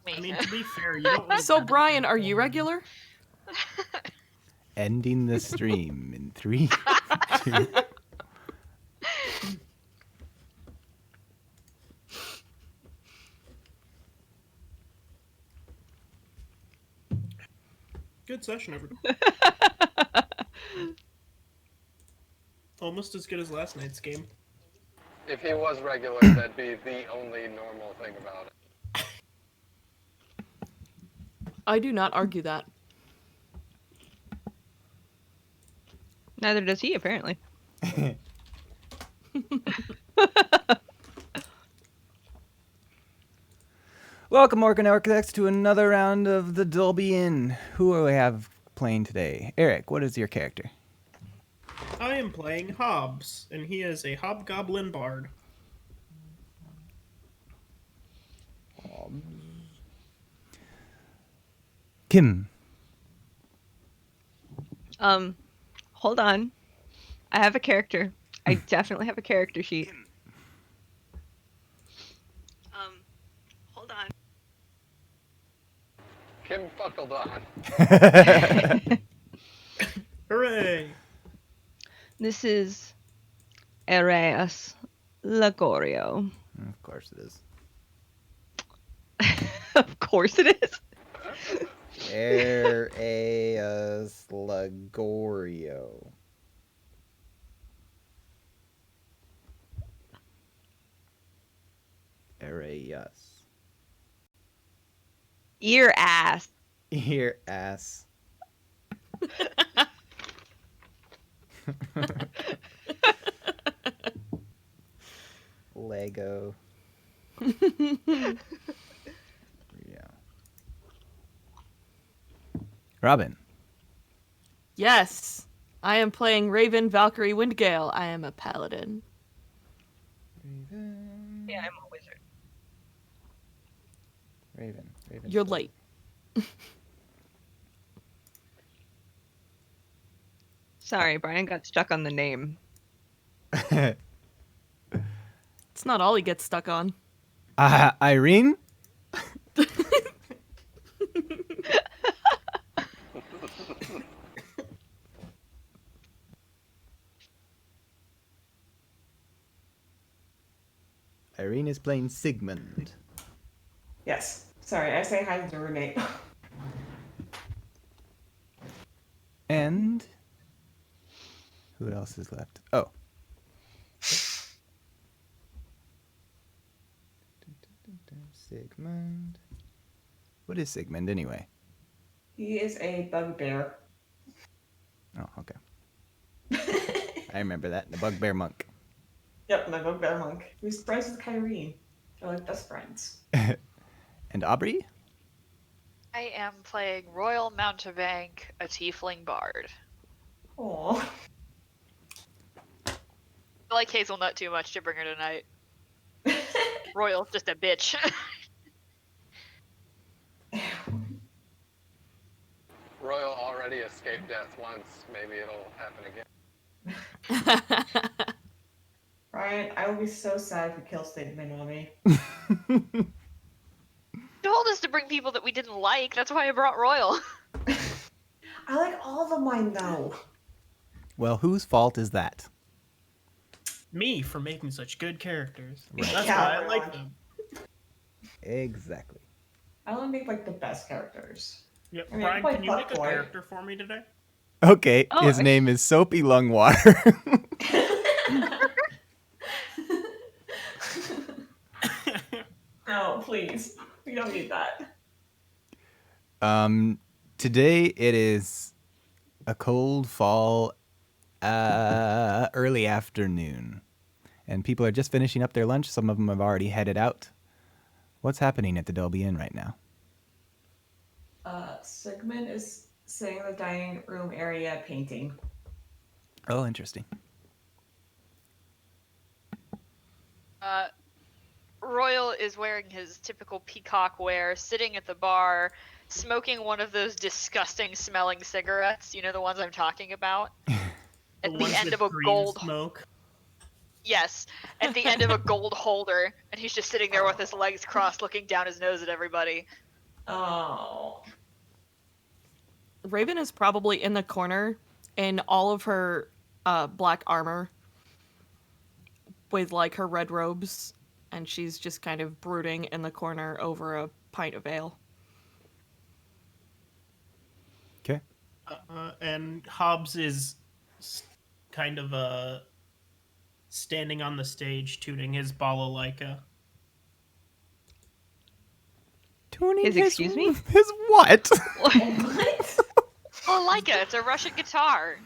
me. I mean, to be fair, you don't really So, have to Brian, do are it you all. regular? Ending the stream in 3, 2. Good session, everybody. Almost as good as last night's game. If he was regular, that'd be the only normal thing about it. I do not argue that. Neither does he, apparently. Welcome, Orc and Architects, to another round of the Dolby Inn. Who do we have playing today? Eric, what is your character? I am playing Hobbs, and he is a hobgoblin bard. Kim. Hold on. I have a character. I definitely have a character sheet. Hold on. Kim buckled on. Hooray! This is Areas Lagorio. Of course it is. Of course it is. Areas Lagorio. Areas. Ear ass. Ear ass. Lego. Yeah. Robin. Yes, I am playing Raven Valkyrie Windgale. I am a paladin. Raven. Yeah, I'm a wizard. Raven. You're late. Sorry, Brian got stuck on the name. It's not all he gets stuck on. Irene. Irene is playing Sigmund. Yes. Sorry, I say hi to the roommate. And who else is left? Oh. Sigmund. What is Sigmund anyway? He is a bugbear. Oh, okay. I remember that. The bugbear monk. Yep, my bugbear monk. Who's friends with Kyrene. They're like best friends. And Aubrey? I am playing Royal Mountebank, a tiefling bard. Aww. I like Hazelnut too much to bring her tonight. Royal's just a bitch. Royal already escaped death once. Maybe it'll happen again. Ryan, I will be so sad if you kill Sigmund on me. Told us to bring people that we didn't like. That's why I brought Royal. I like all of mine though. Well, whose fault is that? Me for making such good characters. Right. That's Yeah, why I right like on. them. Exactly. I want to make like the best characters. Yep. I mean, Brian, quite can you make a fuckboy. character for me today? Okay, Oh, his name is Soapy Lungwater. No, please. We don't need that. Today it is a cold fall, early afternoon, and people are just finishing up their lunch. Some of them have already headed out. What's happening at the Dolby Inn right now? Sigmund is sitting in the dining room area painting. Oh, interesting. Royal is wearing his typical peacock wear, sitting at the bar, smoking one of those disgusting smelling cigarettes. You know the ones I'm talking about? At the ones end with of a green gold... smoke. Yes, at the end of a gold holder, and he's just sitting there with his legs crossed, looking down his nose at everybody. Oh. Raven is probably in the corner in all of her black armor with like her red robes, and she's just kind of brooding in the corner over a pint of ale. Okay. And Hobbs is kind of standing on the stage tuning his balalaika. Tuning Excuse me? His what? What? Balalaika, it's a Russian guitar.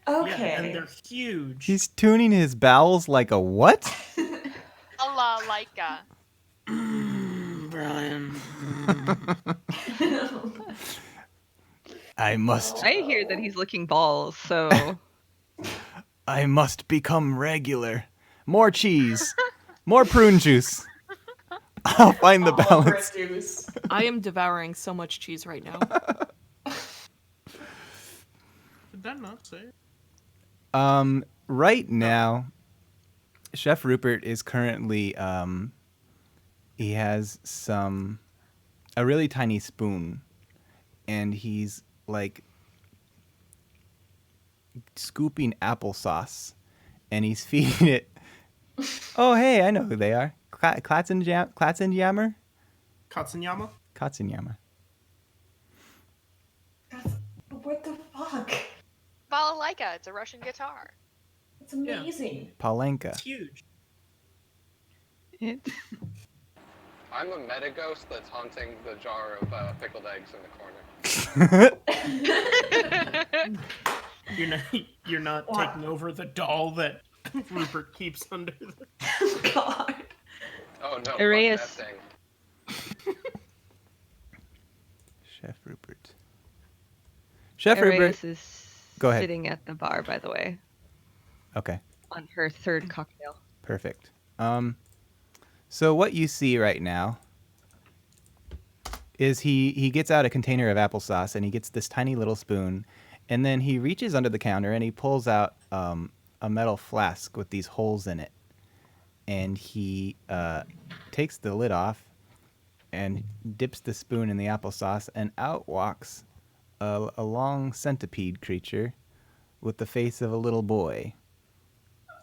Okay. Yeah, and they're huge. He's tuning his bowels like a what? Balalaika. Brian. I must I hear that he's licking balls, so I must become regular. More cheese. More prune juice. I'll find the All over balance. it, Deuce. I am devouring so much cheese right now. Did that not say it? Right now, Chef Rupert is currently he has a really tiny spoon, and he's like scooping applesauce, and he's feeding it. Oh, hey, I know who they are. Klatzenjammer? Katsunyama? Katzenjammer. That's, what the fuck? Balalaika, it's a Russian guitar. It's amazing. Palenka. It's huge. it, I'm a meta ghost that's haunting the jar of pickled eggs in the corner. You're not Wow. taking over the doll that Rupert keeps under the... God. Oh no, fuck Arius. that thing. Chef Rupert. Chef Rupert. Arius is Go ahead. sitting at the bar, by the way, Okay. on her third cocktail. Perfect. So what you see right now is he gets out a container of applesauce, and he gets this tiny little spoon, and then he reaches under the counter and he pulls out a metal flask with these holes in it, and he takes the lid off and dips the spoon in the applesauce, and out walks a long centipede creature with the face of a little boy.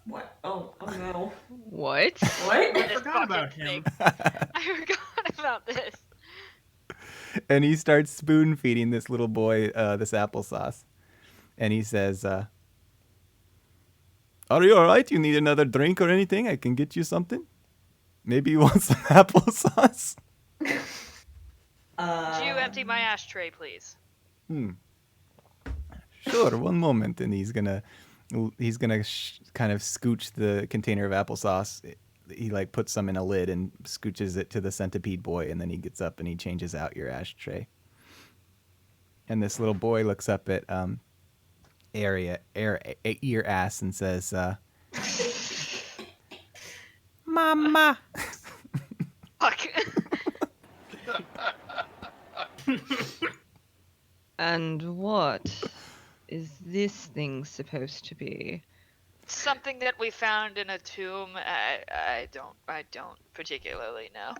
What? Oh no. What? What? I This forgot about fucking him. thing. I forgot about this. And he starts spoon feeding this little boy this applesauce. And he says, are you all right? You need another drink or anything? I can get you something. Maybe you want some applesauce? Could you empty my ashtray, please? Sure, one moment. And he's gonna kind of scooch the container of applesauce. He like puts some in a lid and scooches it to the centipede boy, and then he gets up and he changes out your ashtray. And this little boy looks up at ear ass and says, "Mama." Fuck. And what is this thing supposed to be? Something that we found in a tomb. I don't particularly know.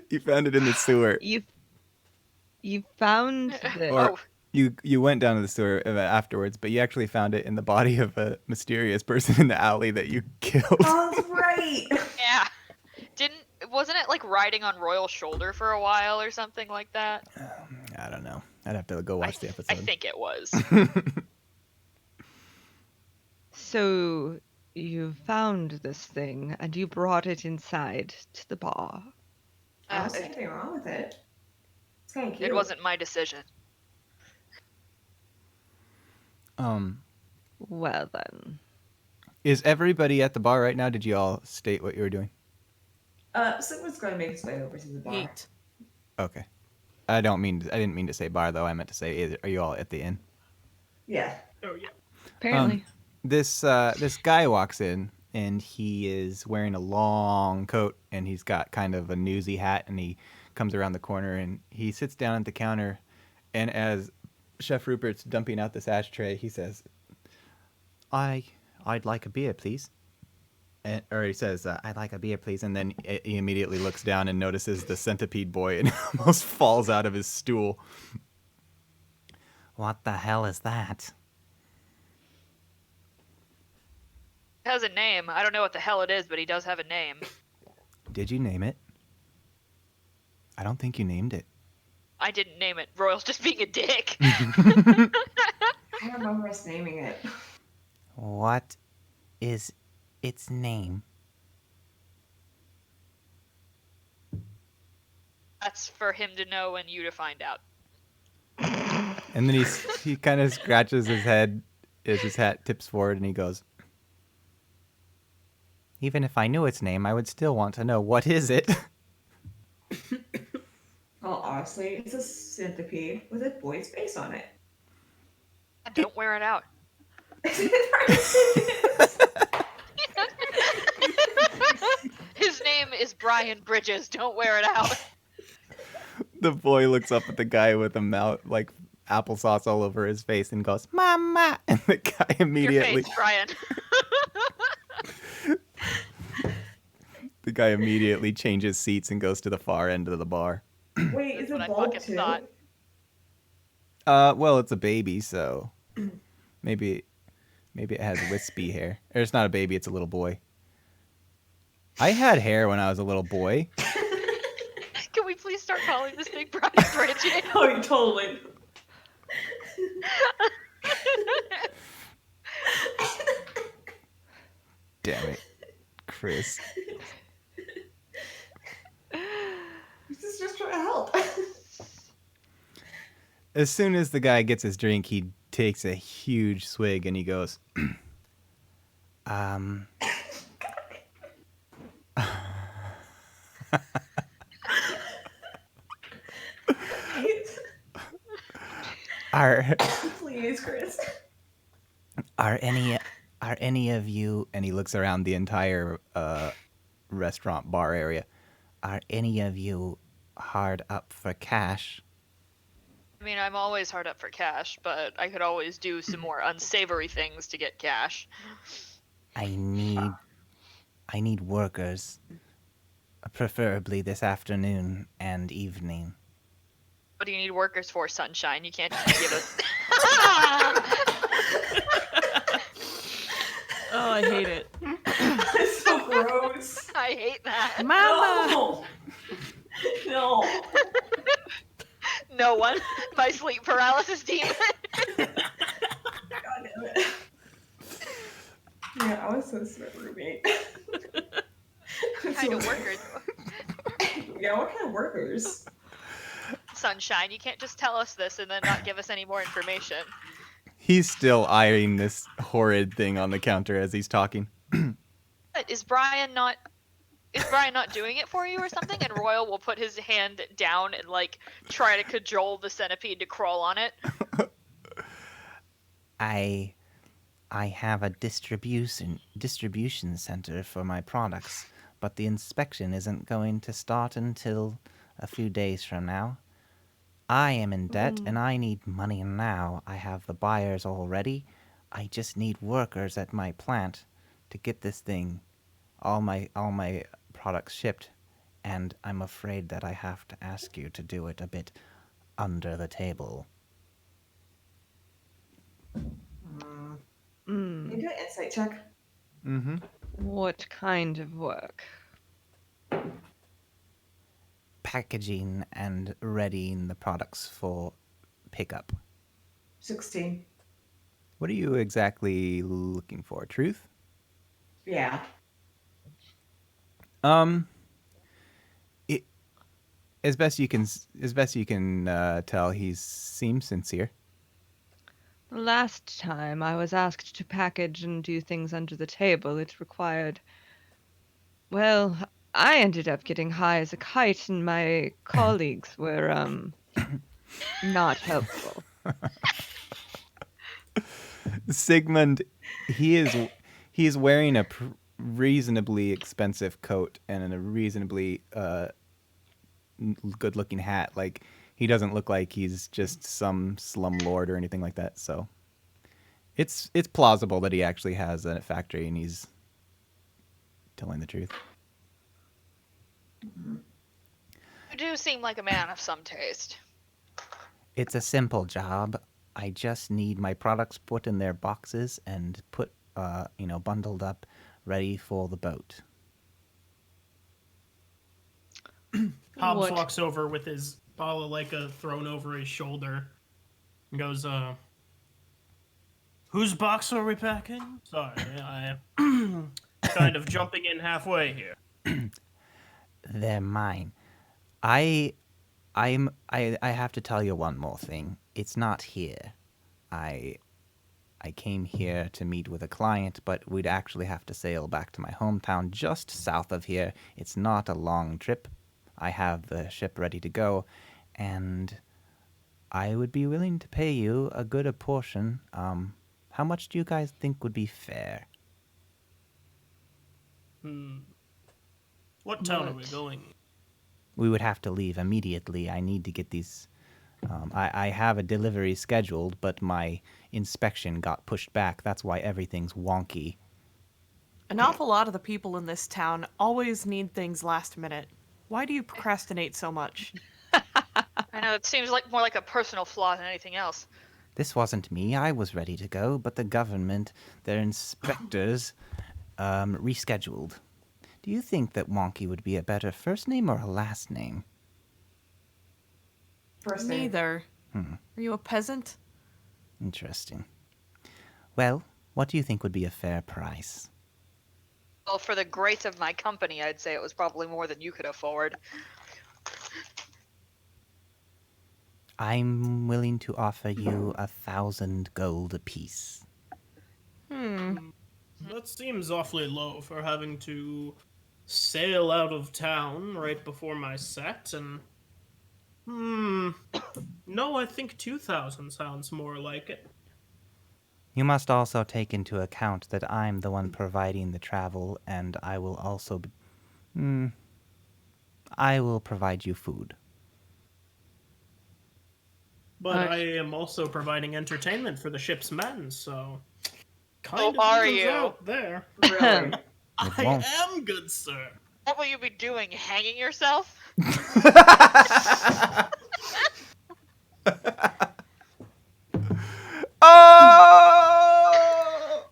You found it in the sewer. You found this. Or Oh. you went down to the sewer afterwards, but you actually found it in the body of a mysterious person in the alley that you killed. Oh, that's right. Yeah. Wasn't it like riding on Royal's shoulder for a while or something like that? I don't know. I'd have to go watch the episode. I think it was. So you found this thing and you brought it inside to the bar. I don't see anything wrong with it. It's kind of cute. It wasn't my decision. Well then. Is everybody at the bar right now? Did you all state what you were doing? Someone's going to make his way over to the bar. Neat. Okay. I didn't mean to say bar though. I meant to say, are you all at the inn? Yeah. Oh yeah. Apparently. This guy walks in, and he is wearing a long coat, and he's got kind of a newsy hat, and he comes around the corner, and he sits down at the counter, and as Chef Rupert's dumping out this ashtray, he says, I'd like a beer, please. or he says, "I'd like a beer, please." And then he immediately looks down and notices the centipede boy and almost falls out of his stool. What the hell is that? It has a name. I don't know what the hell it is, but he does have a name. Did you name it? I don't think you named it. I didn't name it. Royal's just being a dick. I remember us naming it. What is its name? That's for him to know and you to find out. And then he kind of scratches his head as his hat tips forward, and he goes, "Even if I knew its name, I would still want to know what is it." Well, honestly, it's a centipede with a boy's face on it. Don't wear it out. His name is Brian Bridges. Don't wear it out. The boy looks up at the guy with a mouth like applesauce all over his face and goes, "Mama!" And the guy Your immediately, face, Brian. the guy immediately changes seats and goes to the far end of the bar. Wait, That's is what it I bald fucking too? thought. Well, it's a baby, so maybe it has wispy hair. Or it's not a baby; it's a little boy. I had hair when I was a little boy. Can we please start calling this thing Brian Bridges? Oh, you totally. Damn it, Chris. This is just trying to help. As soon as the guy gets his drink, he takes a huge swig and he goes, Please, Chris. Are any of you, and he looks around the entire restaurant bar area, are any of you hard up for cash? I mean, I'm always hard up for cash, but I could always do some more unsavory things to get cash. I need workers, preferably this afternoon and evening. What do you need workers for, Sunshine? You can't just give us... Oh, I hate it. It's so gross. I hate that. Mama! No. No. No one. My sleep paralysis demon. God damn it. Yeah, I was so smart roommate. What kind of workers? Yeah, what kind of workers? Sunshine, you can't just tell us this and then not give us any more information. He's still eyeing this horrid thing on the counter as he's talking. Is Brian not doing it for you or something? And Royal will put his hand down and like try to cajole the centipede to crawl on it. I have a distribution center for my products, but the inspection isn't going to start until a few days from now. I am in debt and I need money now. I have the buyers already. I just need workers at my plant to get this thing, all my products shipped, and I'm afraid that I have to ask you to do it a bit under the table. Can you do an insight check? Mm-hmm. What kind of work? Packaging and readying the products for pickup. 16. What are you exactly looking for? Truth? Yeah. It, as best you can tell, he seems sincere. The last time I was asked to package and do things under the table, it required. Well, I ended up getting high as a kite, and my colleagues were, not helpful. Sigmund, he is wearing a reasonably expensive coat and a reasonably good-looking hat. Like, he doesn't look like he's just some slumlord or anything like that. So it's plausible that he actually has a factory and he's telling the truth. You do seem like a man of some taste. It's a simple job. I just need my products put in their boxes and put, bundled up, ready for the boat. Hobbs What? walks over with his balalaika thrown over his shoulder and goes, whose box are we packing? Sorry, I kind of jumping in halfway here. They're mine. I have to tell you one more thing. It's not here. I came here to meet with a client, but we'd actually have to sail back to my hometown just south of here. It's not a long trip. I have the ship ready to go, and I would be willing to pay you a good portion. How much do you guys think would be fair? What town are we What? going? We would have to leave immediately. I need to get these. I have a delivery scheduled, but my inspection got pushed back. That's why everything's wonky. An awful lot of the people in this town always need things last minute. Why do you procrastinate so much? I know it seems like more like a personal flaw than anything else. This wasn't me. I was ready to go, but the government, their inspectors, rescheduled. Do you think that Wonky would be a better first name or a last name? First name. Neither. Are you a peasant? Interesting. Well, what do you think would be a fair price? Well, for the great of my company, I'd say it was probably more than you could afford. I'm willing to offer you 1,000 gold apiece. That seems awfully low for having to sail out of town right before my set, and... No, I think 2,000 sounds more like it. You must also take into account that I'm the one providing the travel, and I will also I will provide you food. But I am also providing entertainment for the ship's men, so... Oh, are evens you? out there. Really? It I won't. am, good sir. What will you be doing? Hanging yourself? Oh!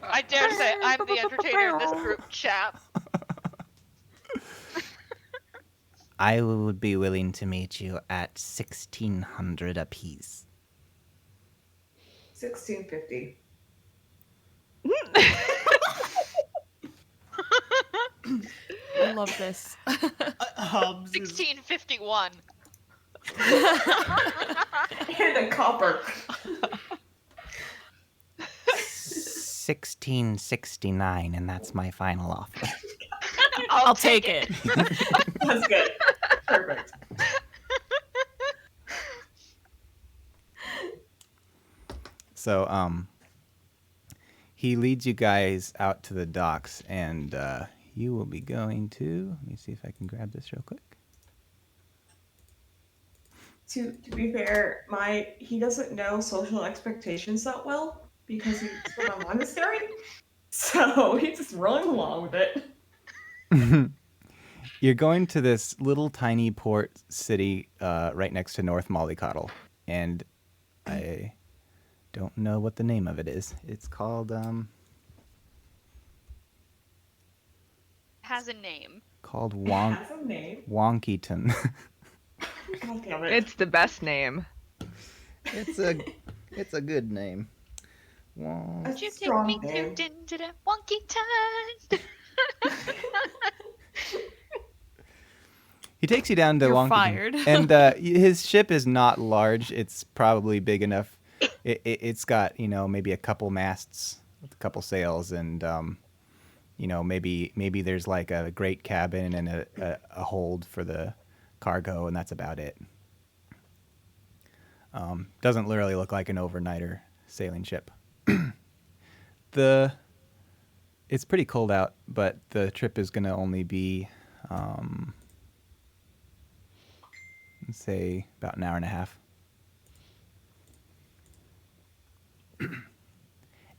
I dare say I'm the entertainer of this group, chap. I would be willing to meet you at 1,600 apiece. 1650. I love this. Hobbs is 1651. And a copper. 1669, and that's my final offer. I'll take it. That's good. Perfect. So, he leads you guys out to the docks, and you will be going to. Let me see if I can grab this real quick. To be fair, he doesn't know social expectations that well because he's from a monastery. So he's just rolling along with it. You're going to this little tiny port city right next to North Mollycoddle, and I don't know what the name of it is. It's called Has a name. called It has a name. Wonkyton. God damn it. It's the best name. It's a good name. A Would you take strong me name. to the wonky time? He takes you down to You're Wonkyton, fired. and his ship is not large. It's probably big enough. It's got maybe a couple masts, with a couple sails, and maybe there's like a great cabin and a hold for the cargo, and that's about it. Doesn't literally look like an overnighter sailing ship. It's pretty cold out, but the trip is gonna only be let's say about an hour and a half.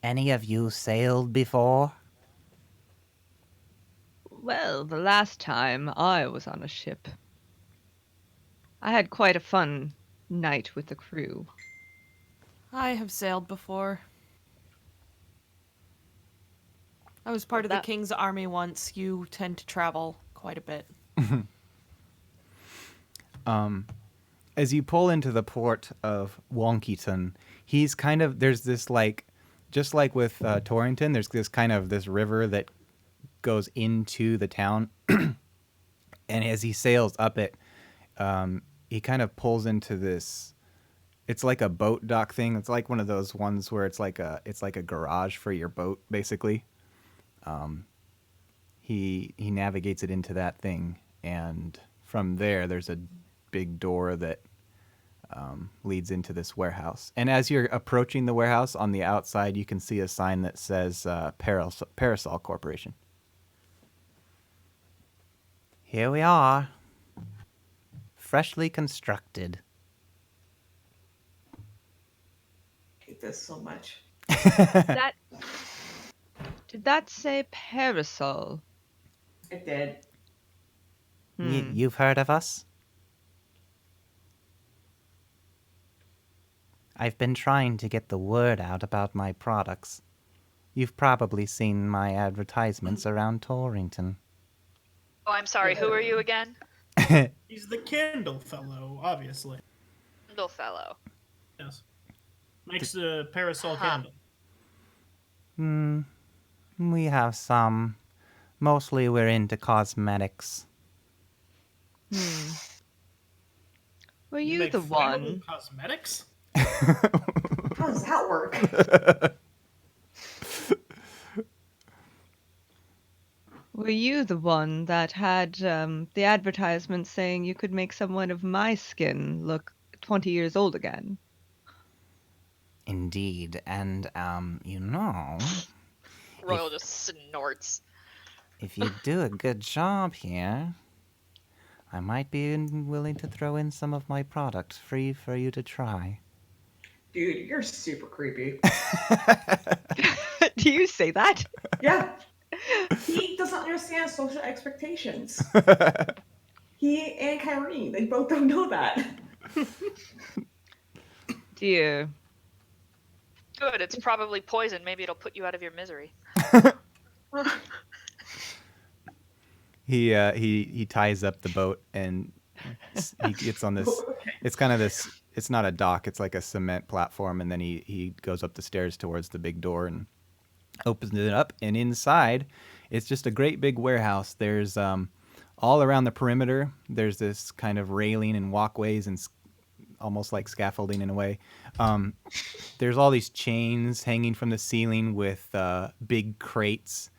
Any of you sailed before? Well, the last time I was on a ship, I had quite a fun night with the crew. I have sailed before. I was part of the That King's Army once. You tend to travel quite a bit. As you pull into the port of Wonkyton, he's kind of there's this like, just like with Torrington, there's this kind of this river that goes into the town, and as he sails up it, he kind of pulls into this. It's like a boat dock thing. It's like one of those ones where it's like a garage for your boat, basically. He navigates it into that thing, and from there, there's a big door that leads into this warehouse. And as you're approaching the warehouse, on the outside, you can see a sign that says Parasol Corporation. Here we are, freshly constructed. I hate this so much. that did that say parasol? It did. You've heard of us? I've been trying to get the word out about my products. You've probably seen my advertisements around Torrington. Oh, I'm sorry. Who are you again? He's the candle fellow, obviously. Little fellow. Yes. Makes a parasol Huh. candle. We have some. Mostly we're into cosmetics. Were You you make the flammable one? cosmetics? How does that work? Were you the one that had the advertisement saying you could make someone of my skin look 20 years old again? Indeed, and Royal just snorts. if you do a good job here, I might be willing to throw in some of my products free for you to try. Dude, you're super creepy. Do you say that? Yeah. He doesn't understand social expectations. He and Kyrie, they both don't know that. Dear. Good. It's probably poison. Maybe it'll put you out of your misery. He ties up the boat, and he gets on this. It's kind of this. It's not a dock. It's like a cement platform, and then he goes up the stairs towards the big door and opens it up. And inside, it's just a great big warehouse. There's all around the perimeter. There's this kind of railing and walkways and almost like scaffolding in a way. There's all these chains hanging from the ceiling with big crates.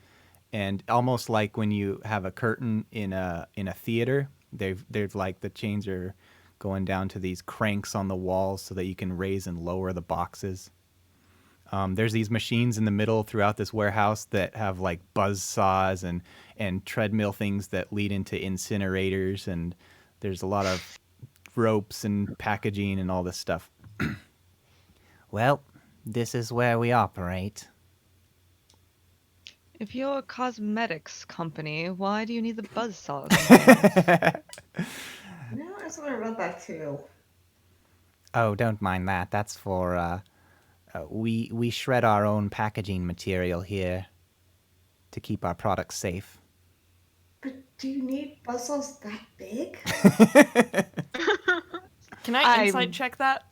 And almost like when you have a curtain in a theater, they've like the chains are going down to these cranks on the walls so that you can raise and lower the boxes. There's these machines in the middle throughout this warehouse that have like buzz saws and treadmill things that lead into incinerators, and there's a lot of ropes and packaging and all this stuff. Well, this is where we operate. If you're a cosmetics company, why do you need the buzzsaws? No, I was wondering about that too. Oh, don't mind that. That's for we shred our own packaging material here to keep our products safe. But do you need buzzsaws that big? Can I I'm- inside check that?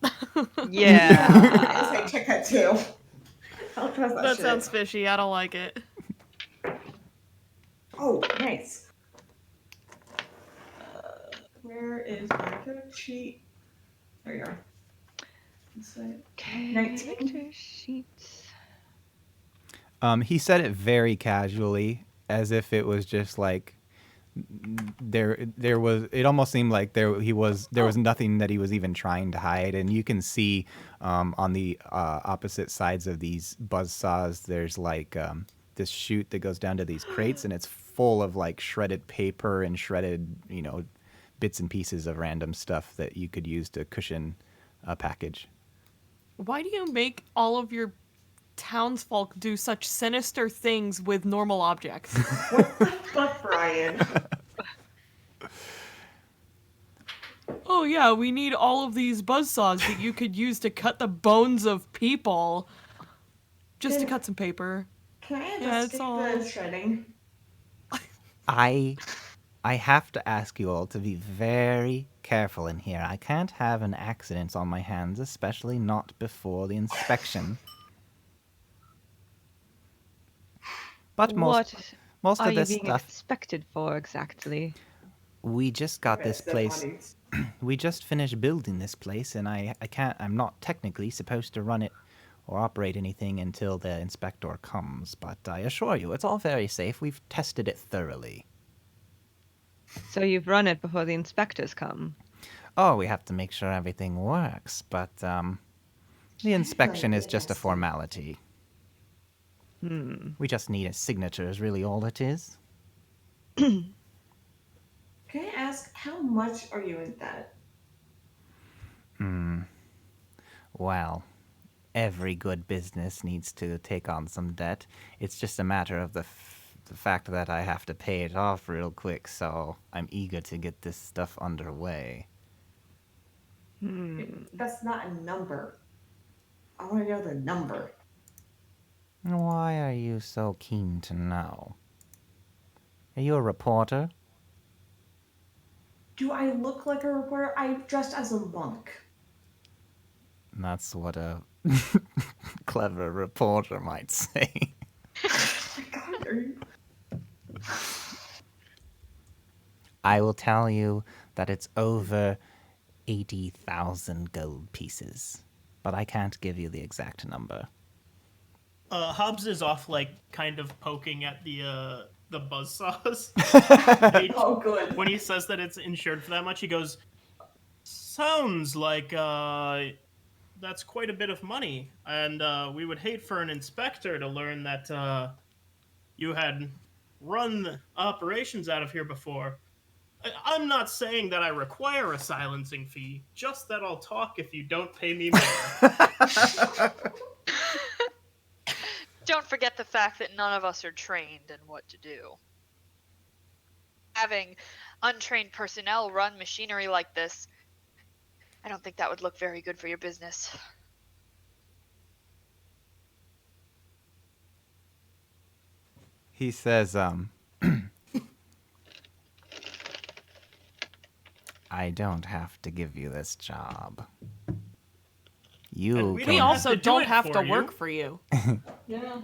Yeah. I say check that too. I'll trust that That shit. sounds fishy. I don't like it. Oh, nice. Where is my character sheet? There you are. Okay. 19. Character sheets. He said it very casually, as if it was just like there was. It almost seemed like there was nothing that he was even trying to hide, and you can see on the opposite sides of these buzz saws, there's like this chute that goes down to these crates, and it's full of like shredded paper and shredded bits and pieces of random stuff that you could use to cushion a package. Why do you make all of your townsfolk do such sinister things with normal objects? What the fuck, Brian? Oh yeah, we need all of these buzzsaws that you could use to cut the bones of people. Just to cut some paper. Can I Yeah, it's investigate all... the shredding? I have to ask you all to be very careful in here. I can't have an accident on my hands, especially not before the inspection. But most What are of you this being stuff, expected for exactly? we just got this Best place. bodies. We just finished building this place, and I'm not technically supposed to run it or operate anything until the inspector comes. But I assure you, it's all very safe. We've tested it thoroughly. So you've run it before the inspectors come. Oh, we have to make sure everything works, but the inspection is just a interesting. formality. We just need a signature is really all it is. Can I ask, how much are you in debt? Well, every good business needs to take on some debt. It's just a matter of the fact that I have to pay it off real quick, so I'm eager to get this stuff underway. That's not a number. I want to know the number. Why are you so keen to know? Are you a reporter? Do I look like a reporter? I'm dressed as a monk. That's what a clever reporter might say. Oh my god, are you... I will tell you that it's over 80,000 gold pieces, but I can't give you the exact number. Hobbs is off, like, kind of poking at the buzzsaws. Oh, good. When he says that it's insured for that much, he goes, "Sounds like that's quite a bit of money, and we would hate for an inspector to learn that you had run operations out of here before. I'm not saying that I require a silencing fee, just that I'll talk if you don't pay me more." Don't forget the fact that none of us are trained in what to do. Having untrained personnel run machinery like this, I don't think that would look very good for your business. He says, I don't have to give you this job. You And we We don't can... have also to do don't it have for to you. work for you. Yeah.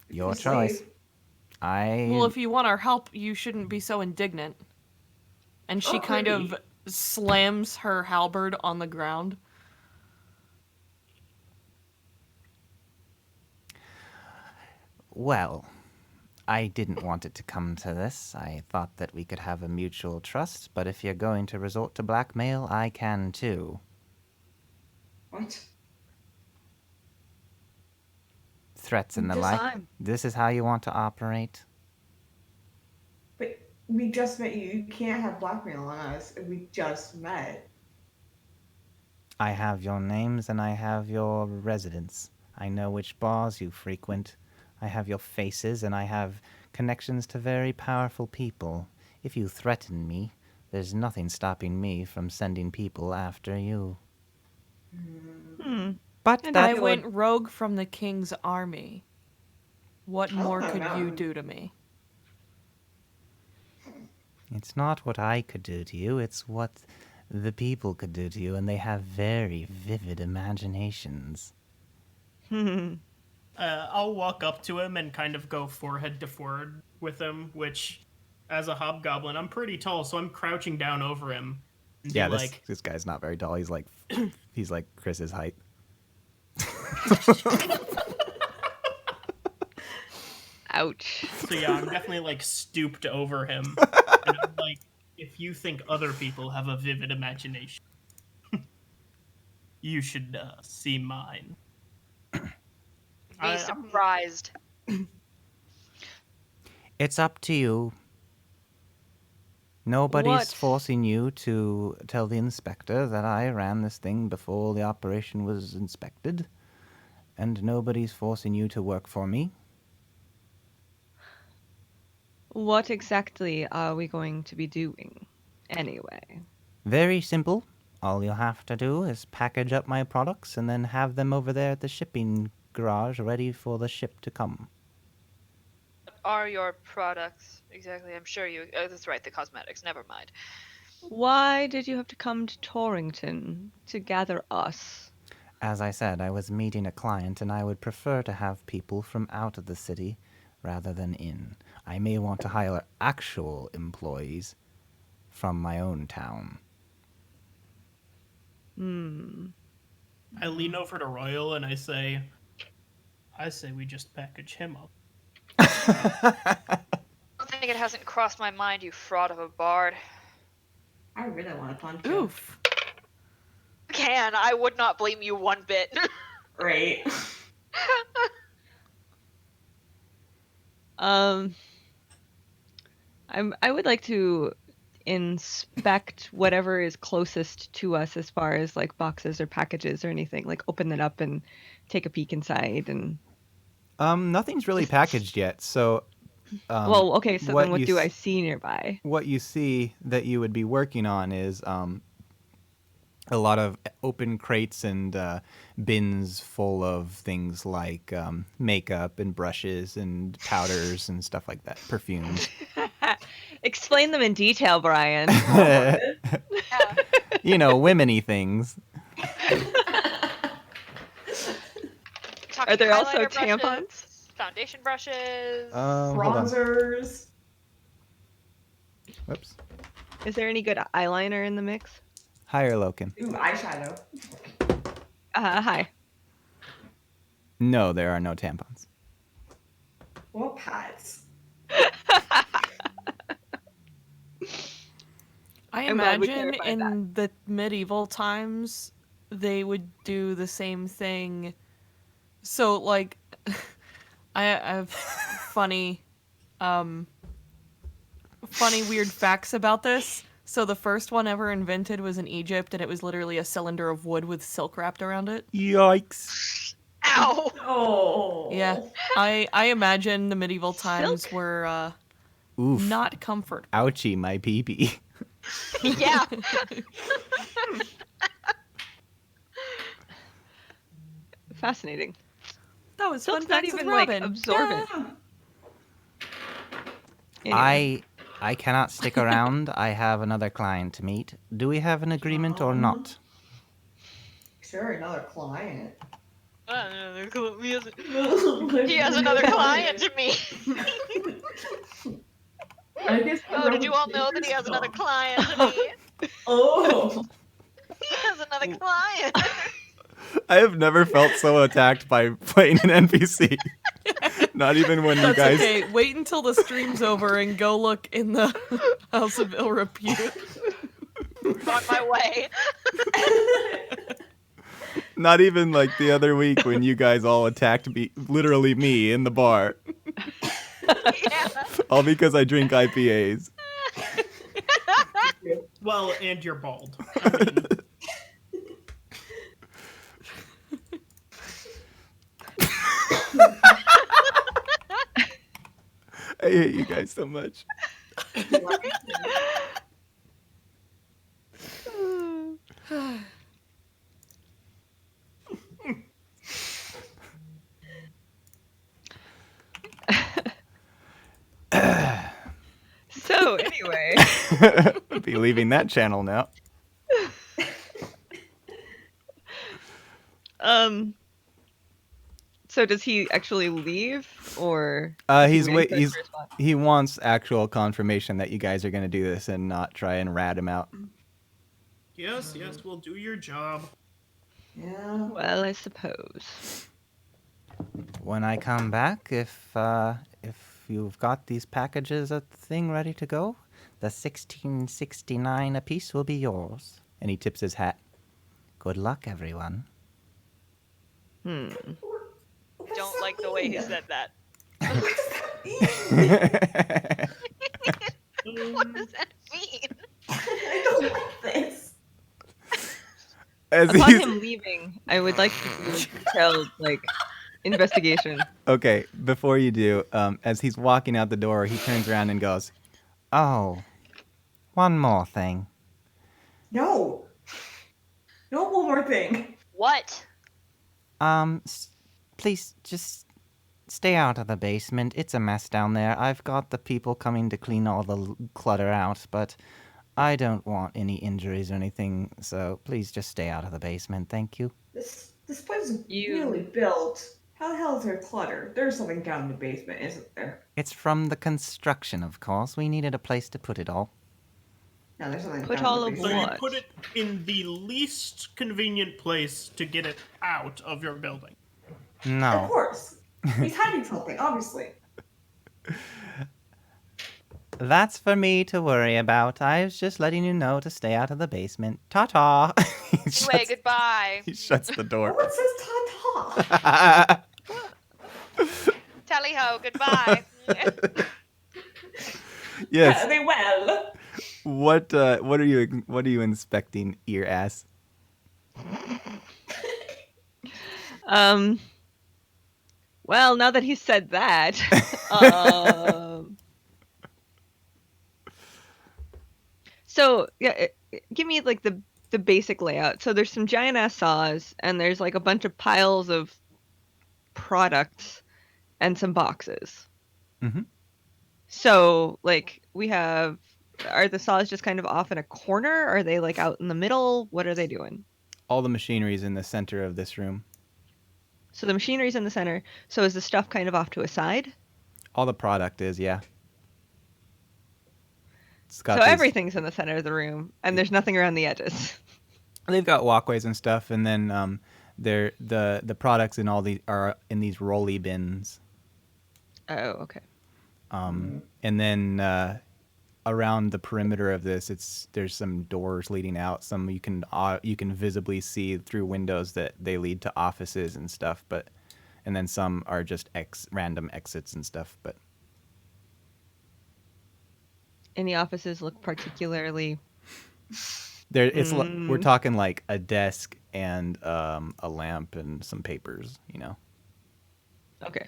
Your Let's choice. see. Well, if you want our help, you shouldn't be so indignant. And she kind of slams her halberd on the ground. Well, I didn't want it to come to this. I thought that we could have a mutual trust, but if you're going to resort to blackmail, I can too. What? Threats and the Just like. time. This is how you want to operate? But we just met you. You can't have blackmail on us. We just met. I have your names and I have your residence. I know which bars you frequent. I have your faces and I have connections to very powerful people. If you threaten me, there's nothing stopping me from sending people after you. But And that I went rogue from the king's army. What more Oh, could no. you do to me? it's not what I could do to you, it's what the people could do to you, and they have very vivid imaginations. I'll walk up to him and kind of go forehead to forehead with him, which, as a hobgoblin, I'm pretty tall, so I'm crouching down over him. And Yeah, be this guy's not very tall. He's like he's like Chris's height. Ouch. so yeah, I'm definitely like stooped over him. And I'm like, if you think other people have a vivid imagination, you should see mine. Be surprised. It's up to you. Nobody's What? forcing you to tell the inspector that I ran this thing before the operation was inspected. And nobody's forcing you to work for me. What exactly are we going to be doing, anyway? Very simple. All you'll have to do is package up my products and then have them over there at the shipping garage ready for the ship to come. What are your products exactly? I'm sure you. Oh, that's right, the cosmetics. Never mind. Why did you have to come to Torrington to gather us? As I said, I was meeting a client and I would prefer to have people from out of the city rather than in. I may want to hire actual employees from my own town. I lean over to Royal and I say we just package him up. I don't think it hasn't crossed my mind, you fraud of a bard. I really want to punch you. Oof. I would not blame you one bit. Right. I would like to inspect whatever is closest to us as far as like boxes or packages or anything. Like open it up and take a peek inside and. Nothing's really packaged yet, so. Well, okay, so then what you do I s- see nearby? What you see that you would be working on is a lot of open crates and bins full of things like makeup and brushes and powders and stuff like that, perfumes. Explain them in detail, Brian. Yeah. You know, women-y things. Are there also Highlighter tampons? brushes, foundation brushes. Hold on. Bronzers. Whoops. Is there any good eyeliner in the mix? Hire Loken. Ooh, eyeshadow. Hi. No, there are no tampons. What pads? I I'm glad we imagine clarified in the medieval times they would do the same thing. So like I have funny weird facts about this. So the first one ever invented was in Egypt, and it was literally a cylinder of wood with silk wrapped around it. Yikes. Ow! Oh. Yeah. I imagine the medieval times were Oof. not comfort. Ouchie, my pee-pee. Yeah. Fascinating. That was Silk's fun not facts with even like Robin. absorbent. Yeah. Anyway. I cannot stick around. I have another client to meet. Do we have an agreement or not? Sure, another client. He has another client to me. I guess. Oh, did you all know that he has another client to me? Oh. He has another client. I have never felt so attacked by playing an NPC. Not even when you That's guys. okay. Wait until the stream's over and go look in the House of Ill Repute. On my way. Not even like the other week when you guys all attacked me, literally me, in the bar. Yeah. All because I drink IPAs. Well, and you're bald. I mean, I hate you guys so much. So anyway, Be leaving that channel now. so does he actually leave or? He's waiting wait. for us to respond? He wants actual confirmation that you guys are gonna do this and not try and rat him out. yes, we'll do your job. Yeah. Well, I suppose. When I come back, if you've got these packages a thing ready to go, the 1669 apiece will be yours. And he tips his hat. Good luck, everyone. Don't like the way he said that. What does that mean? I don't like this. As Upon he's him leaving, I would like to do a detailed investigation. okay, before you do, as he's walking out the door, he turns around and goes, "Oh, one more thing. No. No one more thing. What? Please just stay out of the basement. It's a mess down there. I've got the people coming to clean all the clutter out, but I don't want any injuries or anything, so please just stay out of the basement. Thank you." This place is You- newly built. How the hell is there clutter? There's something down in the basement, isn't there? It's from the construction, of course. We needed a place to put it all. No, there's something Put down all in of the So basement. you What? put it in the least convenient place to get it out of your building. Of No. course. He's hiding something, obviously. That's for me to worry about. I was just letting you know to stay out of the basement. Ta-ta! Anyway, goodbye. He shuts the No door. one says ta-ta. Tally ho, goodbye. Yes. They well. What are you inspecting, ear ass? Well, now that he said that, so yeah, give me the basic layout. So there's some giant ass saws, and there's a bunch of piles of products and some boxes. Mhm. So we have, are the saws just kind of off in a corner? Are they out in the middle? What are they doing? All the machinery's in the center of this room. So the machinery's in the center. So is the stuff kind of off to a side? All the product is, yeah. It's got So these- everything's in the center of the room, and there's nothing around the edges. They've got walkways and stuff, and then the products in all these are in these rolly bins. Oh, okay. And then around the perimeter of this, there's some doors leading out. Some you can visibly see through windows that they lead to offices and stuff. And then some are just random exits and stuff. But Any offices look particularly. we're talking like a desk and a lamp and some papers. Okay.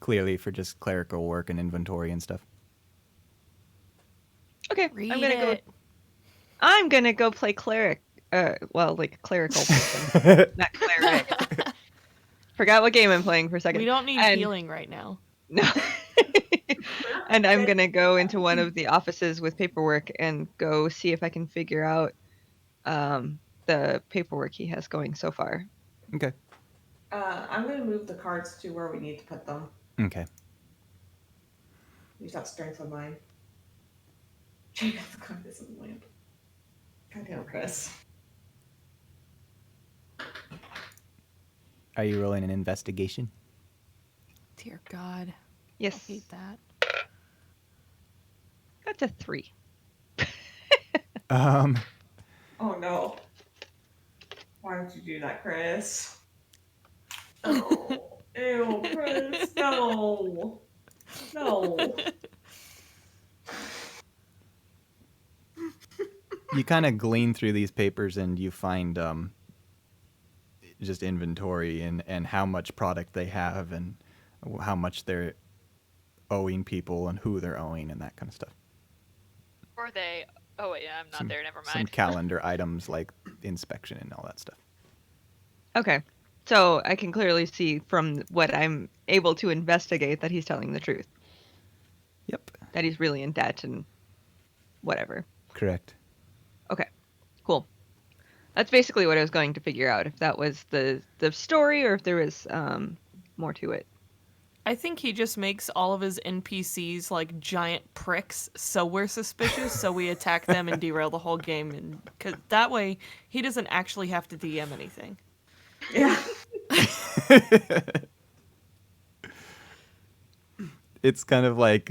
Clearly for just clerical work and inventory and stuff. Okay. Read I'm gonna go. it. I'm gonna go play cleric. Clerical person, not cleric. Forgot what game I'm playing for a second. We don't need And- healing right now. No. And I'm gonna go into one of the offices with paperwork and go see if I can figure out the paperwork he has going so far. Okay. I'm gonna move the cards to where we need to put them. Okay. Use that strength of mine. Check out the card is in the lamp. Goddamn, Chris. Are you rolling an investigation? Dear God, Yes, I hate that. that's a 3. Oh no. Why would you do that, Chris? Oh, ew, Chris, no. No. You kind of glean through these papers and you find just inventory and how much product they have and how much they're owing people and who they're owing and that kind of stuff. Or they. Oh wait, yeah, I'm not there. Never Some mind. calendar items like inspection and all that stuff. Okay, so I can clearly see from what I'm able to investigate that he's telling the truth. Yep. That he's really in debt and whatever. Correct. Okay, cool. That's basically what I was going to figure out, if that was the story or if there was more to it. I think he just makes all of his NPCs like giant pricks, so we're suspicious, so we attack them and derail the whole game, and cause that way he doesn't actually have to DM anything. Yeah. It's kind of like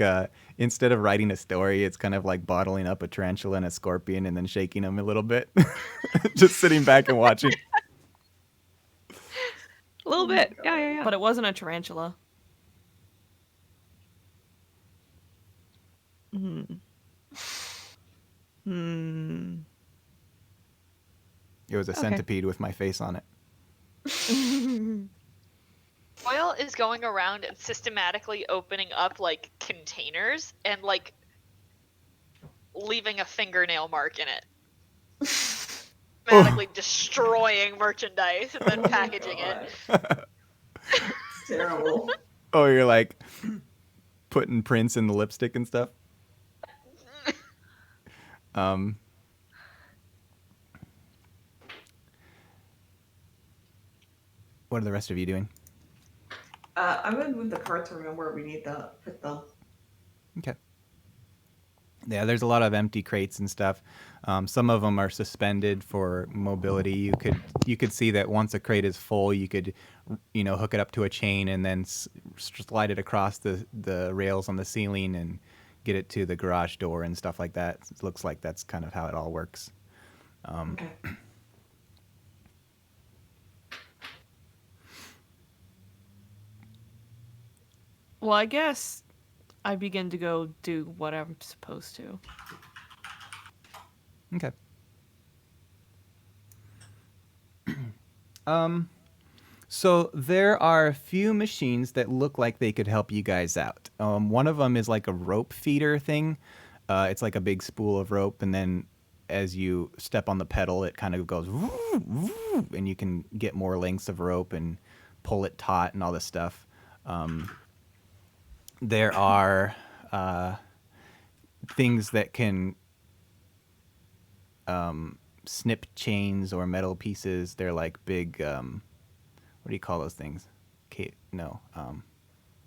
instead of writing a story, it's kind of like bottling up a tarantula and a scorpion and then shaking them a little bit. Just sitting back and watching. A little bit, yeah. But it wasn't a tarantula. It was a Okay. centipede with my face on it. Doyle is going around and systematically opening up like containers and like leaving a fingernail mark in it. Systematically destroying merchandise and then Oh my packaging God. it. It's terrible. Oh, you're like putting prints in the lipstick and stuff. Um, what are the rest of you doing? I'm gonna move the carts around where we need to put them. Okay. Yeah, there's a lot of empty crates and stuff. Some of them are suspended for mobility. You could see that once a crate is full, you could, hook it up to a chain and then slide it across the rails on the ceiling and get it to the garage door and stuff like that. It looks like that's kind of how it all works. Okay. Well, I guess I begin to go do what I'm supposed to. Okay. So there are a few machines that look like they could help you guys out. One of them is like a rope feeder thing. It's like a big spool of rope, and then as you step on the pedal, it kind of goes woo, woo, and you can get more lengths of rope and pull it taut and all this stuff. There are things that can snip chains or metal pieces. They're like big, what do you call those things?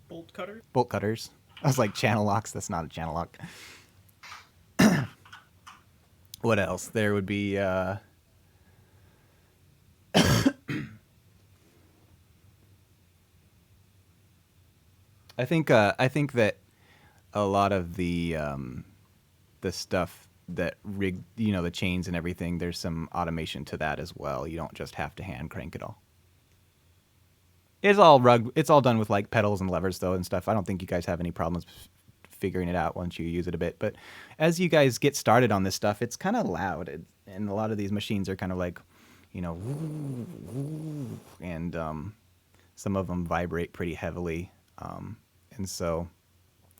Bolt cutter. Bolt cutters. I was like channel locks. That's not a channel lock. What else? There would be I think that a lot of the stuff that rig, the chains and everything, there's some automation to that as well. You don't just have to hand crank it all. It's all done with like pedals and levers though and stuff. I don't think you guys have any problems figuring it out once you use it a bit. But as you guys get started on this stuff, it's kind of loud, and a lot of these machines are kind of like, woo, woo, and some of them vibrate pretty heavily. And so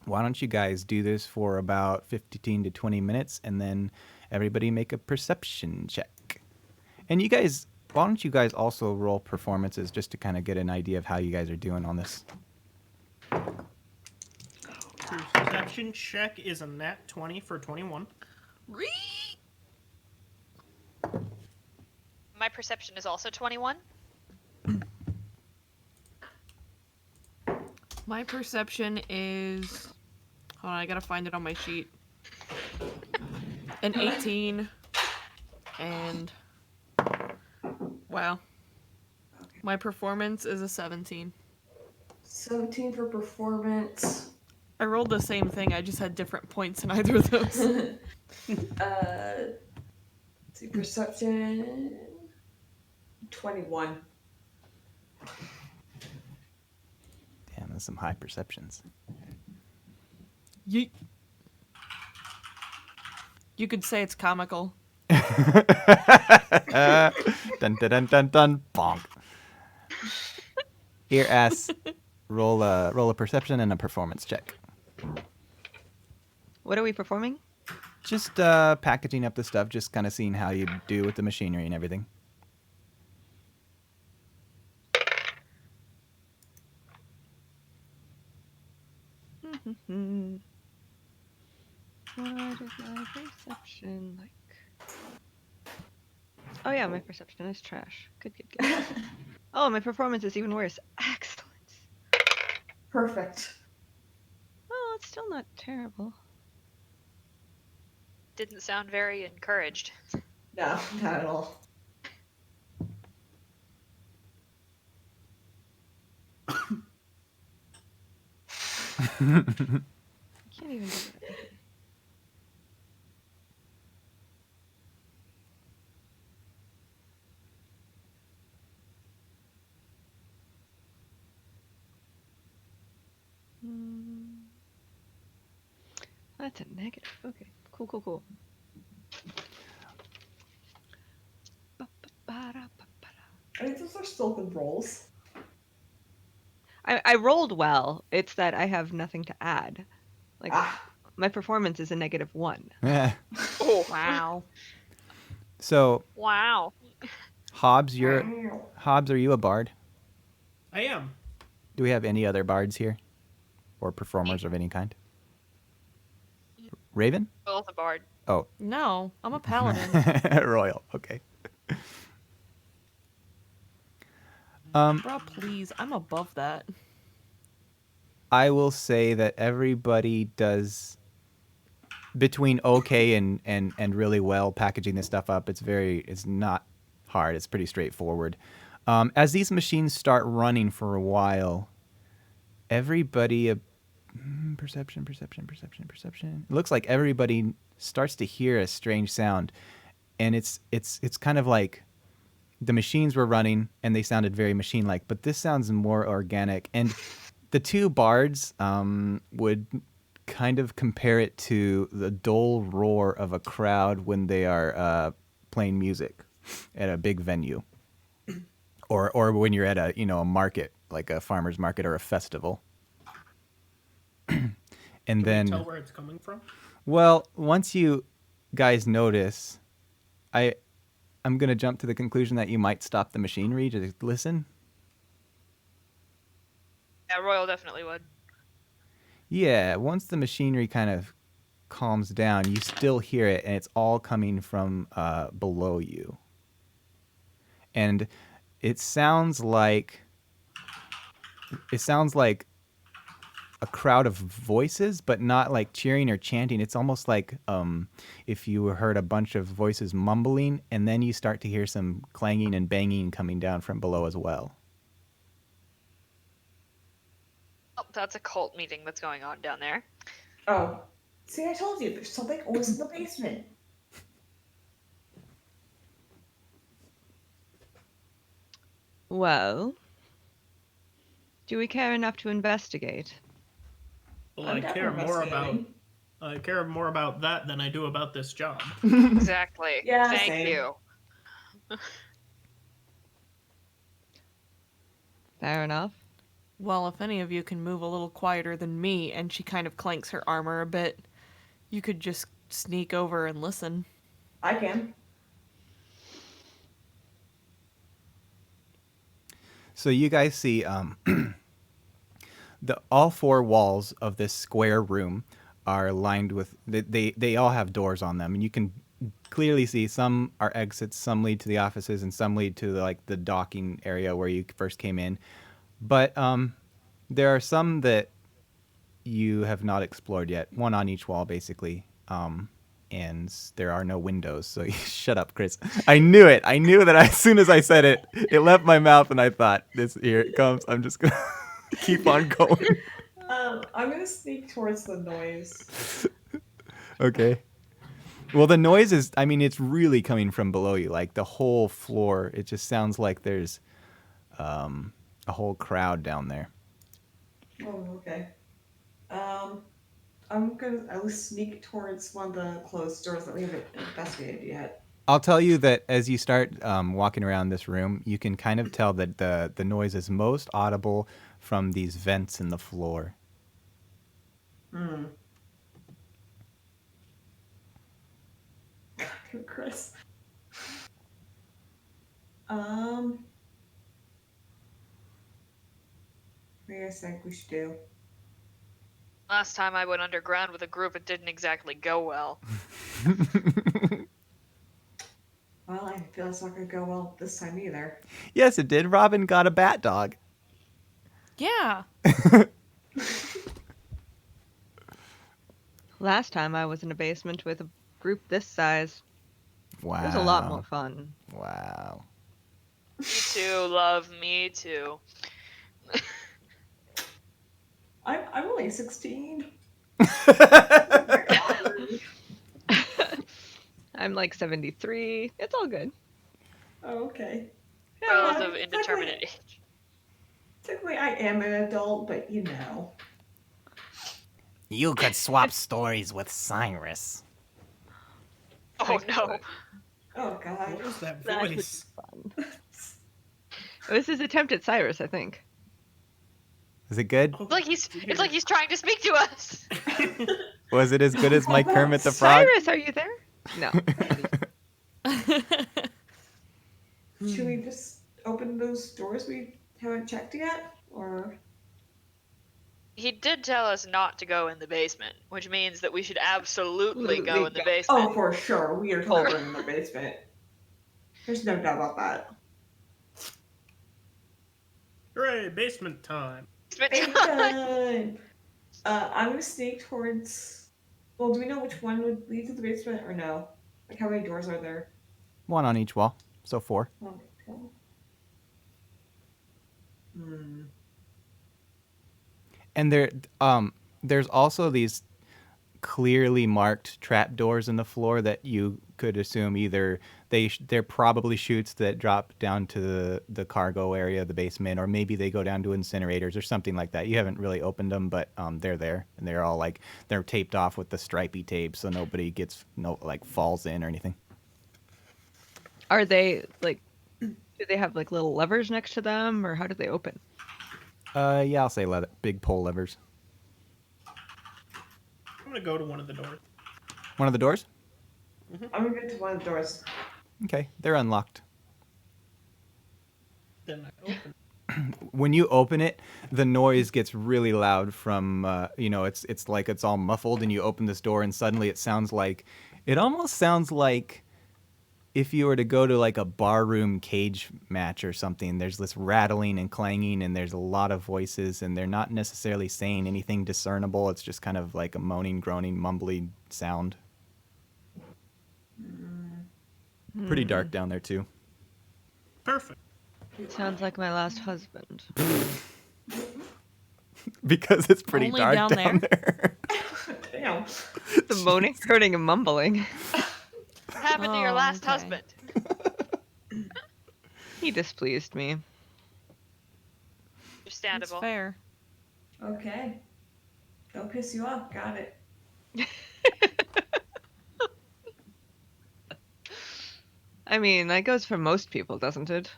why don't you guys do this for about 15 to 20 minutes, and then everybody make a perception check. And why don't you guys also roll performances just to kind of get an idea of how you guys are doing on this? Perception check is a nat 20 for 21. My perception is also 21. My perception is... Hold on, I gotta find it on my sheet. An 18. And... Wow. My performance is a 17. 17 for performance. I rolled the same thing, I just had different points in either of those. Let's see, perception. 21. Damn, that's some high perceptions. Yeet. You could say it's comical. Dun dun dun dun dun. Bonk. Here, S. Roll a perception and a performance check. What are we performing? Just packaging up the stuff, just kind of seeing how you do with the machinery and everything. What is my perception like? Oh yeah, my perception is trash. Good. Oh, my performance is even worse. Excellent. Perfect. Oh, it's still not terrible. Didn't sound very encouraged. No, not at all. I can't even do that. That's a negative. Okay, cool. I think those are still good rolls. I rolled well. It's that I have nothing to add. Like, Ah. my performance is a -1. Yeah. Oh, Wow. So, wow. Hobbs, Wow. are you a bard? I am. Do we have any other bards here? Or performers of any kind? Raven? Well, the bard. Oh. No, I'm a paladin. Royal. Okay. Bro, please, I'm above that. I will say that everybody does between okay and really well packaging this stuff up. It's not hard. It's pretty straightforward. As these machines start running for a while, everybody perception. It looks like everybody starts to hear a strange sound, and it's kind of like the machines were running and they sounded very machine-like, but this sounds more organic. And the two bards would kind of compare it to the dull roar of a crowd when they are playing music at a big venue, or when you're at a market, like a farmer's market or a festival. And Can then we tell where it's coming from? well, once you guys notice, I'm going to jump to the conclusion that you might stop the machinery to listen. Yeah, Royal definitely would. Yeah, once the machinery kind of calms down, you still hear it, and it's all coming from below you. And it sounds like a crowd of voices, but not like cheering or chanting. It's almost like if you heard a bunch of voices mumbling, and then you start to hear some clanging and banging coming down from below as well. Oh, that's a cult meeting that's going on down there. Oh. See, I told you, there's something always in the basement. Well, do we care enough to investigate? Well, I'm I down care for more investigating. about that than I do about this job. Exactly. Yeah, Thank same. you. Fair enough. Well, if any of you can move a little quieter than me, and she kind of clanks her armor a bit, you could just sneak over and listen. I can. So you guys see all four walls of this square room are lined with they all have doors on them, and you can clearly see some are exits, some lead to the offices, and some lead to the docking area where you first came in. But there are some that you have not explored yet. One on each wall, basically. And there are no windows. So shut up, Chris. I knew it. I knew that as soon as I said it, it left my mouth, and I thought, here it comes. I'm just gonna keep on going. I'm gonna sneak towards the noise. Okay. Well, the noise is, I mean, it's really coming from below you. Like the whole floor, it just sounds like there's a whole crowd down there. Oh, okay. I'm gonna at least sneak towards one of the closed doors that we haven't investigated yet. I'll tell you that as you start walking around this room, you can kind of tell that the noise is most audible from these vents in the floor. Chris. What do you guys think we should do? Last time I went underground with a group, it didn't exactly go well. Well, I feel it's not gonna go well this time either. Yes, it did. Robin got a bat dog. Yeah. Last time I was in a basement with a group this size. Wow. It was a lot more fun. Wow. Me too, love, me too. I'm only 16. I'm like 73. It's all good. Oh, okay. Both Yeah, of indeterminate age. technically I am an adult, but you know. You could swap stories with Cyrus. Oh no. Oh god. What is that That would be voice? fun. This is attempt at Cyrus, I think. Is it good? Oh, It's like he's trying to speak to us. Was it as good as my How about Kermit the Frog? Cyrus, are you there? No. Should we just open those doors we haven't checked yet? Or He did tell us not to go in the basement, which means that we should absolutely go in the Absolutely go. basement. oh, for sure, we are totally in the basement. There's no doubt about that. Hooray, basement time. Basement. Basement. I'm gonna sneak towards. Well, do we know which one would lead to the basement or no? Like, how many doors are there? One on each wall, so 4. Oh, okay. Hmm. And there's also these clearly marked trap doors in the floor that you could assume either they're probably chutes that drop down to the cargo area of the basement, or maybe they go down to incinerators or something like that. You haven't really opened them, but they're there, and they're all like they're taped off with the stripy tape so nobody falls in or anything. Are they like? Do they have like little levers next to them, or how do they open? Yeah, I'll say big pole levers. I'm gonna go to one of the doors. One of the doors? I'm gonna get to one of the doors. Okay, they're unlocked. Then I open. When you open it, the noise gets really loud from it's like it's all muffled, and you open this door and suddenly it almost sounds like if you were to go to like a barroom cage match or something. There's this rattling and clanging, and there's a lot of voices, and they're not necessarily saying anything discernible. It's just kind of like a moaning, groaning, mumbly sound. Pretty dark down there too. Perfect. Sounds like my last husband. Because it's pretty Only dark down down there. Damn. The moaning, groaning, and mumbling. What happened to your Oh, last okay. husband? He displeased me. It's Understandable. fair. Okay. Don't piss you off. Got it. I mean, that goes for most people, doesn't it?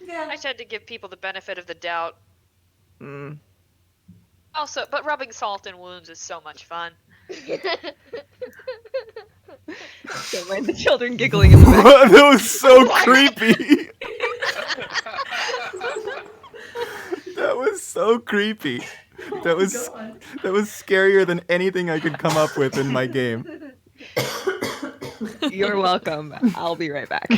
Yeah. I tend to give people the benefit of the doubt. Mm. Also, but rubbing salt in wounds is so much fun. Don't mind the children giggling in the back. That was so creepy. That was so creepy. That was God. that was scarier than anything I could come up with in my game. You're welcome. I'll be right back.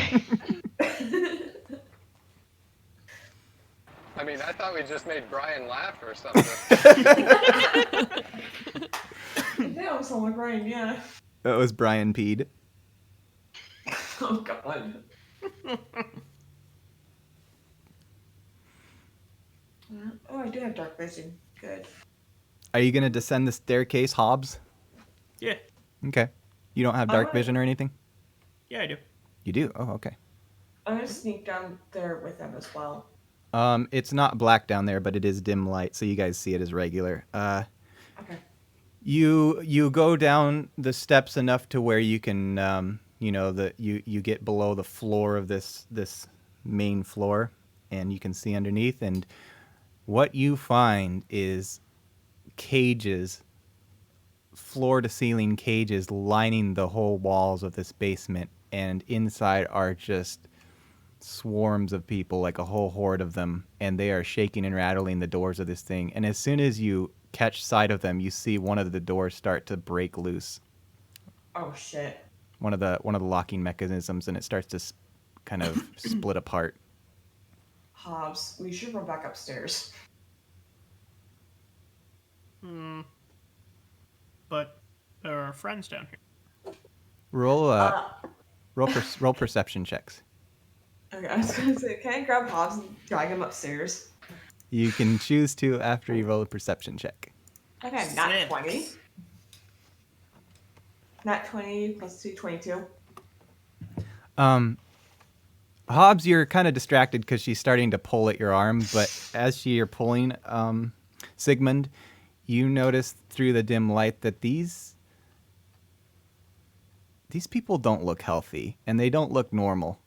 I mean, I thought we just made Brian laugh or something. Yeah, I'm someone Brian, yeah. That was Brian Peed. Oh god. Oh, I do have dark vision. Good. Are you gonna descend the staircase, Hobbs? Yeah. Okay. You don't have dark wanna- vision or anything? Yeah, I do. You do? Oh, okay. I'm gonna sneak down there with them as well. It's not black down there, but it is dim light, so you guys see it as regular. Okay. You go down the steps enough to where you can, you get below the floor of this main floor, and you can see underneath. And what you find is cages, floor to ceiling cages, lining the whole walls of this basement, and inside are just swarms of people, like a whole horde of them, and they are shaking and rattling the doors of this thing. And as soon as you catch sight of them, you see one of the doors start to break loose. Oh shit. One of the locking mechanisms, and it starts to kind of split apart. Hobbs, we should run back upstairs. But there are friends down here. Roll perception checks. Okay, I was gonna say, can I grab Hobbs and drag him upstairs? You can choose to after you roll a perception check. Okay, not Sick. 20. Not 20 plus 2, 22. Hobbs, you're kind of distracted because she's starting to pull at your arm, but as you're pulling, Sigmund, you notice through the dim light that these people don't look healthy, and they don't look normal.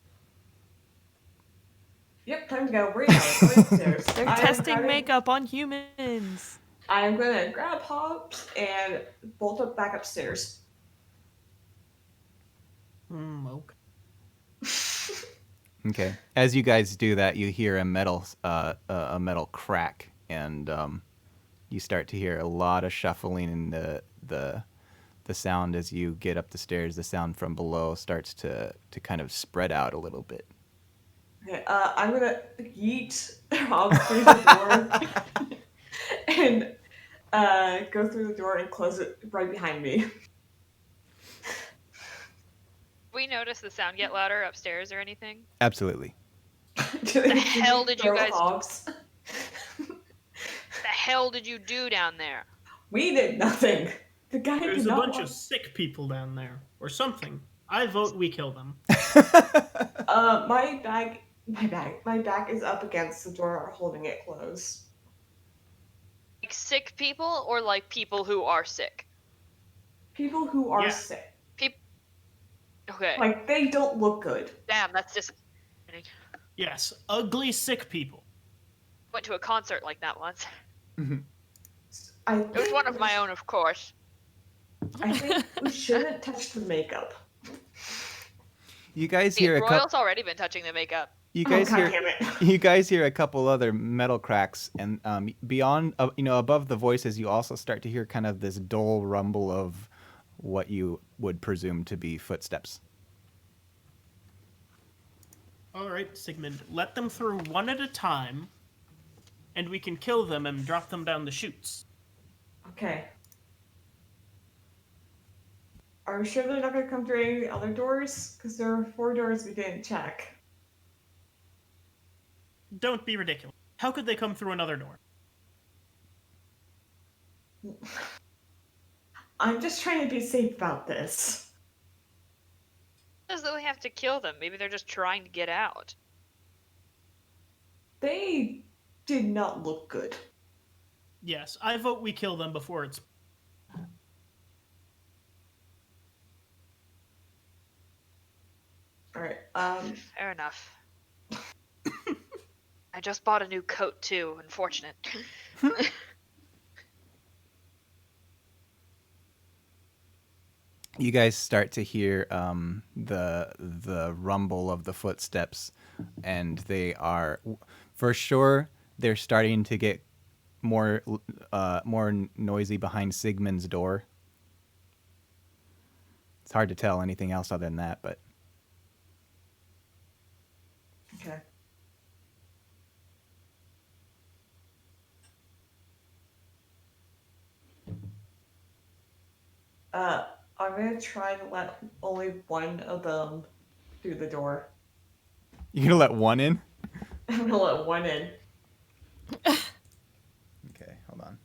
gonna go right now. Right upstairs. They're testing makeup on humans. I'm gonna grab Hobbs and bolt up back upstairs. Okay. Okay. As you guys do that, you hear a metal crack, and you start to hear a lot of shuffling in the sound as you get up the stairs. The sound from below starts to kind of spread out a little bit. Okay, I'm gonna yeet Hobbs through the door and go through the door and close it right behind me. We notice the sound get louder upstairs or anything? Absolutely. The hell did you guys? Hobbs? The hell did you do down there? We did nothing. The guy There's did a not bunch want... of sick people down there, or something. I vote we kill them. My back is up against the door, holding it closed. Like sick people or like people who are sick? People who are Yeah. sick. Okay. Like, they don't look good. Damn, that's disappointing. Yes, ugly sick people. Went to a concert like that once. It It was one of my own, of course. I think we shouldn't touch the makeup. You guys See, hear a couple. Royal's already been touching the makeup. You guys God hear. damn it. You guys hear a couple other metal cracks, and beyond, above the voices, you also start to hear kind of this dull rumble of what you would presume to be footsteps. All right, Sigmund, let them through one at a time, and we can kill them and drop them down the chutes. Okay. Are we sure they're not gonna come through any of the other doors? Because there are 4 doors we didn't check. Don't be ridiculous. How could they come through another door? I'm just trying to be safe about this. As though we have to kill them. Maybe they're just trying to get out. They did not look good. Yes, I vote we kill them before it's... Alright, Fair enough. I just bought a new coat too, unfortunate. You guys start to hear the rumble of the footsteps, and they are, for sure, they're starting to get more noisy behind Sigmund's door. It's hard to tell anything else other than that, but okay. I'm gonna try to let only one of them through the door. you're gonna let one in. I'm gonna let one in. Okay, hold on.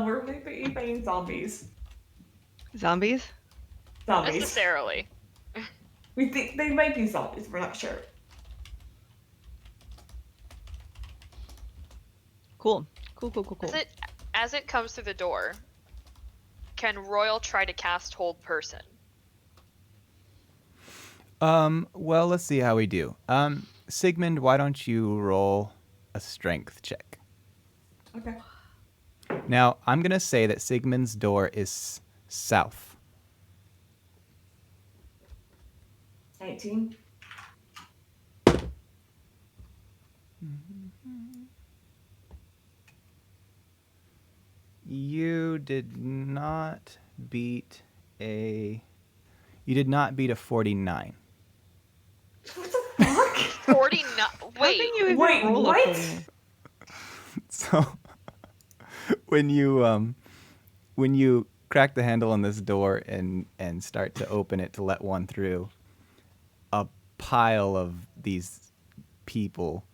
We're maybe fighting zombies. Zombies? Zombies. Necessarily. We think they might be zombies, we're not sure. Cool. Cool. As it comes through the door, can Royal try to cast Hold Person? Well, let's see how we do. Sigmund, why don't you roll a strength check? Okay. Now, I'm gonna say that Sigmund's door is south. 19. You did not beat a 49. What the fuck? 49. How Wait. can you even Wait, roll what? a 49? So when you crack the handle on this door and start to open it to let one through, a pile of these people,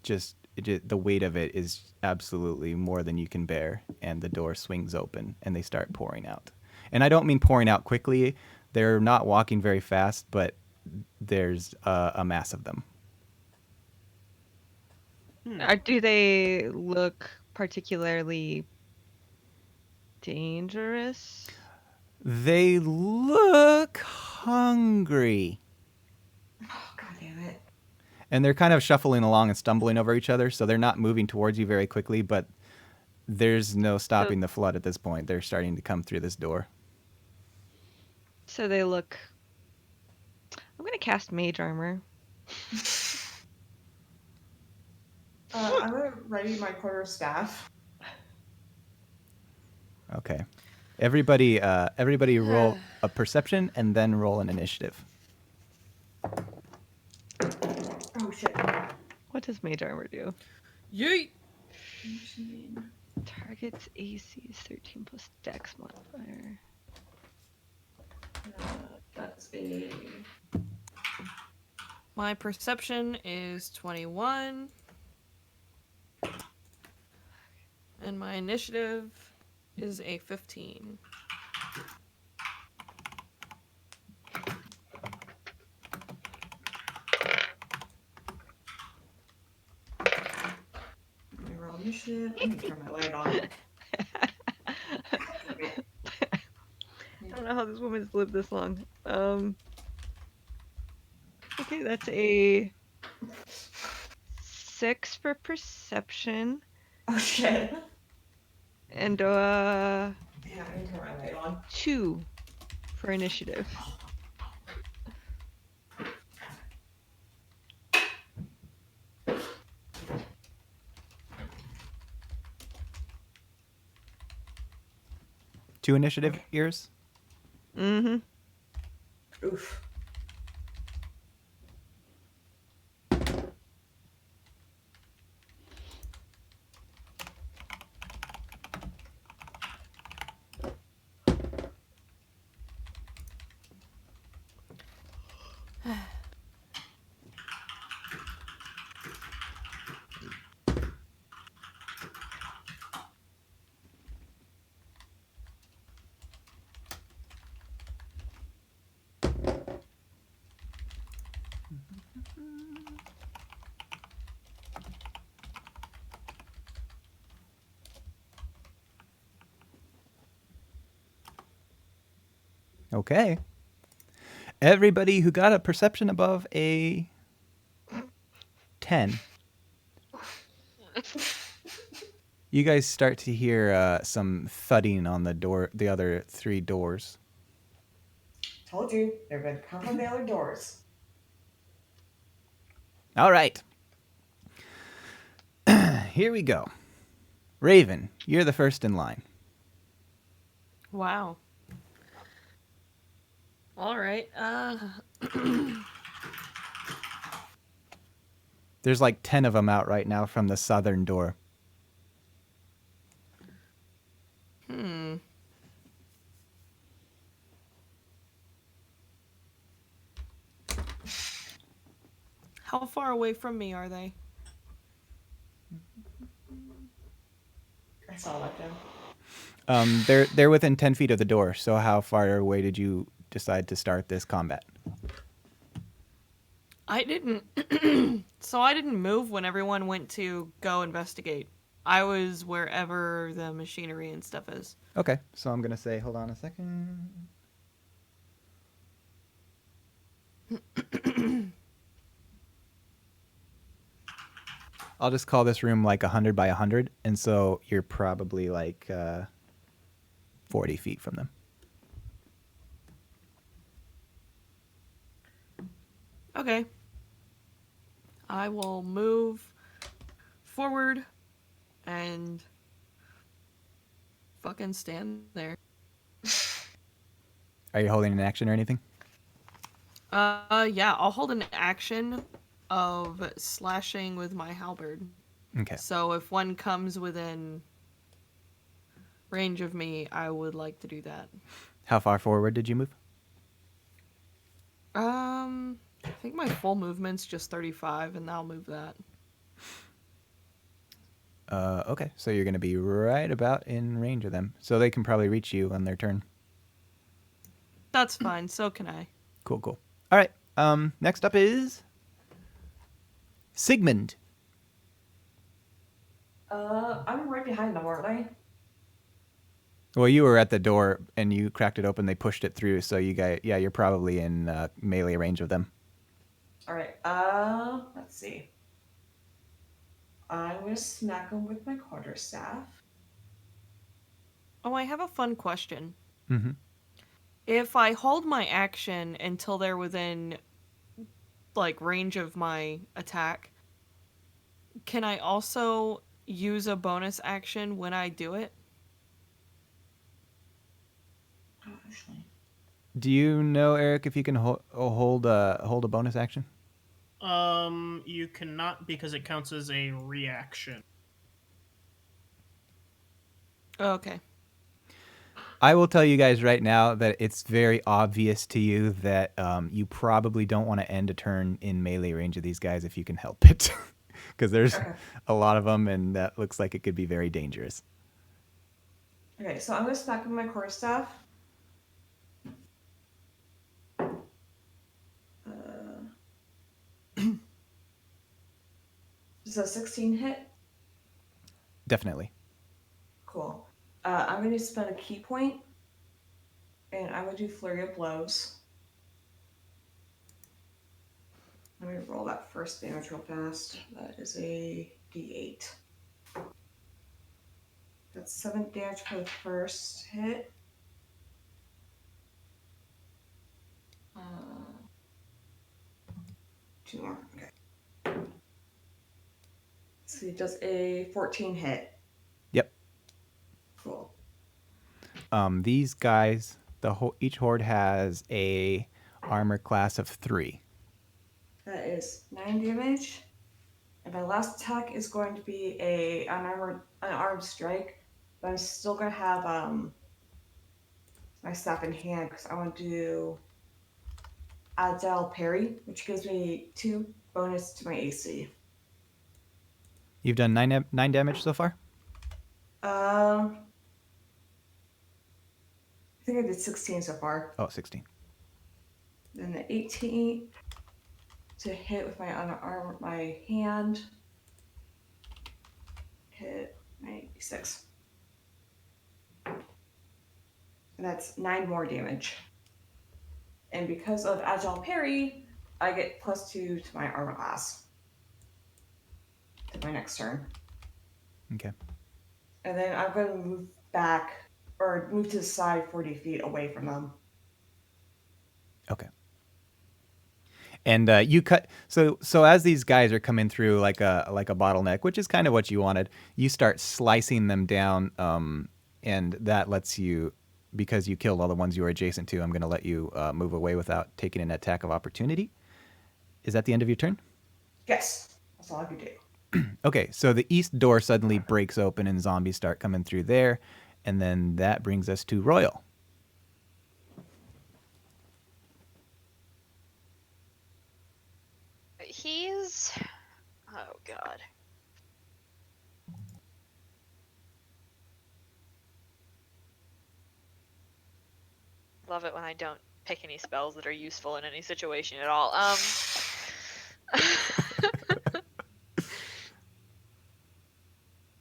just the weight of it is absolutely more than you can bear, and the door swings open and they start pouring out. And I don't mean pouring out quickly. They're not walking very fast, but there's a mass of them. Do they look particularly dangerous? They look hungry. Oh, God damn it. And they're kind of shuffling along and stumbling over each other, so they're not moving towards you very quickly, but there's no stopping the flood at this point. They're starting to come through this door. So they look. I'm gonna cast Mage Armor. I'm gonna ready my quarterstaff. Okay. Everybody roll a perception and then roll an initiative. Oh shit. What does Mage Armor do? Yeet! Target's AC is 13 plus Dex modifier. That's a. My perception is 21. And my initiative is a 15. Let me roll initiative. Let me turn my light on. I don't know how this woman's lived this long. Okay, that's a 6 for perception Oh shit. and Yeah, I need to turn my light on. 2 for initiative. Two initiative ears. Mm-hmm. Oof. Okay. Everybody who got a perception above a 10. You guys start to hear some thudding on the other 3 doors. Told you, they're gonna come from the other doors. All right. Here we go. Raven, you're the first in line. Wow. All right. There's like 10 of them out right now from the southern door. How far away from me are they? I saw that down. They're within 10 feet of the door. So how far away did you decide to start this combat? I didn't. So I didn't move when everyone went to go investigate. I was wherever the machinery and stuff is. Okay, so I'm gonna say, hold on a second. I'll just call this room like 100 by 100, and so you're probably like 40 feet from them. Okay. I will move forward and fucking stand there. Are you holding an action or anything? Yeah, I'll hold an action of slashing with my halberd. Okay. So if one comes within range of me, I would like to do that. How far forward did you move? I think my full movement's just 35, and I'll move that. Okay, so you're gonna be right about in range of them, so they can probably reach you on their turn. That's fine, so can I. Cool, cool. All right. Next up is Sigmund. I'm right behind them, aren't I? Well, you were at the door and you cracked it open. They pushed it through, so you guys, yeah, you're probably in melee range of them. All right. Let's see. I'm gonna smack him with my quarterstaff. Oh, I have a fun question. Mm-hmm. If I hold my action until they're within, like, range of my attack, can I also use a bonus action when I do it? Oh, actually. Do you know, Eric, if you can hold a bonus action? You cannot because it counts as a reaction. Oh, okay. I will tell you guys right now that it's very obvious to you that you probably don't want to end a turn in melee range of these guys if you can help it. Because there's Okay. a lot of them, and that looks like it could be very dangerous. Okay, so I'm gonna smack him with my quarterstaff. Does a 16 hit? Definitely. Cool. I'm going to spend a key point, and I'm going to do Flurry of Blows. Let me roll that first damage real fast. That is a d8. That's 7 damage for the first hit. Two more. Okay. So he does a 14 hit. Yep. Cool. These guys, each horde has a armor class of 3. That is 9 damage. And my last attack is going to be an unarmed strike. But I'm still going to have my staff in hand because I want to do Agile Parry, which gives me 2 bonus to my AC. You've done 9 damage so far? I think I did 16 so far. Oh, 16. Then the 18 to hit with my hand. Hit 96. And that's 9 more damage. And because of Agile Parry, I get +2 to my armor class. To my next turn. Okay. And then I'm going to move back, or move to the side 40 feet away from them. Okay. And you cut so as these guys are coming through like a bottleneck, which is kind of what you wanted. You start slicing them down, and that lets you, because you killed all the ones you were adjacent to. I'm going to let you move away without taking an attack of opportunity. Is that the end of your turn? Yes, that's all I can do. Okay, so the east door suddenly breaks open and zombies start coming through there, and then that brings us to Royal. He's... Oh, God. Love it when I don't pick any spells that are useful in any situation at all.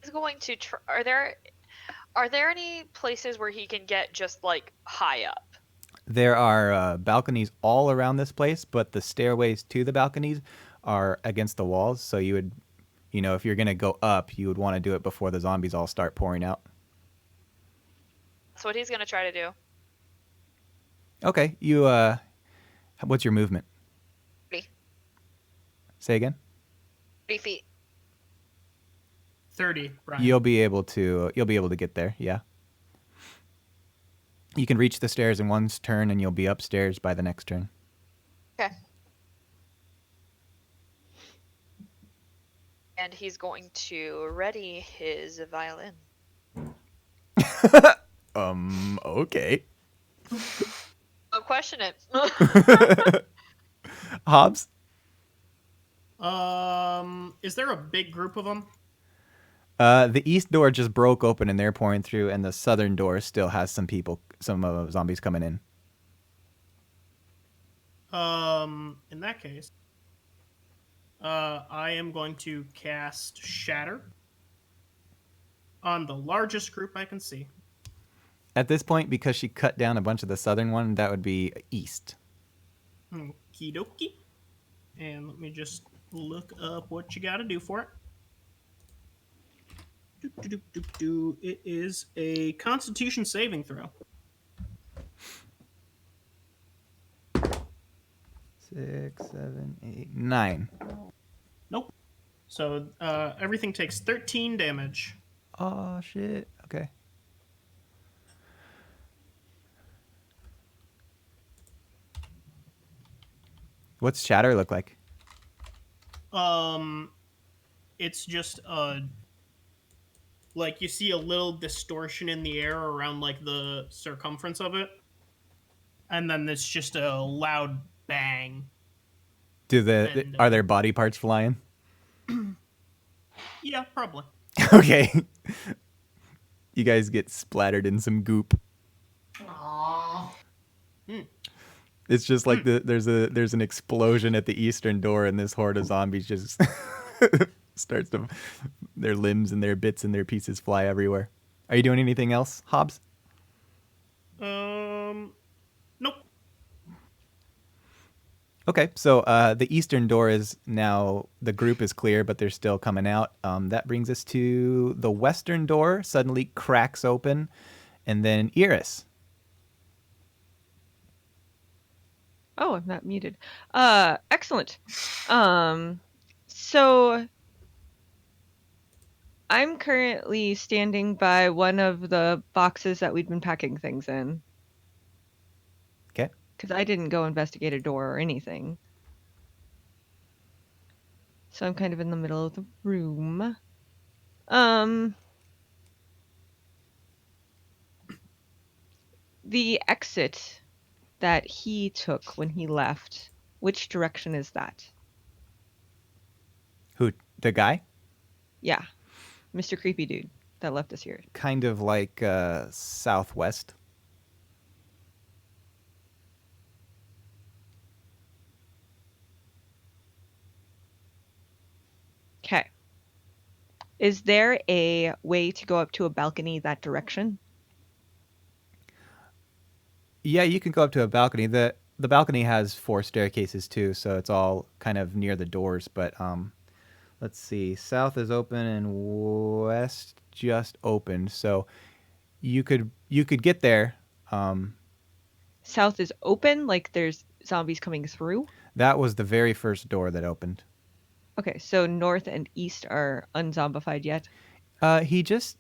He's going to are there any places where he can get just, like, high up? There are balconies all around this place, but the stairways to the balconies are against the walls. So you would, if you're going to go up, you would want to do it before the zombies all start pouring out. That's what he's going to try to do. Okay, what's your movement? 3. Say again? 3 feet. 30, Brian. You'll be able to get there, yeah. You can reach the stairs in one turn, and you'll be upstairs by the next turn. Okay. And he's going to ready his violin. Okay. Don't question it. Hobbs? Is there a big group of them? The east door just broke open and they're pouring through, and the southern door still has some zombies coming in. In that case, I am going to cast Shatter on the largest group I can see. At this point, because she cut down a bunch of the southern one, that would be east. Okie dokie. And let me just look up what you gotta do for it. It is a Constitution saving throw. 6, 7, 8, 9. Nope. So everything takes 13 damage. Oh, shit. Okay. What's shatter look like? It's just like you see a little distortion in the air around like the circumference of it, and then it's just a loud bang. Are there body parts flying? Yeah, probably. Okay. You guys get splattered in some goop. Aww. It's just like there's an explosion at the eastern door, and this horde of zombies just starts to, their limbs and their bits and their pieces fly everywhere. Are you doing anything else, Hobbs? Nope. Okay, so the eastern door is now, the group is clear, but they're still coming out. That brings us to the western door suddenly cracks open, and then Iris. Oh, I'm not muted. Excellent. So I'm currently standing by one of the boxes that we'd been packing things in. Okay. Because I didn't go investigate a door or anything. So I'm kind of in the middle of the room. The exit that he took when he left, which direction is that? Who, the guy? Yeah. Mr. Creepy Dude that left us here. Kind of like southwest. Okay. Is there a way to go up to a balcony that direction? Yeah, you can go up to a balcony. The balcony has 4 staircases too, so it's all kind of near the doors. But let's see. South is open and west just opened, so you could get there. South is open, like there's zombies coming through? That was the very first door that opened. Okay, so north and east are unzombified yet? He just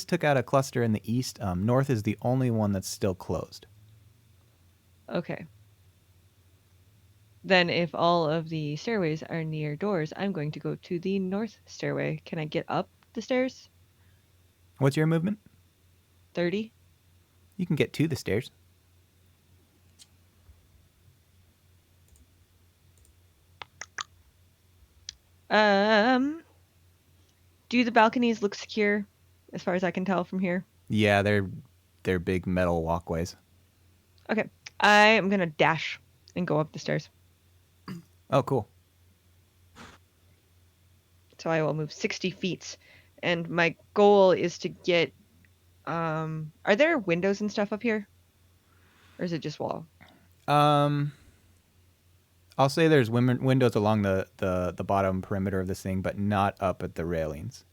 took out a cluster in the east. North is the only one that's still closed. Okay. Then if all of the stairways are near doors, I'm going to go to the north stairway. Can I get up the stairs? What's your movement? 30? You can get to the stairs. Do the balconies look secure as far as I can tell from here? Yeah, they're big metal walkways. Okay. I am going to dash and go up the stairs. Oh, cool. So I will move 60 feet. And my goal is to get... are there windows and stuff up here? Or is it just wall? I'll say there's windows along the bottom perimeter of this thing, but not up at the railings.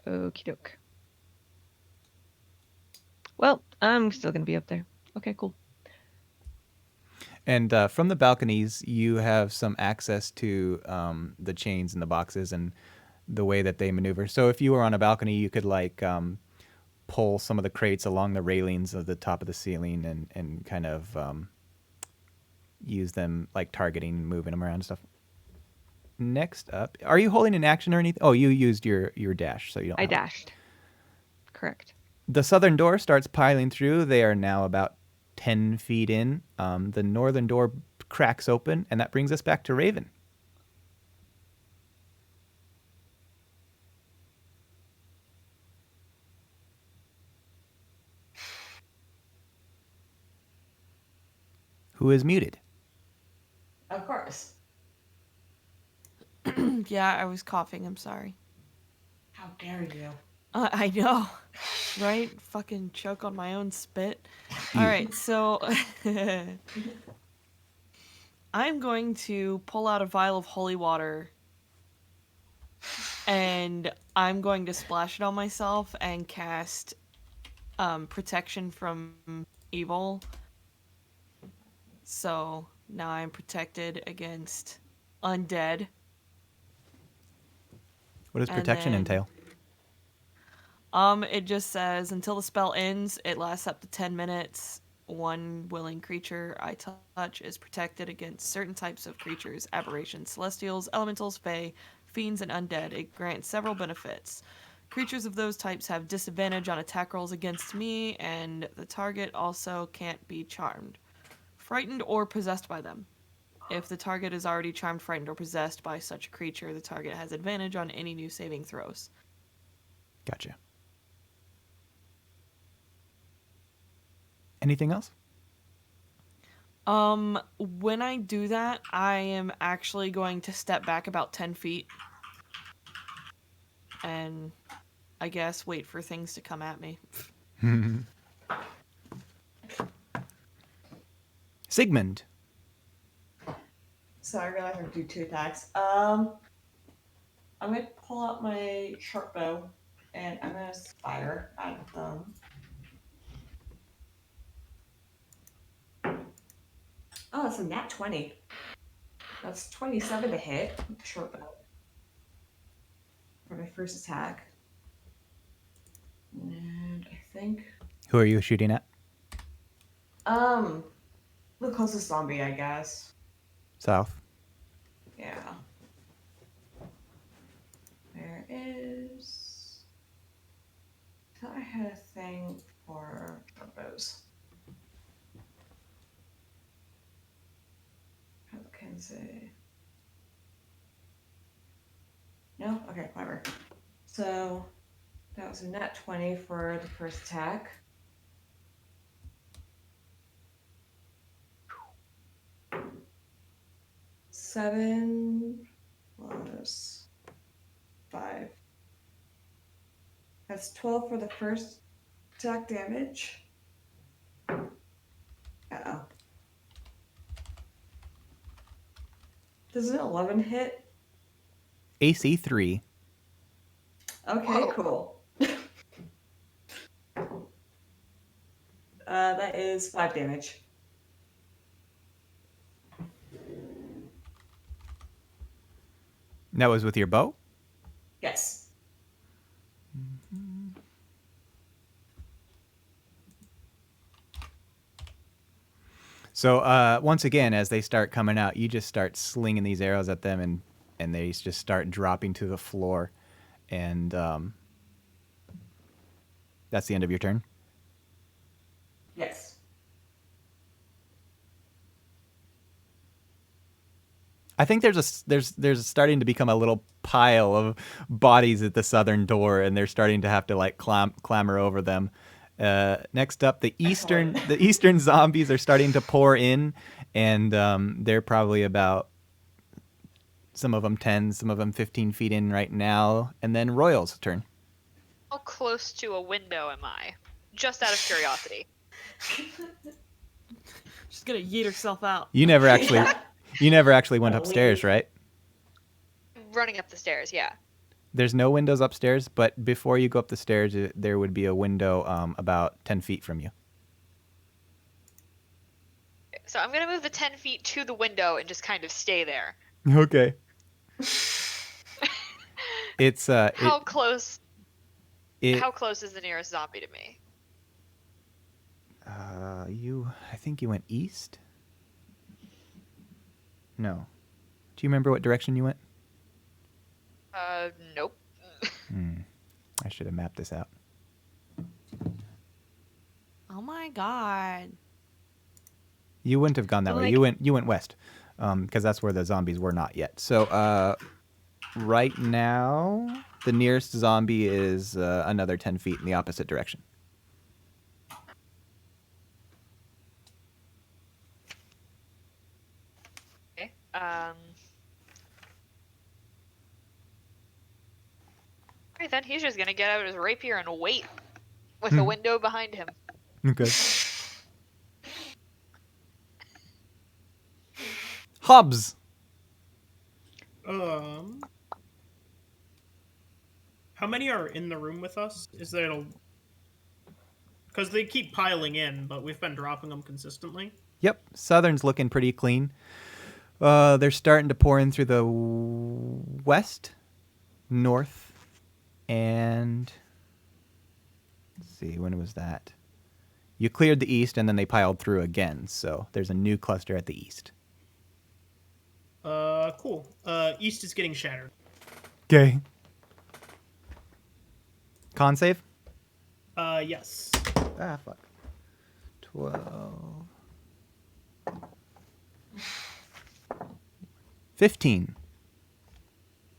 Okie doke. Well, I'm still going to be up there. Okay, cool. And from the balconies, you have some access to the chains and the boxes and the way that they maneuver. So if you were on a balcony, you could like pull some of the crates along the railings of the top of the ceiling and kind of use them like targeting, moving them around and stuff. Next up, are you holding an action or anything? Oh, you used your dash, so you don't. I dashed. Correct. The southern door starts piling through. They are now about 10 feet in. The northern door cracks open, and that brings us back to Raven. Who is muted? Of course. Yeah, I was coughing. I'm sorry. How dare you? I know. Right? Fucking choke on my own spit. Alright, so I'm going to pull out a vial of holy water and I'm going to splash it on myself and cast protection from evil. So now I'm protected against undead. What does And protection then- entail? It just says until the spell ends, it lasts up to 10 minutes. One willing creature I touch is protected against certain types of creatures, aberrations, celestials, elementals, fae, fiends, and undead. It grants several benefits. Creatures of those types have disadvantage on attack rolls against me, and the target also can't be charmed, frightened, or possessed by them. If the target is already charmed, frightened, or possessed by such a creature, the target has advantage on any new saving throws. Gotcha. Anything else? When I do that, I am actually going to step back about 10 feet. And I guess wait for things to come at me. Sigmund. So I realize I can do 2 attacks. I'm gonna pull out my short bow and I'm gonna fire at them. Oh, it's a nat 20. That's 27 to hit with the short bow for my first attack. And I think Who are you shooting at? the closest zombie, I guess. South. Yeah. There is. I thought I had a thing for short bows. How can say? No? Okay, whatever. So that was a nat 20 for the first attack. Seven plus 5. That's 12 for the first attack damage. Uh-oh. Does an 11 hit? AC 3. Okay, Whoa. cool. That is 5 damage. That was with your bow? Yes. So once again, as they start coming out, you just start slinging these arrows at them, and they just start dropping to the floor. And that's the end of your turn. Yes. I think there's starting to become a little pile of bodies at the southern door, and they're starting to have to like clamber over them. Next up, the eastern zombies are starting to pour in, and they're probably about, some of them 10, some of them 15 feet in right now. And then Royal's turn. How close to a window am I? Just out of curiosity. She's gonna yeet herself out. You never actually Yeah. you never actually went Gotta upstairs, leave. right? Running up the stairs, yeah. There's no windows upstairs, but before you go up the stairs, there would be a window about 10 feet from you. So I'm gonna move the 10 feet to the window and just kind of stay there. Okay. It's How close? it How close is the nearest zombie to me? I think you went east? No. Do you remember what direction you went? Nope. I should have mapped this out. Oh my god. You wouldn't have gone that way. Like- You went west, because that's where the zombies were not yet. So right now, the nearest zombie is another 10 feet in the opposite direction. Okay. Alright then, he's just gonna get out his rapier and wait. with a window behind him. Okay. Hobbs. How many are in the room with us? Is there a... Because they keep piling in, but we've been dropping them consistently. Yep, Southern's looking pretty clean. They're starting to pour in through the west, north, and let's see, when was that? You cleared the east, and then they piled through again. So there's a new cluster at the east. Cool. East is getting shattered. Okay. Con save? Yes. Ah, fuck. 12. 15.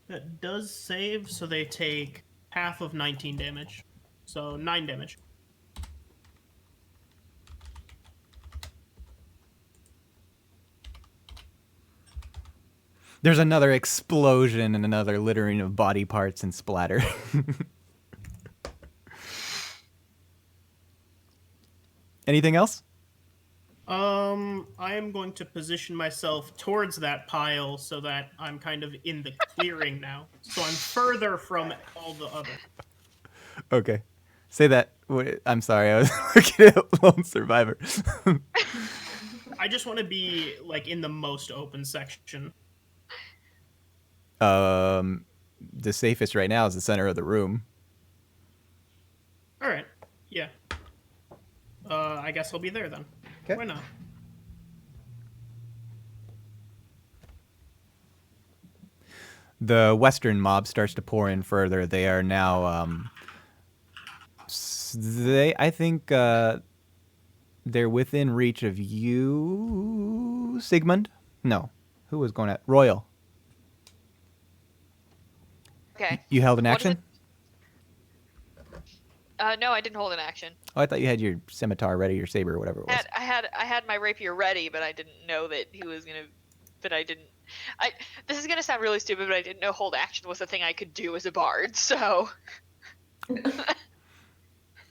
That does save, so they take half of 19 damage. So 9 damage. There's another explosion and another littering of body parts and splatter. Anything else? I am going to position myself towards that pile so that I'm kind of in the clearing now. So I'm further from all the other. Okay. Say that. Wait, I'm sorry. I was looking at Lone Survivor. I just want to be, like, in the most open section. The safest right now is the center of the room. Alright. Yeah. I guess I'll be there then. Okay. Why not? The western mob starts to pour in further. They are now, I think, they're within reach of you, Sigmund? No. Who was going at? Royal. Okay. You held an What is action? No, I didn't hold an action. Oh, I thought you had your scimitar ready, your saber, or whatever it was. I had my rapier ready, but I didn't know that he was gonna. But I didn't. This is gonna sound really stupid, but I didn't know hold action was a thing I could do as a bard. So.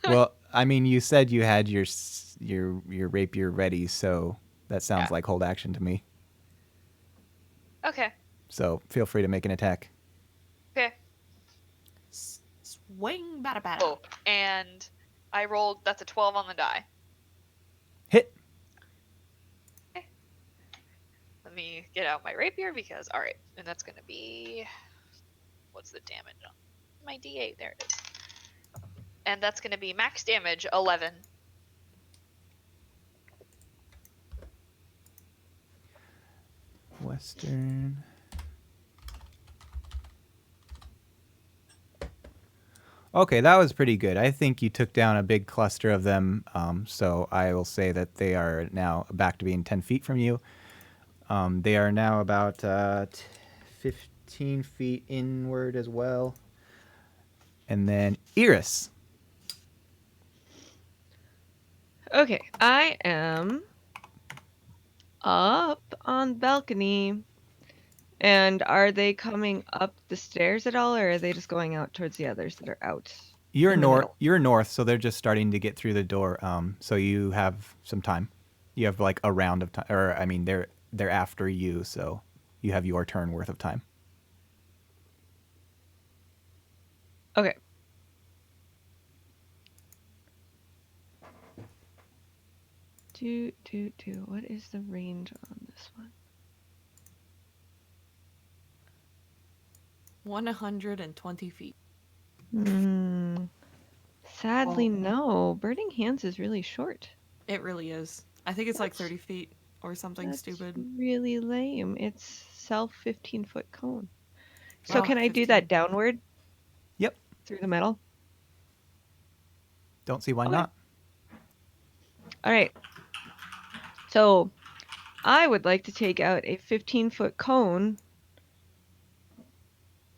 Well, I mean, you said you had your rapier ready, so that sounds Yeah. like hold action to me. Okay. So feel free to make an attack. Okay. Swing, bada bada. Oh, and I rolled. That's a 12 on the die. Hit. Let me get out my rapier because all right, and that's gonna be. What's the damage on my D8? There it is. And that's gonna be max damage 11. Western. Okay, that was pretty good. I think you took down a big cluster of them, so I will say that they are now back to being 10 feet from you. They are now about 15 feet inward as well. And then Iris. Okay, I am up on the balcony. And are they coming up the stairs at all, or are they just going out towards the others that are out? You're in the north. middle? You're north, so they're just starting to get through the door. So you have some time. You have like a round of time, or I mean, they're after you, so you have your turn worth of time. Okay. What is the range on this one? 120 feet. Sadly, no. Burning Hands is really short. It really is. I think it's like 30 feet or something That's stupid. really lame. It's self 15-foot cone. So Oh, can I do 15. that downward Yep. through the metal? Don't see why Okay. not. All right. So I would like to take out a 15-foot cone.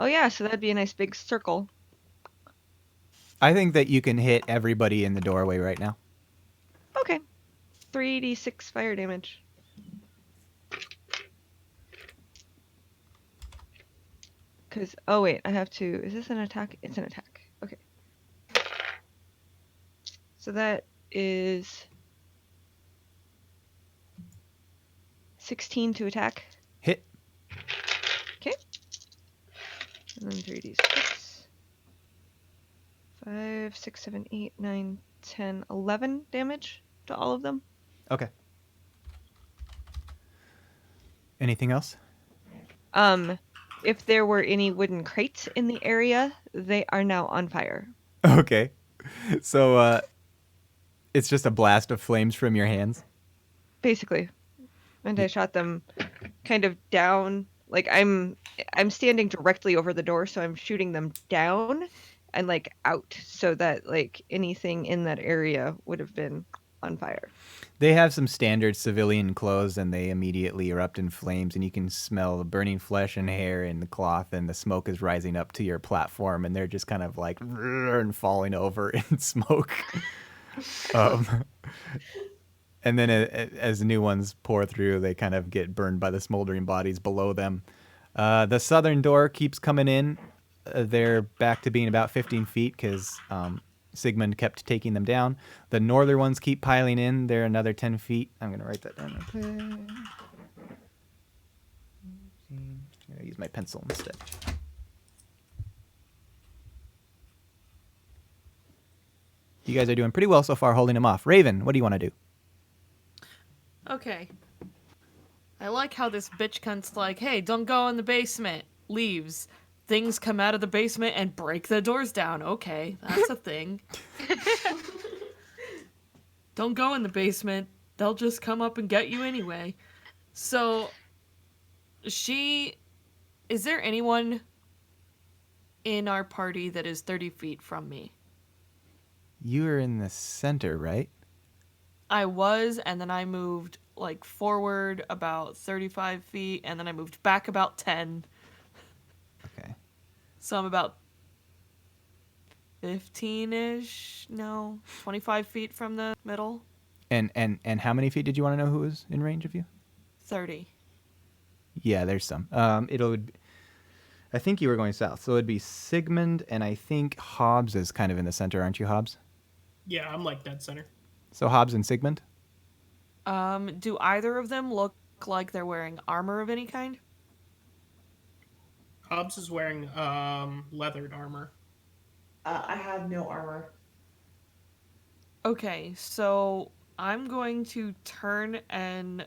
Oh yeah, so that'd be a nice big circle. I think that you can hit everybody in the doorway right now. Okay. 3d6 fire damage. Oh wait, I have to, is this an attack? It's an attack. Okay. So that is 16 to attack. Hit. Okay. And then 3d6. 5, 6, 7, 8, 9, 10, 11 damage to all of them. Okay. Anything else? If there were any wooden crates in the area, they are now on fire. Okay. So it's just a blast of flames from your hands. Basically. And I shot them kind of down. Like I'm standing directly over the door, so I'm shooting them down and like out so that like anything in that area would have been on fire. They have some standard civilian clothes, and they immediately erupt in flames, and you can smell the burning flesh and hair and the cloth, and the smoke is rising up to your platform, and they're just kind of like and falling over in smoke. And then as the new ones pour through, they kind of get burned by the smoldering bodies below them. The southern door keeps coming in. They're back to being about 15 feet because Sigmund kept taking them down. The northern ones keep piling in. They're another 10 feet. I'm going to write that down real quick. I'm going to use my pencil instead. You guys are doing pretty well so far holding them off. Raven, what do you want to do? Okay. I like how this bitch cunt's like, hey, don't go in the basement. Leaves. Things come out of the basement and break the doors down. Okay, that's a thing. Don't go in the basement. They'll just come up and get you anyway. So, is there anyone in our party that is 30 feet from me? You are in the center, right? I was, and then I moved like forward about 35 feet, and then I moved back about 10. Okay. So I'm about 15-ish, no, 25 feet from the middle. And how many feet did you want to know who was in range of you? 30. Yeah, there's some. I think you were going south, so it'd be Sigmund, and I think Hobbs is kind of in the center, aren't you, Hobbs? Yeah, I'm like dead center. So Hobbs and Sigmund? Do either of them look like they're wearing armor of any kind? Hobbs is wearing leathered armor. I have no armor. Okay, so I'm going to turn and...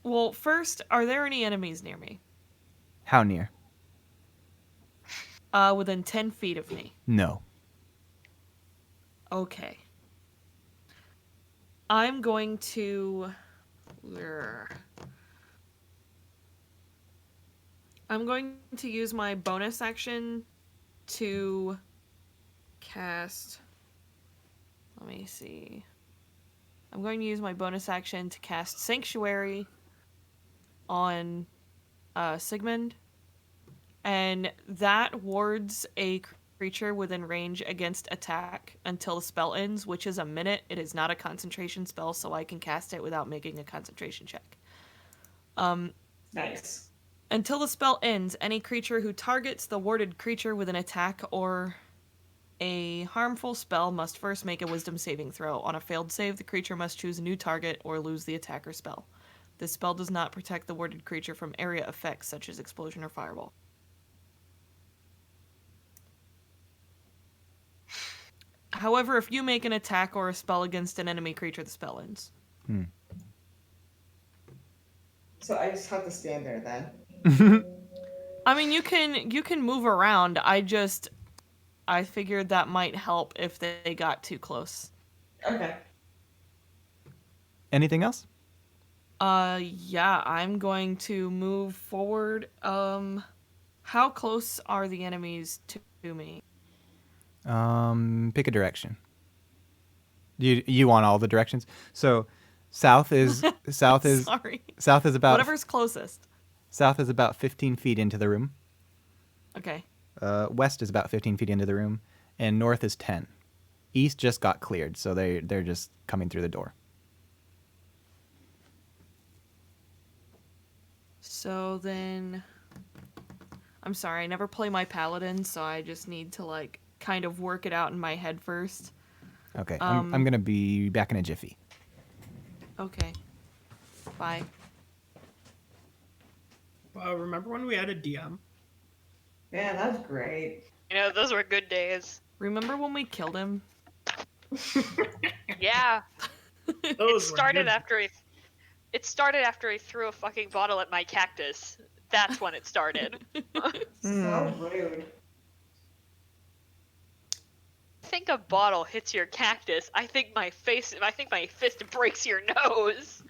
Well, first, are there any enemies near me? How near? Within 10 feet of me. No. Okay. I'm going to... I'm going to use my bonus action to cast... Let me see. I'm going to use my bonus action to cast Sanctuary on Sigmund. And that wards a creature within range against attack until the spell ends, which is a minute. It is not a concentration spell, so I can cast it without making a concentration check. Nice. Until the spell ends, any creature who targets the warded creature with an attack or a harmful spell must first make a wisdom saving throw. On a failed save, the creature must choose a new target or lose the attack or spell. This spell does not protect the warded creature from area effects such as explosion or fireball. However, if you make an attack or a spell against an enemy creature, the spell ends. So I just have to stand there then. I mean, you can move around. I figured that might help if they got too close. Okay. Anything else? Yeah, I'm going to move forward. How close are the enemies to me? Pick a direction. You want all the directions? So, south is Sorry. south is about Whatever's closest. South is about 15 feet into the room. Okay. West is about 15 feet into the room, and north is 10. East just got cleared, so they're just coming through the door. So then, I'm sorry, I never play my paladin, so I just need to like kind of work it out in my head first. Okay, I'm gonna be back in a jiffy. Okay. Bye. Remember when we had a DM? Yeah, that's great. You know, those were good days. Remember when we killed him? Yeah. It Those were started good. after he. It started after he threw a fucking bottle at my cactus. That's when it started. So rude. I think a bottle hits your cactus. I think my fist breaks your nose.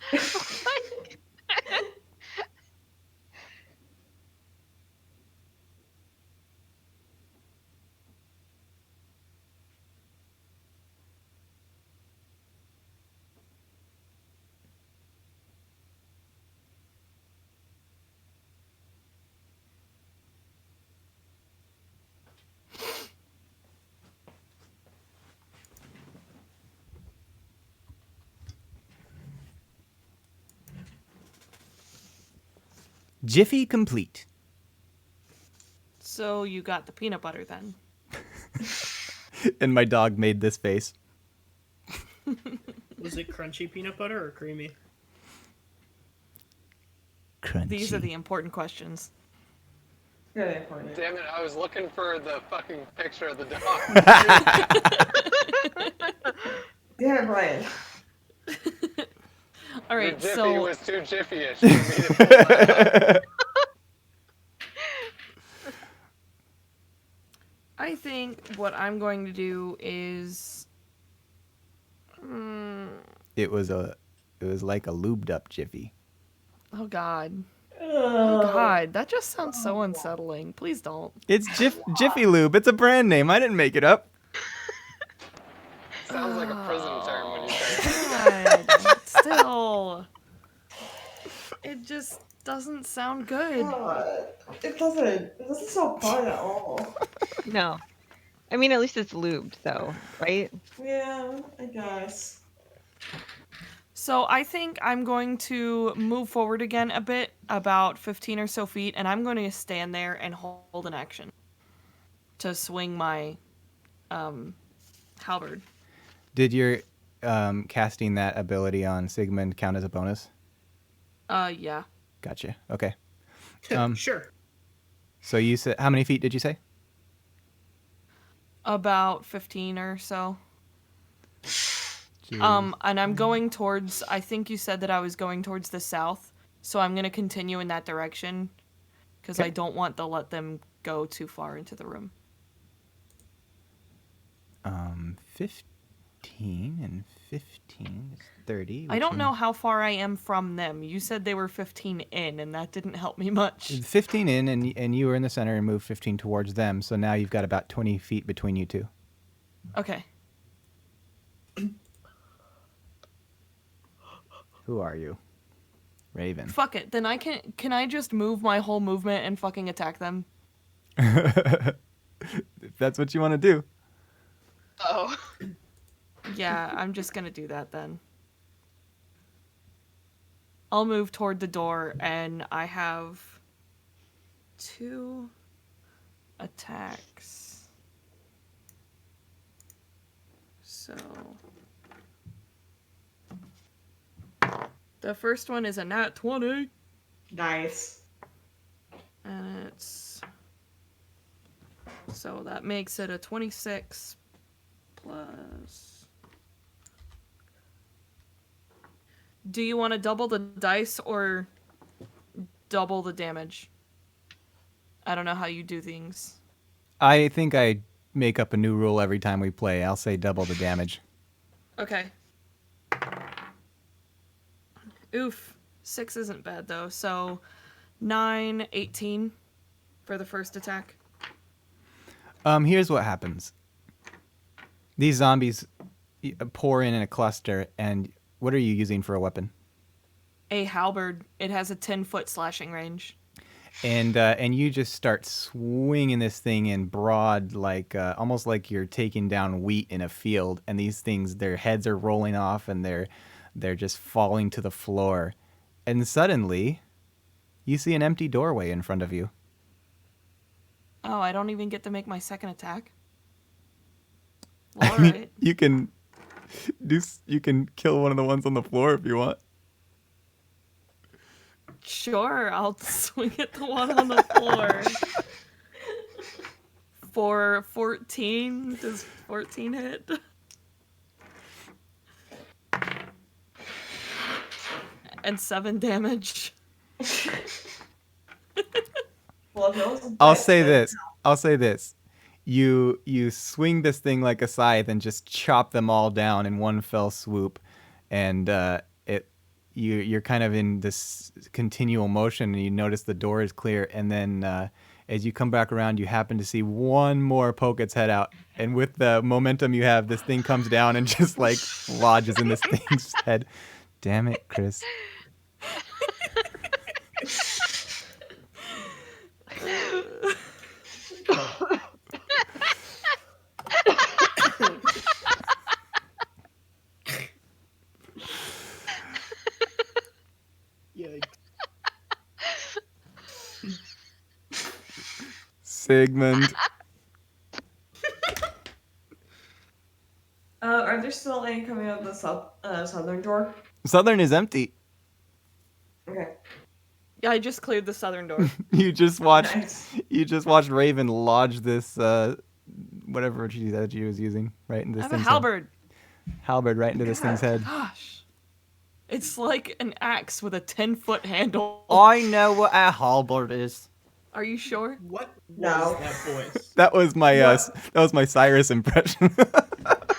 Jiffy complete. So you got the peanut butter then. And my dog made this face. Was it crunchy peanut butter or creamy? Crunchy. These are the important questions. Really important. Damn it, I was looking for the fucking picture of the dog. Damn it, Brian. All Your right, Jiffy so was too Jiffy-ish for me to pull that up. I think what I'm going to do is It was like a lubed up Jiffy. oh god. Oh god, that just sounds so unsettling. Please don't. It's Jiffy Lube. It's a brand name. I didn't make it up. Sounds like a prison term when you say it. God, still. It just doesn't sound good. God. It doesn't sound fun at all. No. I mean, at least it's lubed, though, right? Yeah, I guess. So I think I'm going to move forward again a bit, about 15 or so feet, and I'm going to stand there and hold an action to swing my halberd. Did your casting that ability on Sigmund count as a bonus? Yeah. Gotcha. Okay. Sure. So you said, how many feet did you say? About 15 or so. Jeez. And I'm going towards, I think you said that I was going towards the south, so I'm going to continue in that direction, because Okay. I don't want to let them go too far into the room. 15 and 15 is 30. I which don't know means- how far I am from them. You said they were 15 in, and that didn't help me much. 15 in, and you were in the center and moved 15 towards them, so now you've got about 20 feet between you two. Okay. Who are you? Raven. Fuck it. Then can I just move my whole movement and fucking attack them? If that's what you want to do. Oh. Yeah, I'm just gonna do that then. I'll move toward the door, and I have 2 attacks. So the first one is a nat 20, Nice. and so that makes it a 26 plus. Do you want to double the dice or double the damage? I don't know how you do things. I think I make up a new rule every time we play. I'll say double the damage. Okay. Oof. 6 isn't bad, though. So, 9, 18 for the first attack. Here's what happens. These zombies pour in a cluster, and what are you using for a weapon? A halberd. It has a 10-foot slashing range. And you just start swinging this thing in broad, like almost like you're taking down wheat in a field. And these things, their heads are rolling off, and they're just falling to the floor. And suddenly, you see an empty doorway in front of you. Oh, I don't even get to make my second attack? All right. You can you can kill one of the ones on the floor if you want. Sure, I'll swing at the one on the floor. For 14, does 14 hit? And 7 damage. Well, if no one's I'll dead, say then- this. I'll say this. You swing this thing like a scythe and just chop them all down in one fell swoop, and you're kind of in this continual motion, and you notice the door is clear, and then as you come back around, you happen to see one more poke its head out, and with the momentum you have, this thing comes down and just like lodges in this thing's head. Damn it, Chris. Sigmund. Are there still any coming out of the southern door? Southern is empty. Okay. Yeah, I just cleared the southern door. You just watched Nice. Raven lodge this whatever she said she was using right into I this have a thing's halberd. halberd right into this thing's head. Gosh. It's like an axe with a 10-foot handle. I know what a halberd is. Are you sure? What was No. that voice? That was my Cyrus impression.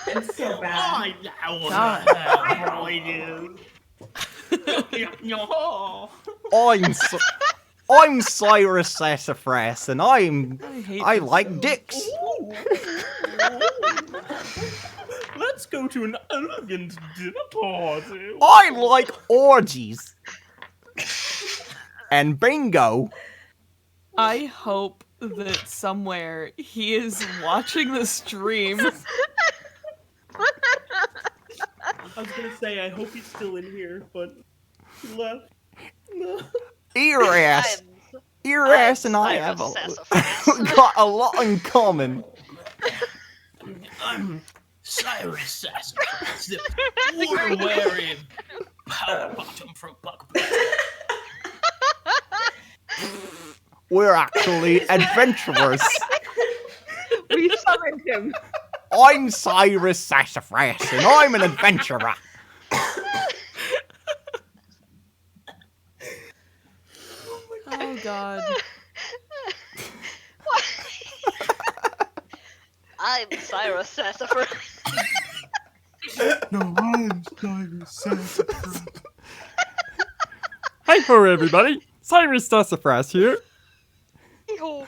It's so bad. I know what God. that voice is. I'm Cyrus Sassafras, and I hate I this like show. dicks. Let's go to an elegant dinner party. I like orgies. And bingo. I hope that somewhere he is watching the stream. I was gonna say, I hope he's still in here, but he left. Eras. I'm Eras and I have got a lot in common. I'm Cyrus Sassafras, the war-wearing power bottom from Buckbeak. We're actually adventurers. We summoned him. I'm Cyrus Sassafras, and I'm an adventurer. Oh god. I'm Cyrus Sassafras. No, I'm Cyrus Sassafras. Hi for everybody. Cyrus Sassafras here. Yo.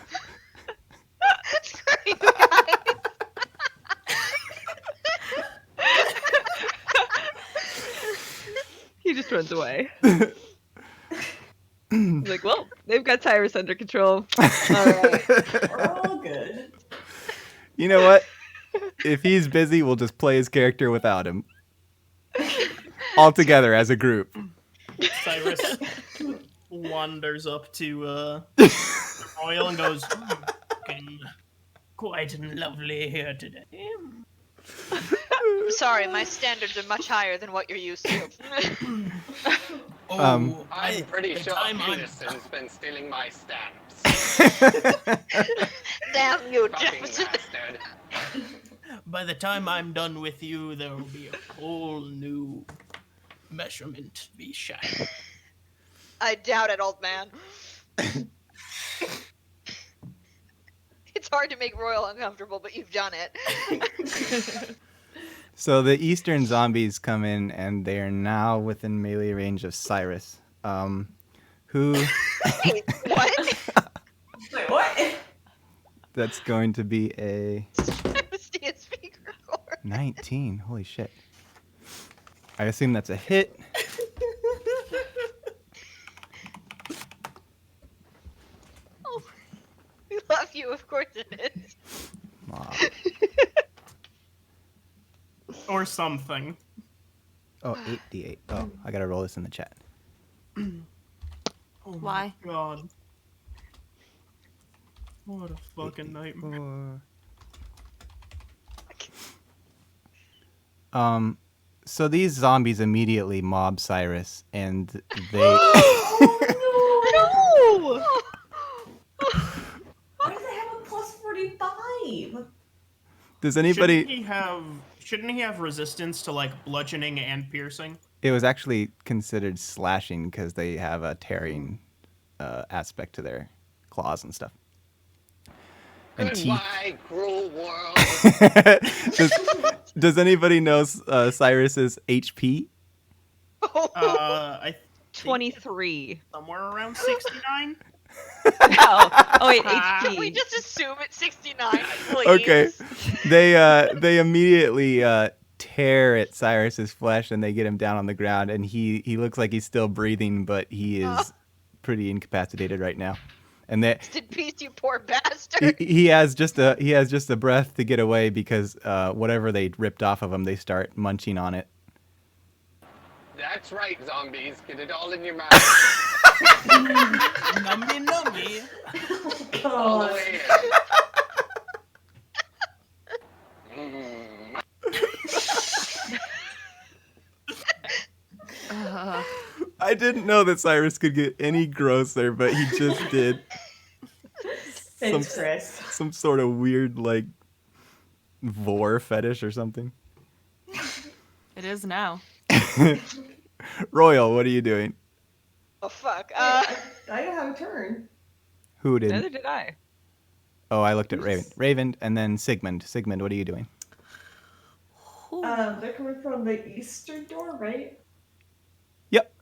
Screw you guys. He just runs away. He's like, well, they've got Cyrus under control. Alright. We're all good. You know what? If he's busy, we'll just play his character without him. All together as a group. Cyrus wanders up to Oil and goes, "Looking quite lovely here today." Sorry, my standards are much higher than what you're used to. Oh, I'm pretty the sure time I'm- Peterson's been stealing my stamps. Damn you, Fucking Jefferson. bastard. By the time I'm done with you, there will be a whole new measurement to be shattered. I doubt it, old man. It's hard to make Royal uncomfortable, but you've done it. So the eastern zombies come in, and they are now within melee range of Cyrus. Who? Wait, what? Wait, what? That's going to be a Stay a speaker cord. 19. Holy shit! I assume that's a hit. Oh, we love you, of course it is. Aw. Or something. Oh, 8d8. Oh, I gotta roll this in the chat. Oh Why? my god. What a fucking nightmare. 4. So these zombies immediately mob Cyrus, and they. Oh, No! why do they have a plus 45? Does anybody? Shouldn't he have resistance to like bludgeoning and piercing? It was actually considered slashing because they have a tearing aspect to their claws and stuff. And teeth. Goodbye, cruel world. Does anybody know Cyrus's HP? I think 23. somewhere around 69. Oh wait, Can we HP. just assume it's 69, please? Okay. They immediately tear at Cyrus's flesh and they get him down on the ground, and he looks like he's still breathing, but he is pretty incapacitated right now. And that Rest in peace, you poor bastard. he has just a breath to get away because whatever they ripped off of him, they start munching on it. That's right, zombies. Get it all in your mouth. Nummy, nummy. All the God. way in. I didn't know that Cyrus could get any grosser, but he just did. Thanks, Chris. Some sort of weird like vor fetish or something. It is now. Royal, what are you doing? Oh, fuck. I didn't have a turn. Who did? Neither did I. Oh, I looked at Raven. Raven, and then Sigmund. Sigmund, what are you doing? They're coming from the eastern door, right? Yep.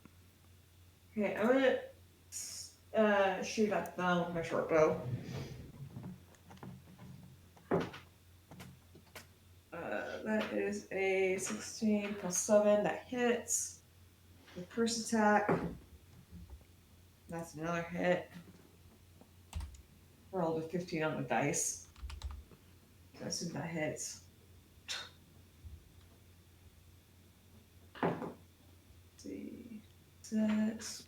Okay, I'm gonna shoot at them with my short bow. That is a 16 plus 7 that hits. The first attack. That's another hit. Rolled a 15 on the dice. So I assume that hits. Let's see. 6.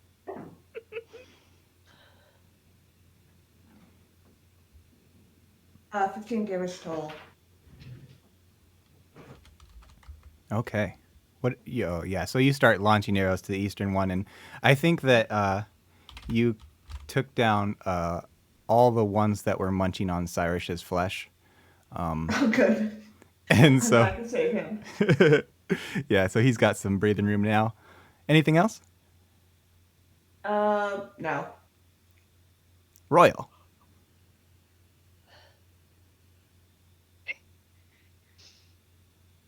15 damage total. Okay. Yeah. So you start launching arrows to the eastern one, and I think that you took down all the ones that were munching on Cyrus's flesh. Oh, good. And I'm so not gonna save him. yeah, so he's got some breathing room now. Anything else? No. Royal.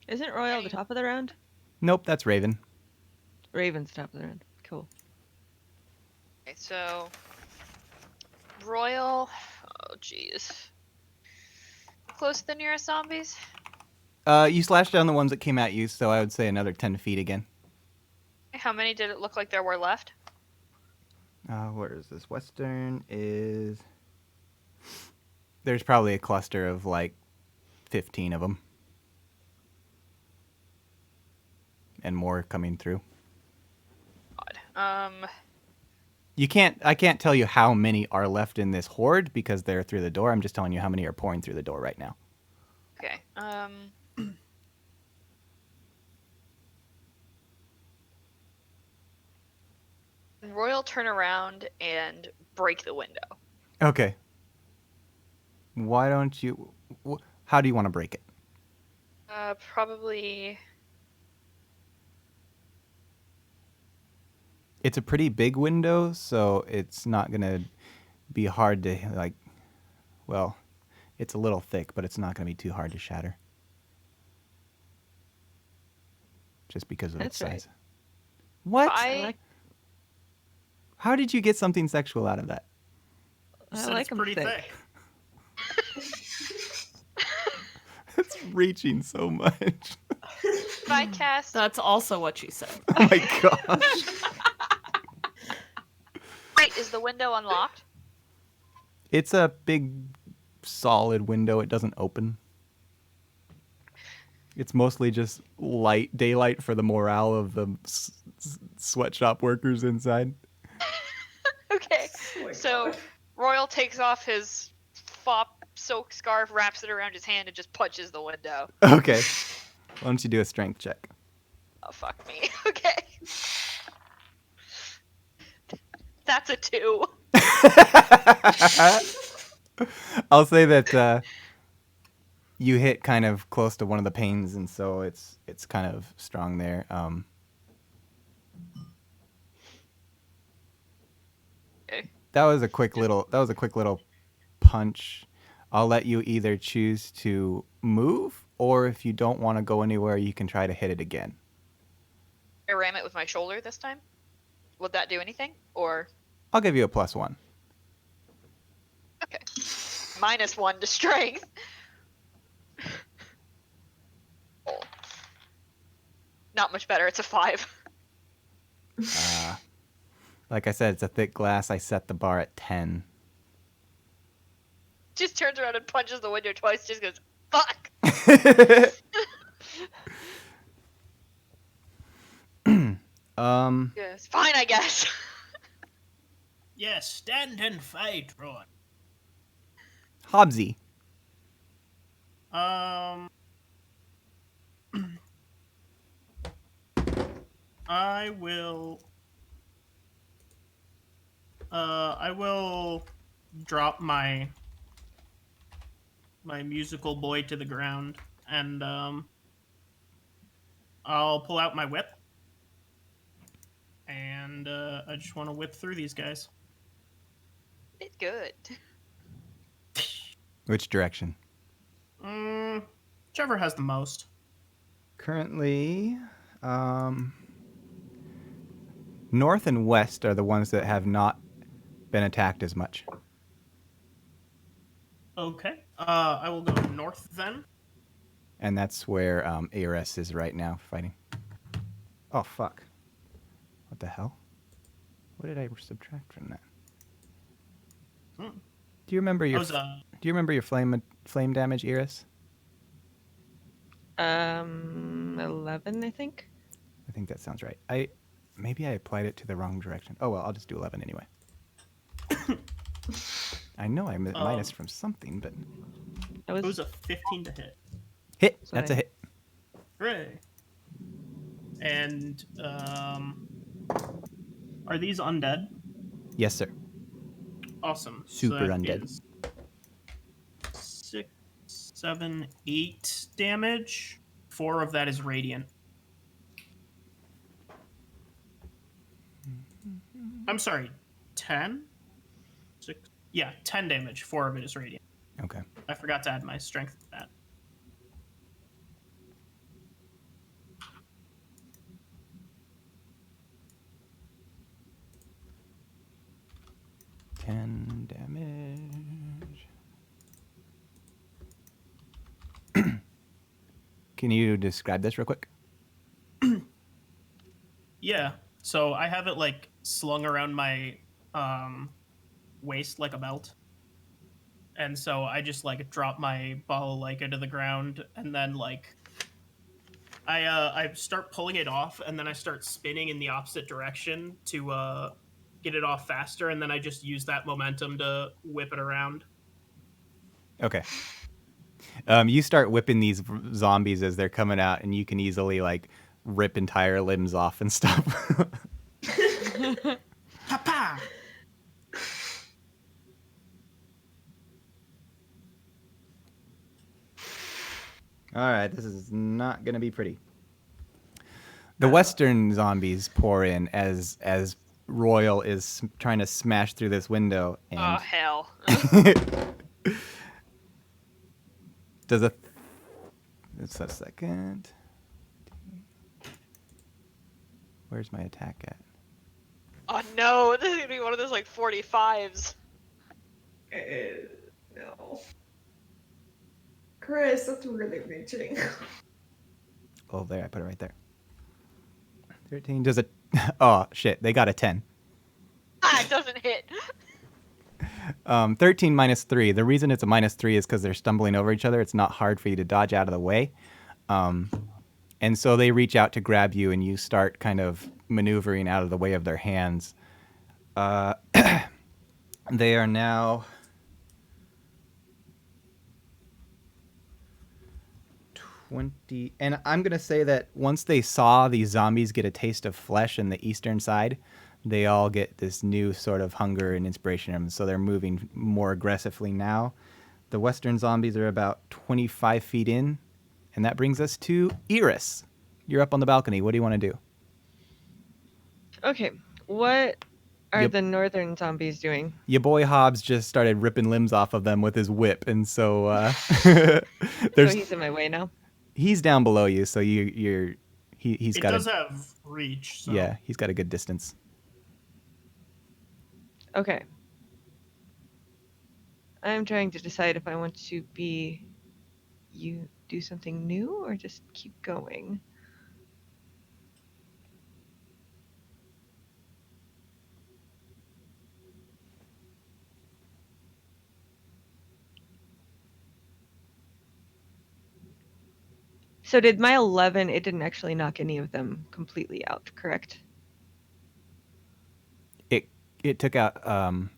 Isn't Royal the top of the round? Nope, that's Raven. Raven's top of the round. Cool. Okay, so Royal. Oh, jeez. Close to the nearest zombies. You slashed down the ones that came at you, so I would say another 10 feet again. How many did it look like there were left? Where is this? Western is... There's probably a cluster of like 15 of them. And more coming through. Odd. I can't tell you how many are left in this horde because they're through the door. I'm just telling you how many are pouring through the door right now. Okay. Royal turn around and break the window. Okay. Why don't you... How do you want to break it? Probably. It's a pretty big window, so it's not going to be hard to, like... Well, it's a little thick, but it's not going to be too hard to shatter. Just because of its That's right. size. What? How did you get something sexual out of that? I Said like it's 'em pretty thick. It's reaching so much. If I cast. That's also what she said. Oh my gosh. Wait, is the window unlocked? It's a big, solid window. It doesn't open. It's mostly just daylight for the morale of the sweatshop workers inside. Okay. Oh my So God. Royal takes off his fop soak scarf, wraps it around his hand, and just punches the window. Okay. Why don't you do a strength check? Oh, fuck me. Okay. That's a 2. I'll say that you hit kind of close to one of the panes, and so it's kind of strong there. Okay. That was a quick little punch. I'll let you either choose to move, or if you don't want to go anywhere, you can try to hit it again. I ram it with my shoulder this time. Would that do anything? Or I'll give you a +1. okay, -1 to strength. Oh. Not much better. It's a 5. Like I said, it's a thick glass. I set the bar at 10. Just turns around and punches the window twice. Just goes, fuck. Yes, fine, I guess. Yes, stand and fight, Roy. Hobbsy. I will drop my musical boy to the ground, and I'll pull out my whip, and I just want to whip through these guys. It's good. Which direction? Whichever has the most. Currently, north and west are the ones that have not been attacked as much. Okay. I will go north then. And that's where ARS is right now fighting. Oh, fuck. What the hell? What did I subtract from that? Do you remember your flame damage, Iris? 11, I think. I think that sounds right. Maybe I applied it to the wrong direction. Oh well, I'll just do 11 anyway. I know I minus from something, but It was a 15 to hit. hit. That's a hit. Hooray! And are these undead? Yes, sir. Awesome. Super that undead. is 6, 7, 8 damage. 4 of that is radiant. I'm sorry, 10? 6? Yeah, 10 damage. 4 of it is radiant. Okay. I forgot to add my strength to that. Damage. Can you describe this real quick? Yeah. So I have it like slung around my waist like a belt. And so I just like drop my balalaika to the ground, and then like I start pulling it off, and then I start spinning in the opposite direction to get it off faster, and then I just use that momentum to whip it around. Okay. You start whipping these zombies as they're coming out, and you can easily like rip entire limbs off and stuff. Pa-pa! All right, this is not going to be pretty. The western zombies pour in as Royal is trying to smash through this window. And Oh, hell. does a... It's a second. Where's my attack at? Oh, no. This is going to be one of those, like, 45s. No. Chris, that's really reaching. Oh, there. I put it right there. 13 does a... Oh, shit. They got a 10. Ah, it doesn't hit. 13 minus 3. The reason it's a minus 3 is because they're stumbling over each other. It's not hard for you to dodge out of the way. And so they reach out to grab you, and you start kind of maneuvering out of the way of their hands. They are now... 20. And I'm going to say that once they saw these zombies get a taste of flesh in the eastern side, they all get this new sort of hunger and inspiration in them. So they're moving more aggressively now. The western zombies are about 25 feet in. And that brings us to Iris. You're up on the balcony. What do you want to do? Okay, what are Yep. the northern zombies doing? Your boy Hobbs just started ripping limbs off of them with his whip. And so So there's he's in my way now. he's down below you. So he's He got does have reach. So. yeah, he's got a good distance. Okay. I'm trying to decide if I want to do something new or just keep going. So did my 11, it didn't actually knock any of them completely out, correct? It took out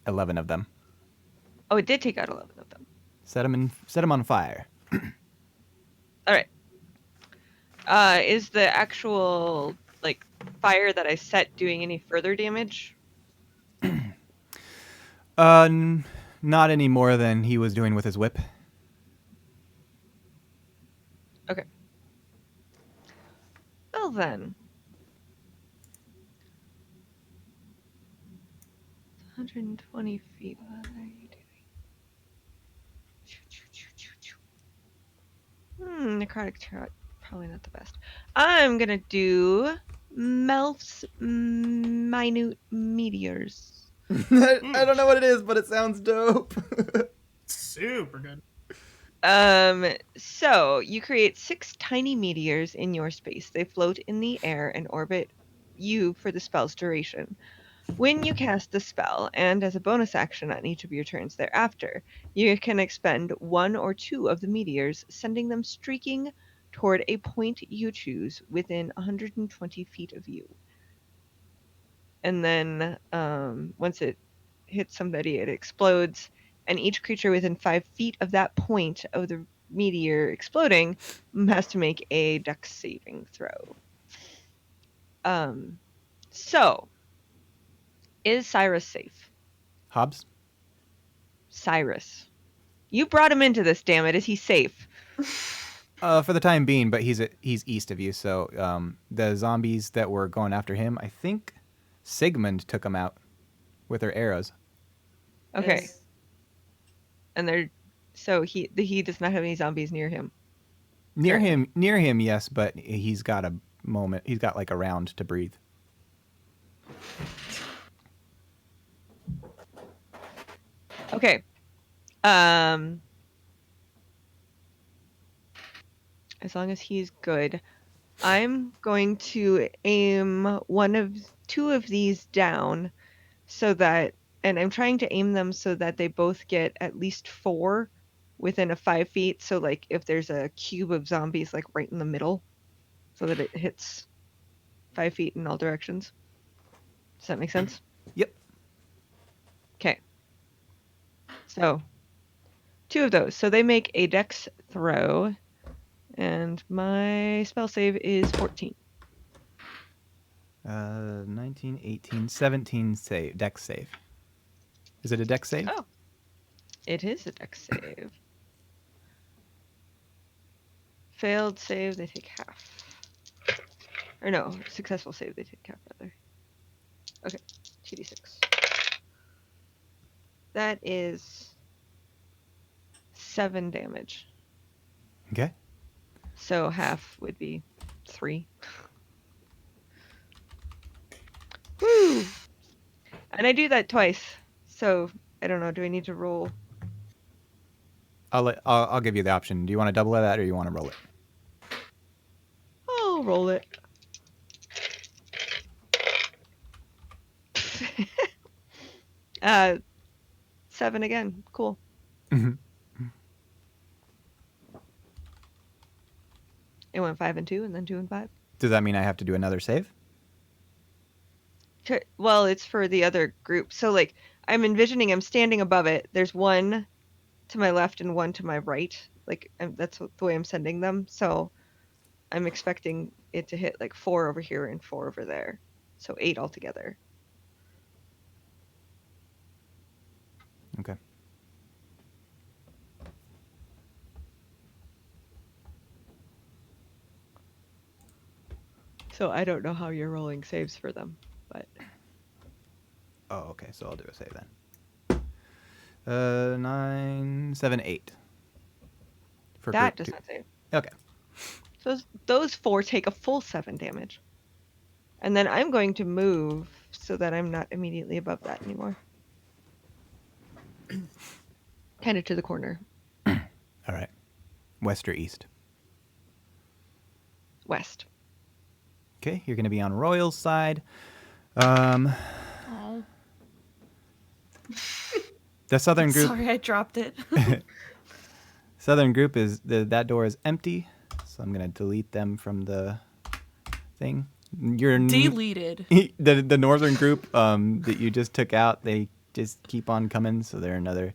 11 of them. Oh, it did take out 11 of them. Set them on fire. All right. Is the actual like fire that I set doing any further damage? Not any more than he was doing with his whip. Okay. Well then. 120 feet. What are you doing? Necrotic tarot. Probably not the best. I'm gonna do Melf's minute meteors. I don't know what it is, but it sounds dope. Super good. So you create 6 tiny meteors in your space. They float in the air and orbit you for the spell's duration. When you cast the spell, and as a bonus action on each of your turns thereafter, you can expend 1 or 2 of the meteors, sending them streaking toward a point you choose within 120 feet of you. And then once it hits somebody, it explodes, and each creature within 5 feet of that point of the meteor exploding has to make a dex saving throw. So, is Cyrus safe? Hobbs? Cyrus. You brought him into this, damn it. Is he safe? For the time being, but he's east of you, so the zombies that were going after him, I think Sigmund took them out with her arrows. Okay. And he does not have any zombies near him. Near him, yes, but he's got a moment. He's got like a round to breathe. Okay. As long as he's good, I'm going to aim 2 of these down so that, and I'm trying to aim them so that they both get at least 4 within a 5 feet. So like if there's a cube of zombies like right in the middle, so that it hits 5 feet in all directions. Does that make sense? Yep. Okay. So 2 of those. So they make a dex throw, and my spell save is 14. 19, 18, 17 save. Dex save. Is it a dex save? Oh. It is a dex save. Failed save, they take half. Or no, successful save, they take half, rather. Okay, 2d6. That is 7 damage. Okay. So half would be 3. Woo! And I do that twice. So I don't know. Do I need to roll? I'll give you the option. Do you want to double that or you want to roll it? I'll roll it. uh, 7 again. Cool. Mm-hmm. It went 5 and 2, and then 2 and 5. Does that mean I have to do another save? Well, it's for the other group. So, like, I'm envisioning I'm standing above it. There's 1 to my left and 1 to my right. Like, that's the way I'm sending them. So, I'm expecting it to hit like 4 over here and 4 over there. So 8 altogether. Okay. So I don't know how you're rolling saves for them, but Oh, okay. So I'll do a save then. 9, 7, 8. For that group does 2. not save. Okay. So those 4 take a full 7 damage. And then I'm going to move so that I'm not immediately above that anymore. Kind of to the corner. All right. West or east? West. Okay, you're going to be on Royal's side. Oh, The southern group. sorry, I dropped it. Southern group is that door is empty, so I'm going to delete them from the thing. You're Deleted. the northern group that you just took out. They just keep on coming, so they're another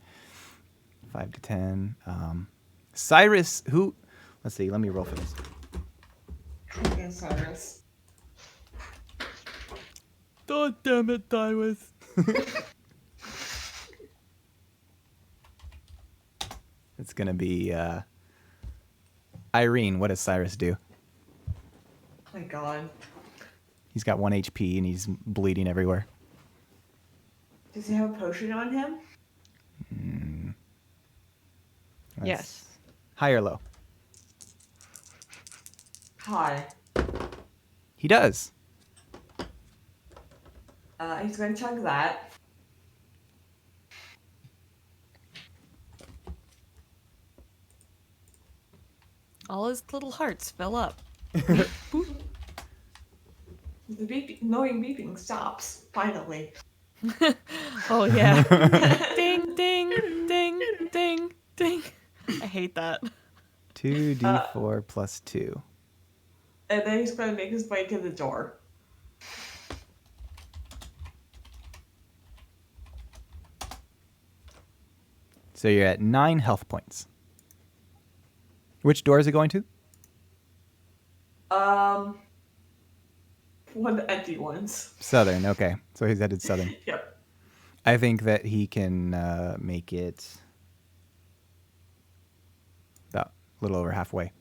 5 to 10. Cyrus, who? Let's see. Let me roll for this. Okay, Cyrus. God damn it, Cyrus. It's gonna be Irene. What does Cyrus do? Oh my god. He's got 1 HP and he's bleeding everywhere. Does he have a potion on him? Yes. High or low? Hi. He does. He's gonna chug that. All his little hearts fill up. The annoying beeping stops, finally. Oh yeah. Ding ding ding ding ding. I hate that. 2d4 plus 2. And then he's gonna make his way to the door. So you're at 9 health points. Which door is it going to? One of the empty ones. Southern. Okay, so he's headed southern. Yep. I think that he can make it about a little over halfway.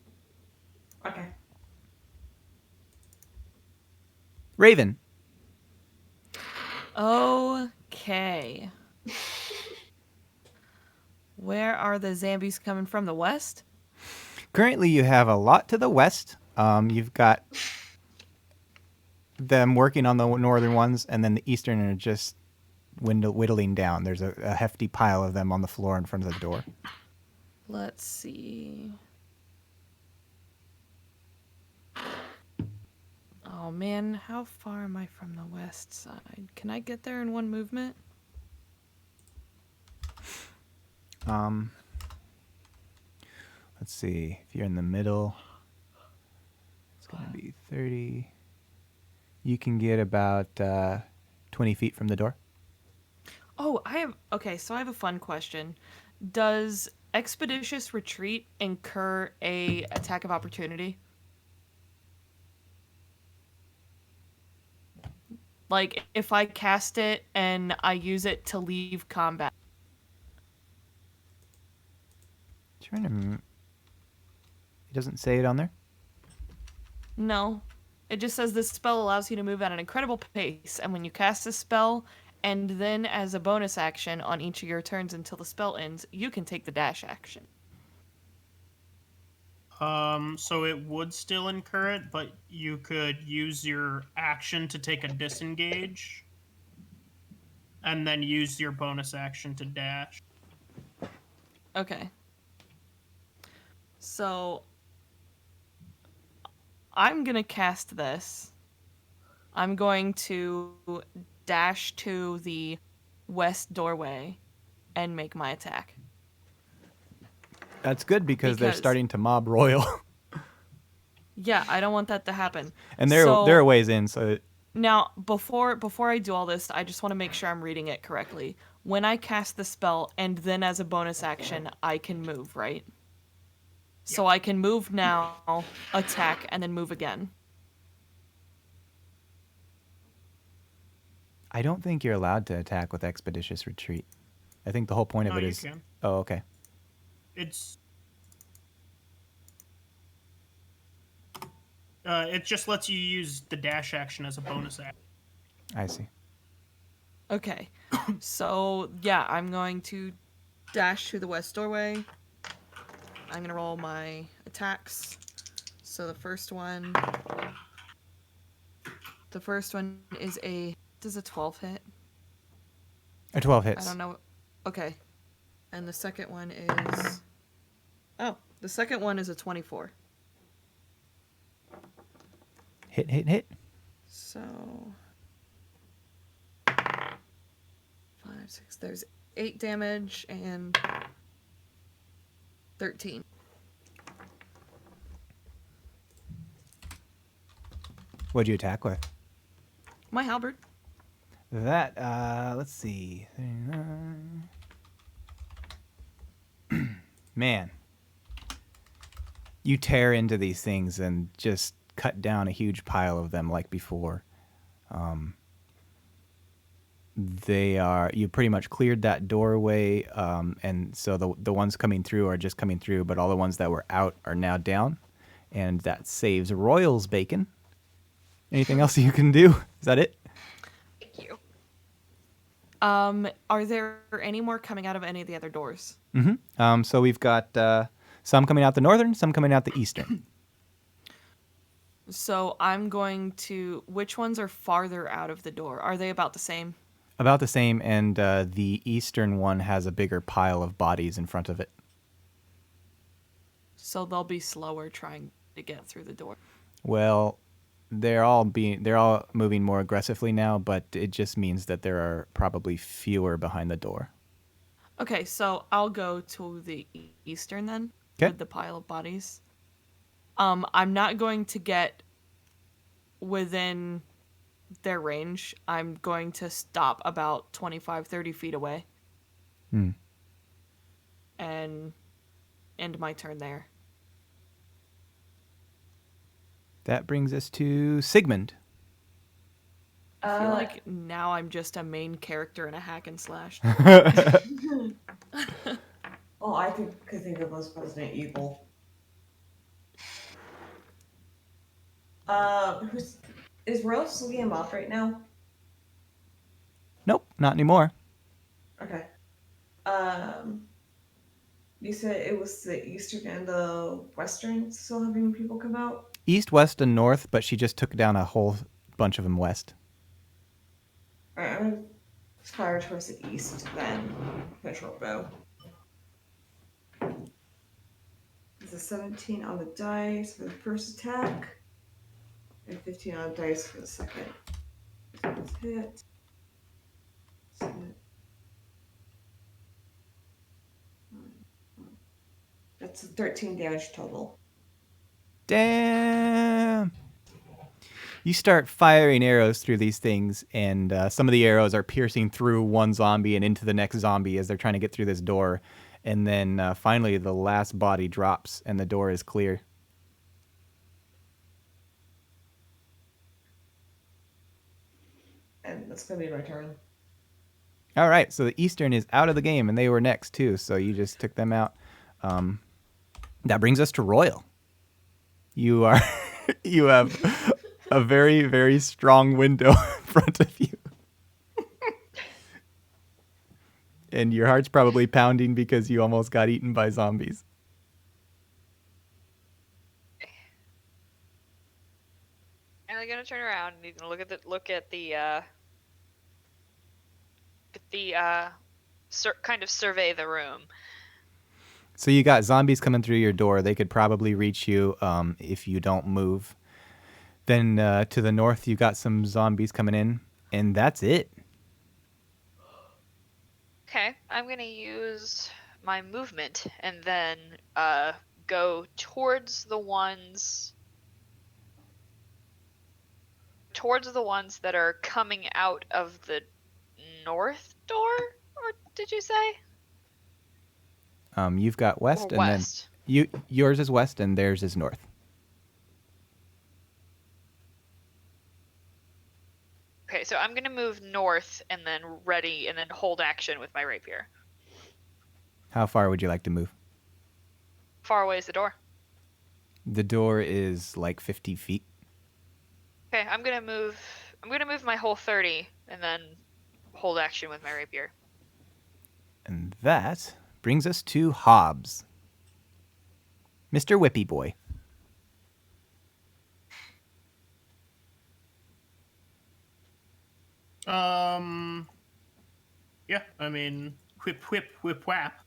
Okay. Raven. Okay. Where are the zombies coming from? The west? Currently, you have a lot to the west. You've got them working on the northern ones, and then the eastern are just whittling down. There's a hefty pile of them on the floor in front of the door. Let's see. Oh man, how far am I from the west side? Can I get there in one movement? Let's see. If you're in the middle, it's going to be 30. You can get about 20 feet from the door. Oh, so I have a fun question. Does Expeditious Retreat incur a attack of opportunity? Like, if I cast it and I use it to leave combat. It doesn't say it on there? No. It just says this spell allows you to move at an incredible pace, and when you cast a spell, and then as a bonus action on each of your turns until the spell ends, you can take the dash action. So it would still incur it, but you could use your action to take a disengage, and then use your bonus action to dash. Okay. So I'm gonna cast this. I'm going to dash to the west doorway and make my attack. That's good because they're starting to mob Royal. Yeah, I don't want that to happen. And they're a ways in, so now before I do all this, I just want to make sure I'm reading it correctly. When I cast the spell and then as a bonus action, I can move, right? So I can move now, attack, and then move again. I don't think you're allowed to attack with Expeditious Retreat. I think the whole point of No, it you is. can. Oh, okay. It just lets you use the dash action as a bonus action. I see. Okay. So, yeah, I'm going to dash to the west doorway. I'm going to roll my attacks. So the first one is does a 12 hit? A 12 hits. I don't know. Okay. And the second one is the second one is a 24. Hit. So 5, 6. There's 8 damage and 13. What'd you attack with? My halberd. That, let's see. Man. You tear into these things and just cut down a huge pile of them like before. You pretty much cleared that doorway, and so the ones coming through are just coming through, but all the ones that were out are now down, and that saves Royal's bacon. Anything else you can do? Is that it? Thank you. Are there any more coming out of any of the other doors? Mm-hmm. So we've got some coming out the northern, some coming out the eastern. So I'm going to... Which ones are farther out of the door? Are they about the same? About the same, and the eastern one has a bigger pile of bodies in front of it. So they'll be slower trying to get through the door. Well, they're all moving more aggressively now, but it just means that there are probably fewer behind the door. Okay, so I'll go to the eastern then, 'Kay. with the pile of bodies. I'm not going to get within their range. I'm going to stop about 25, 30 feet away. And end my turn there. That brings us to Sigmund. I feel like now I'm just a main character in a hack and slash. All I could think of was President Evil. Is Rose still getting mobbed right now? Nope, not anymore. Okay. You said it was the eastern and the western still having people come out? East, west, and north, but she just took down a whole bunch of them west. Alright, I'm gonna fire towards the east then. Control bow. It's a 17 on the dice for the first attack, and 15 on the dice for the second. Let's hit. That's 13 damage total. Damn! You start firing arrows through these things, and some of the arrows are piercing through one zombie and into the next zombie as they're trying to get through this door. And then finally the last body drops, and the door is clear. And that's going to be my turn. All right, so the Eastern is out of the game, and they were next, too, so you just took them out. That brings us to Royal. You have a very, very strong window in front of you. And your heart's probably pounding because you almost got eaten by zombies. And I'm gonna turn around and he's gonna look at the kind of survey the room. So you got zombies coming through your door. They could probably reach you if you don't move. Then to the north, you got some zombies coming in, and that's it. Okay, I'm gonna use my movement and then go towards the ones that are coming out of the north door. Or did you say? You've got west Or and west? Yours is west and theirs is north. Okay, so I'm gonna move north and then ready and then hold action with my rapier. How far would you like to move? Far away is the door. The door is like 50 feet. Okay, I'm gonna move my whole 30 and then hold action with my rapier. And that brings us to Hobbs. Mr. Whippy Boy. Yeah, I mean, whip, whip, whip, whap.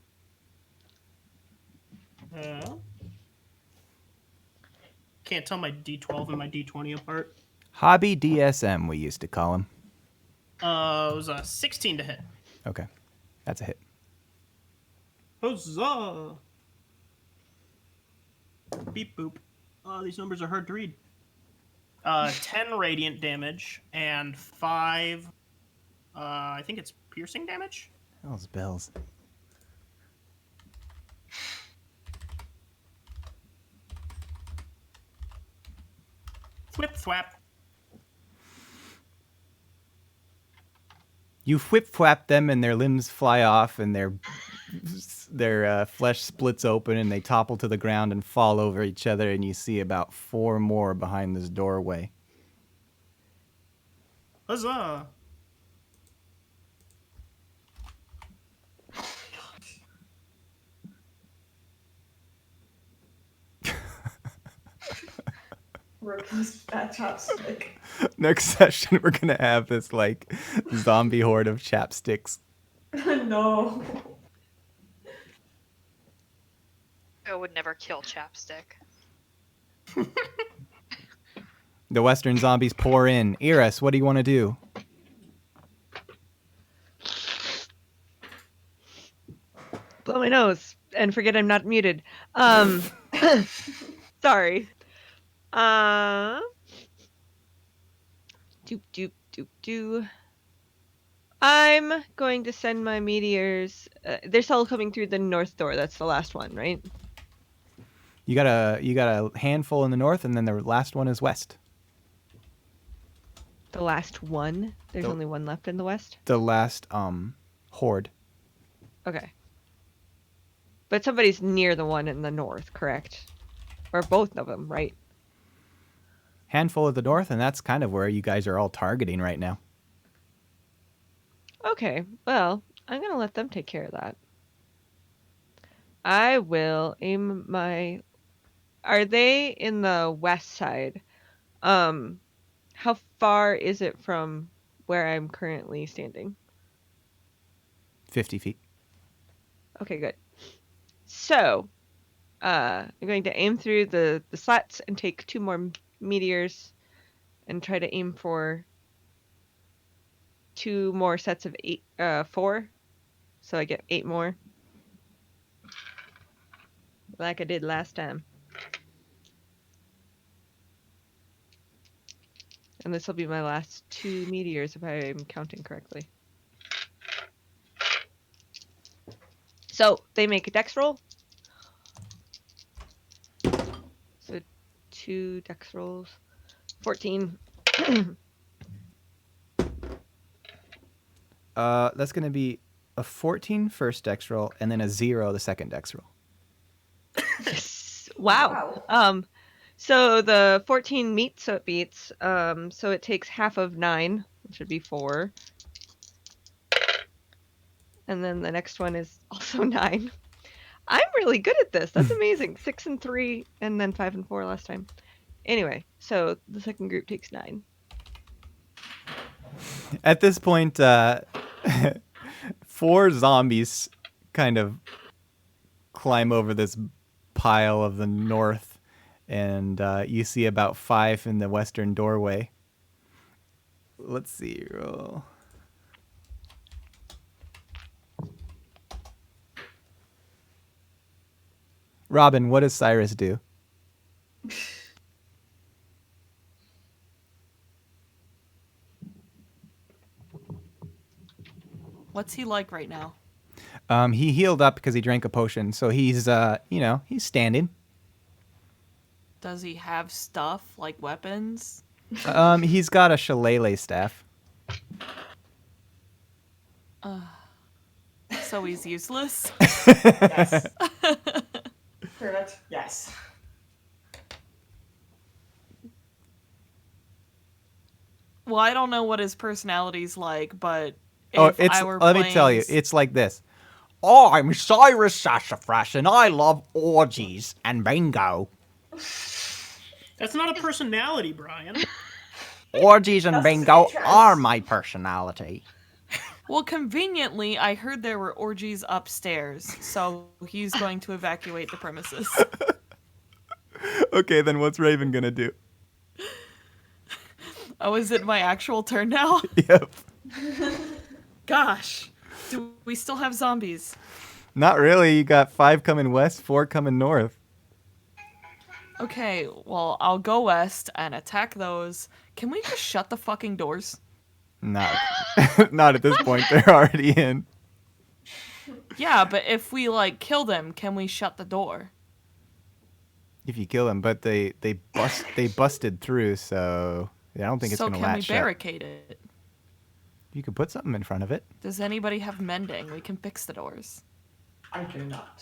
Can't tell my D12 and my D20 apart. Hobby DSM, we used to call him. It was a 16 to hit. Okay, that's a hit. Huzzah! Beep boop. These numbers are hard to read. 10 radiant damage and 5, I think it's piercing damage? Those bells. Whip thwap. You whip-thwap them and their limbs fly off and their flesh splits open and they topple to the ground and fall over each other, and you see about 4 more behind this doorway. Huzzah! Rookie's fat chopstick. Next session, we're going to have this, like, zombie horde of chapsticks. No. I would never kill Chapstick. The western zombies pour in. Eris, what do you want to do? Blow my nose and forget I'm not muted. Sorry. Do. I'm going to send my meteors. They're still coming through the north door. That's the last one, right? You got a handful in the north, and then the last one is west. The last one? There's only one left in the west? The last horde. Okay. But somebody's near the one in the north, correct? Or both of them, right? Handful of the north, and that's kind of where you guys are all targeting right now. Okay, well, I'm going to let them take care of that. I will aim my... Are they in the west side? How far is it from where I'm currently standing? 50 feet. Okay, good. So, I'm going to aim through the slats and take 2 more meteors and try to aim for 2 more sets of 4. So I get 8 more. Like I did last time. And this will be my last 2 meteors if I'm counting correctly. So they make a dex roll. So 2 dex rolls. 14. That's going to be a 14 first dex roll, and then a 0 the second dex roll. Wow. So the 14 meets, so it beats. So it takes half of 9, which would be 4. And then the next one is also 9. I'm really good at this. That's amazing. 6 and 3, and then 5 and 4 last time. Anyway, so the second group takes 9. At this point, 4 zombies kind of climb over this pile of the north, and you see about 5 in the western doorway. Let's see. Roll. Robin, what does Cyrus do? What's he like right now? He healed up because he drank a potion, so he's he's standing. Does he have stuff like weapons? He's got a shillelagh staff. So he's useless? Yes. Correct. Yes. Well, I don't know what his personality's like, but if Oh, I were let me tell you, playing it's like this. I'm Cyrus Sassafras, and I love orgies and bingo. That's not a personality, Brian. Orgies and That's the bingo same are trance. my personality. Well, conveniently, I heard there were orgies upstairs, so he's going to evacuate the premises. Okay, then what's Raven gonna do? Oh, is it my actual turn now? Yep. Gosh. Do we still have zombies? Not really. You got 5 coming west, 4 coming north. Okay, well, I'll go west and attack those. Can we just shut the fucking doors? Not, not at this point. They're already in. Yeah, but if we, like, kill them, can we shut the door? If you kill them, but they busted through, so I don't think it's So gonna can we latch shut. barricade it? You could put something in front of it. Does anybody have mending? We can fix the doors. I do not.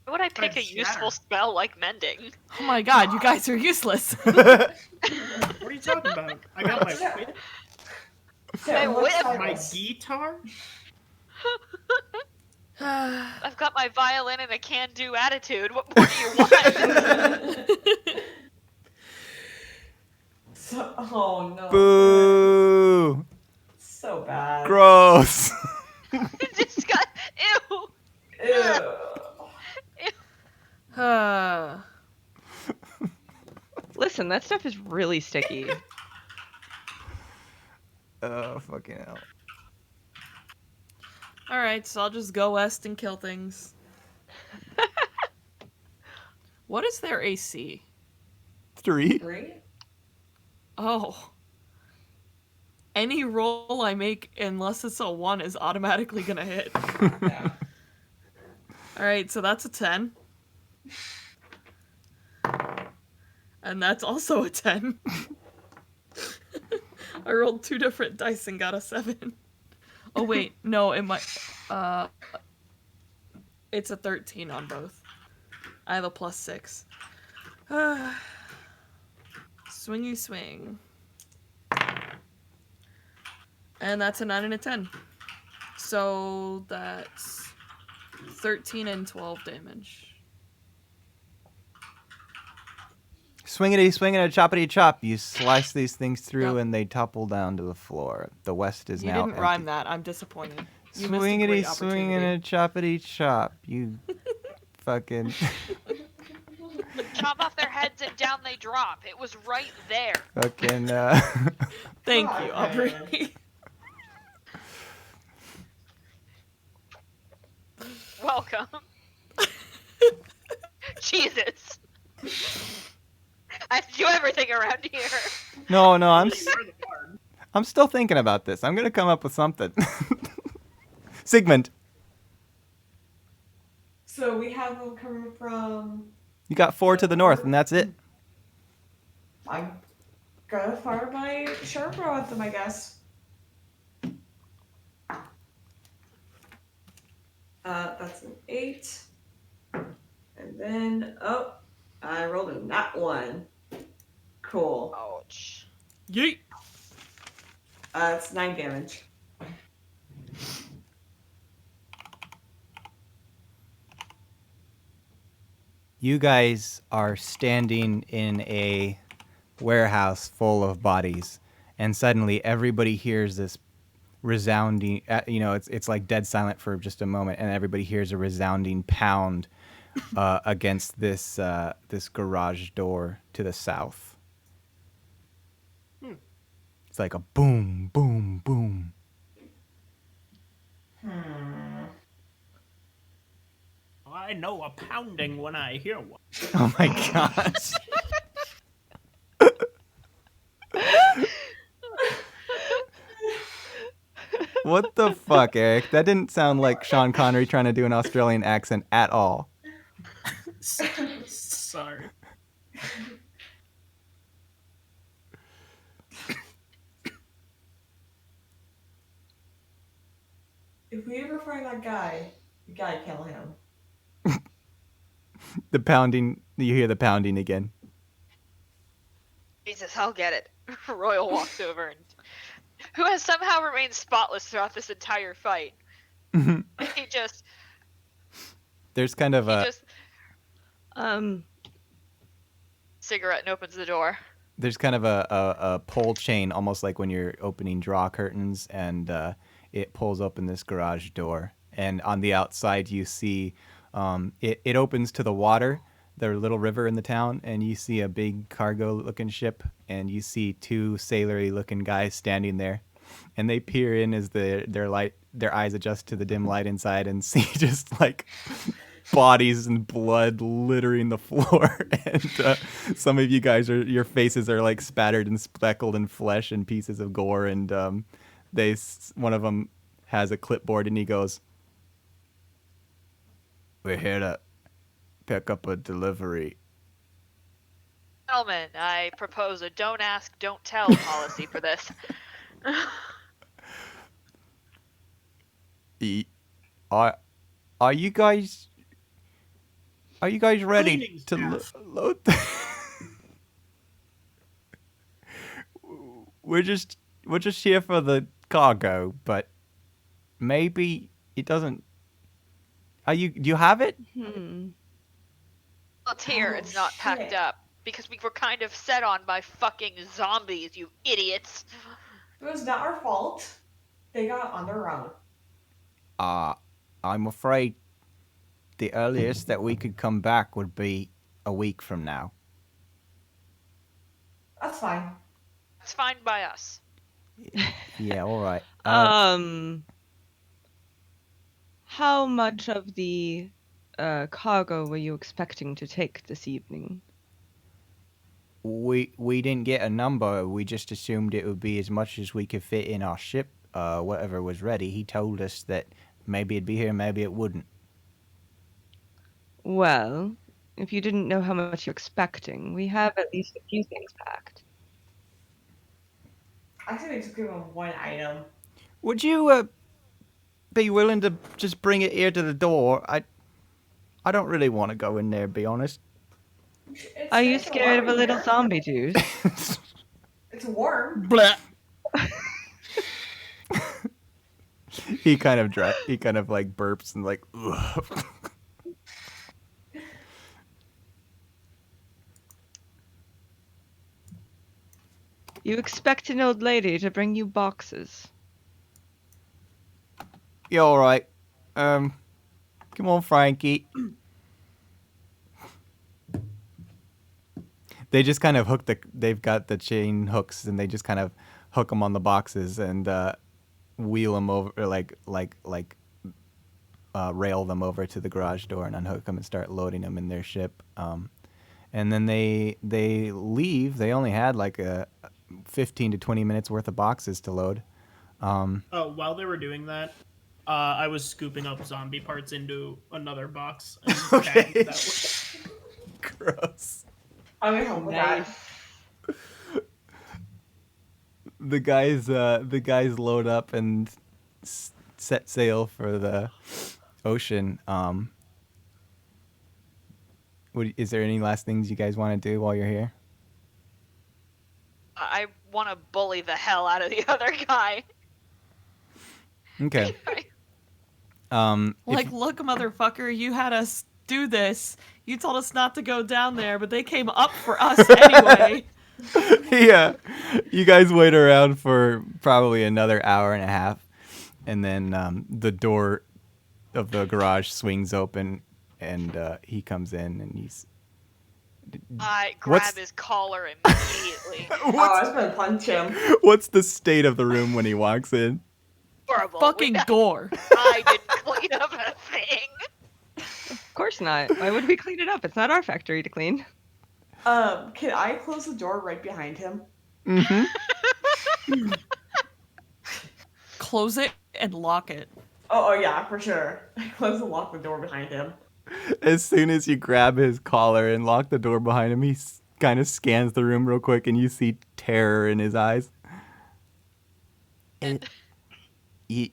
Why would I pick a I'd shatter. useful spell like mending? Oh my god, you guys are useless. What are you talking about? I got my Yeah. whip, So, Hey, what's whip. my Cyrus? guitar. I've got my violin and a can-do attitude. What more do you want? So, oh no. Boo! So bad. Gross. It just got ew. Ew. Listen, that stuff is really sticky. Oh, fucking hell. Alright, so I'll just go west and kill things. What is their AC? 3. 3? Oh. Any roll I make, unless it's a 1, is automatically gonna hit. Yeah. Alright, so that's a 10. And that's also a 10. I rolled 2 different dice and got a 7. Oh wait, no, it might it's a 13 on both. I have a +6. Swingy swing. And that's a 9 and a 10. So that's 13 and 12 damage. Swingity, swinging, choppity, chop. You slice these things through, Yep. and they topple down to the floor. The west is You now didn't empty. rhyme that. I'm disappointed. You missed a Swingity, great swinging, opportunity. choppity, chop. You fucking Chop off their heads and down they drop. It was right there. fucking. Thank God, you, man. Aubrey. Welcome. Jesus. I have to do everything around here. No, I'm You're the bard. I'm still thinking about this. I'm gonna come up with something. Sigmund, So we have them coming from. you got 4 to the north, and that's it. I'm gonna fire my sharp arrow at them, I guess. That's an 8. And then, oh, I rolled a nat 1. Cool. Ouch. Yeet. It's 9 damage. You guys are standing in a warehouse full of bodies, and suddenly everybody hears this resounding. It's like dead silent for just a moment, and everybody hears a resounding pound against this garage door to the south. It's like a boom, boom, boom. I know a pounding when I hear one. Oh my gosh. What the fuck, Eric? That didn't sound like Sean Connery trying to do an Australian accent at all. Sorry. If we ever find that guy, we gotta kill him. The pounding. You hear the pounding again. Jesus, I'll get it. Royal walks over and who has somehow remained spotless throughout this entire fight. He just There's kind of a. cigarette and opens the door. There's kind of a pull chain, almost like when you're opening draw curtains, and it pulls open this garage door. And on the outside, you see it opens to the water, the little river in the town, and you see a big cargo-looking ship, and you see two sailory-looking guys standing there, and they peer in as their eyes adjust to the dim light inside, and see just like bodies and blood littering the floor, and some of you guys your faces are like spattered and speckled in flesh and pieces of gore, and one of them has a clipboard and he goes, "We're here to pick up a delivery." Gentlemen, I propose a don't ask, don't tell policy for this. Are you guys ready Cleaning to staff. load? We're just here for the cargo, but maybe it doesn't. Do you have it? Well, it's here. Oh, It's not packed shit. up because we were kind of set on by fucking zombies, you idiots. It was not our fault. They got on their own. I'm afraid the earliest that we could come back would be a week from now. That's fine. It's fine by us. Yeah, all right. How much of the cargo were you expecting to take this evening? We didn't get a number. We just assumed it would be as much as we could fit in our ship, whatever was ready. He told us that maybe it'd be here, maybe it wouldn't. Well, if you didn't know how much you're expecting, we have at least a few things packed. I think they just give him one item. Would you be willing to just bring it here to the door? I don't really want to go in there, to be honest. Are you It's scared of a warm in little here. zombie dude? It's warm. Blah. He kind of like burps and like. Ugh. You expect an old lady to bring you boxes? You all right? Come on, Frankie. They just kind of they've got the chain hooks, and they just kind of hook them on the boxes and wheel them over, or rail them over to the garage door and unhook them and start loading them in their ship. And then they leave. They only had like a 15 to 20 minutes worth of boxes to load. While they were doing that, I was scooping up zombie parts into another box. And Okay. tagging that way. Gross. I'm gonna help with that. The guys load up and set sail for the ocean. Is there any last things you guys want to do while you're here? I want to bully the hell out of the other guy. Okay. Like, look, motherfucker, you had us do this. You told us not to go down there, but they came up for us anyway. Yeah. You guys wait around for probably another hour and a half, and then the door of the garage swings open, and he comes in, and he's... I grab his collar immediately. Oh, I was gonna punch him. What's the state of the room when he walks in? Horrible. Fucking gore. I didn't clean up a thing. Of course not. Why would we clean it up? It's not our factory to clean. Can I close the door right behind him? Mm-hmm. Close it and lock it. Oh yeah, for sure. I close and lock the door behind him. As soon as you grab his collar and lock the door behind him, he kind of scans the room real quick, and you see terror in his eyes. Did you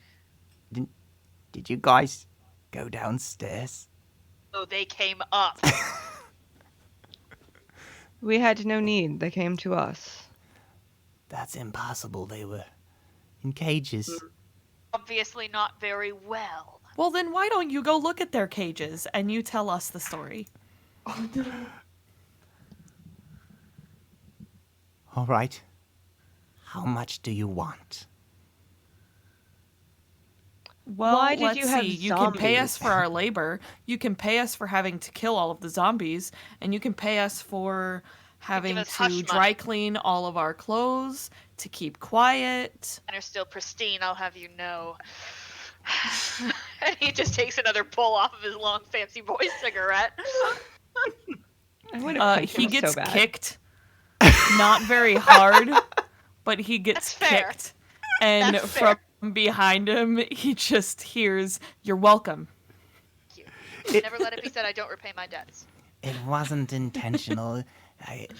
guys go downstairs? Oh, they came up. We had no need. They came to us. That's impossible. They were in cages. Obviously not very well. Well, then why don't you go look at their cages and you tell us the story? Oh no. All right. How much do you want? Well, Why did let's you have see. You can pay zombies? us for our labor. You can pay us for having to kill all of the zombies, and you can pay us for having us hush to money. dry clean all of our clothes, to keep quiet. And are still pristine, I'll have you know. And he just takes another pull off of his long fancy boy cigarette. I would have punched He him gets so bad. kicked, not very hard, but he gets That's fair. kicked. And That's fair. from behind him, he just hears, "You're welcome." Never let it be said I don't repay my debts. It wasn't intentional.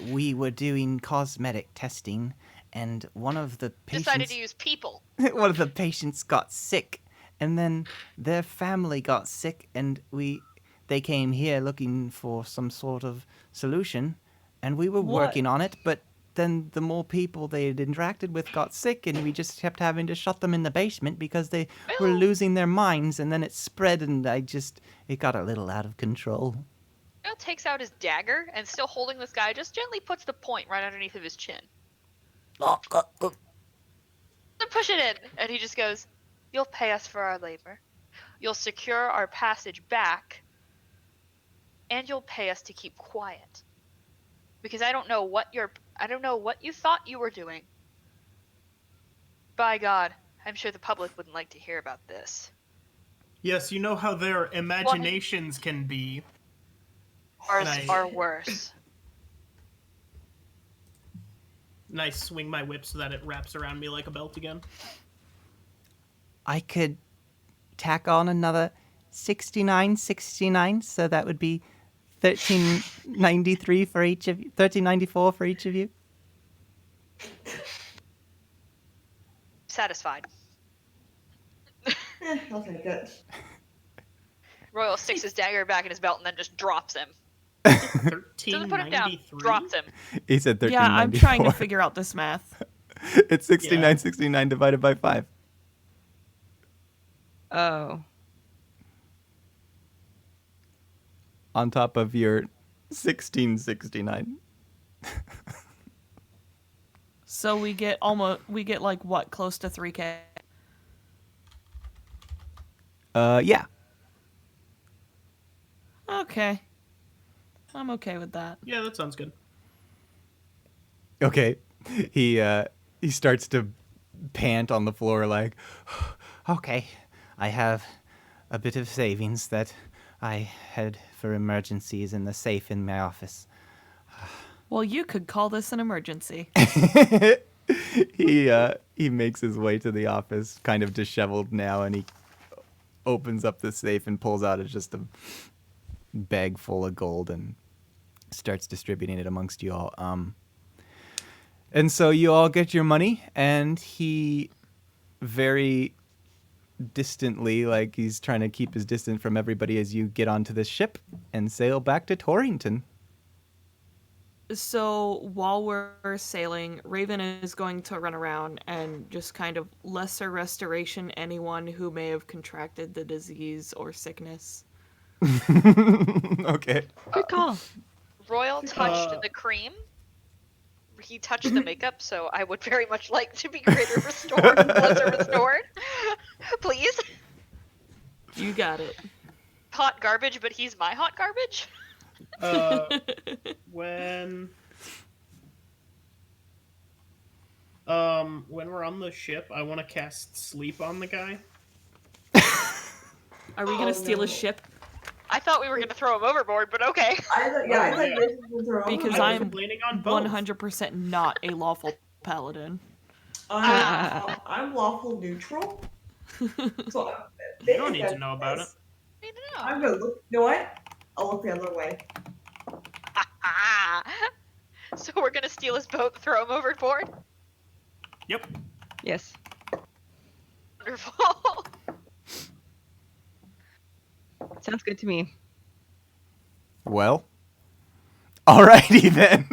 We were doing cosmetic testing, and one of the Decided patients to use people. one of the patients got sick, and then their family got sick, and they came here looking for some sort of solution, and we were What? working on it, but then the more people they had interacted with got sick, and we just kept having to shut them in the basement because they were Well- losing their minds, and then it spread, and it got a little out of control. Bill takes out his dagger and, still holding this guy, just gently puts the point right underneath of his chin. Then push it in, and he just goes, "You'll pay us for our labor. You'll secure our passage back, and you'll pay us to keep quiet. Because I don't know what you thought you were doing. By God, I'm sure the public wouldn't like to hear about this. Yes, you know how their imaginations can be. Ours Nice. are worse." And I swing my whip so that it wraps around me like a belt again. I could tack on another 69.69, so that would be 13.93 for each of you. 13.94 for each of you. Satisfied. I'll take it. Royal sticks his dagger back in his belt and then just drops him. Doesn't put him down. 13.93. Drops him. He said 13.94. Yeah, I'm trying to figure out this math. It's 69.69 divided by 5. Oh. On top of your 16.69. So we get like what, close to 3K? Yeah. Okay. I'm okay with that. Yeah, that sounds good. Okay. He starts to pant on the floor like, Okay, I have a bit of savings that I had for emergencies in the safe in my office. Well, you could call this an emergency. he makes his way to the office, kind of disheveled now, and he opens up the safe and pulls out just a bag full of gold and starts distributing it amongst you all. And so you all get your money, and he very distantly, like he's trying to keep his distance from everybody as you get onto this ship and sail back to Torrington. So while we're sailing, Raven is going to run around and just kind of lesser restoration anyone who may have contracted the disease or sickness. Okay. Good call. Royal touched the cream. He touched the makeup, so I would very much like to be greater restored, lesser restored. Please. You got it. Hot garbage, but he's my hot garbage. When we're on the ship, I want to cast sleep on the guy. Are we gonna steal a ship? I thought we were going to throw him overboard, but okay. I thought yeah. this was wrong. Because I was I'm planning on both. 100% not a lawful paladin. I'm lawful neutral. So You don't need to know about it. I need to I'm know. gonna look. You know what? I'll look the other way. So we're gonna steal his boat, throw him overboard. Yep. Yes. Wonderful. Sounds good to me. Well, alrighty then.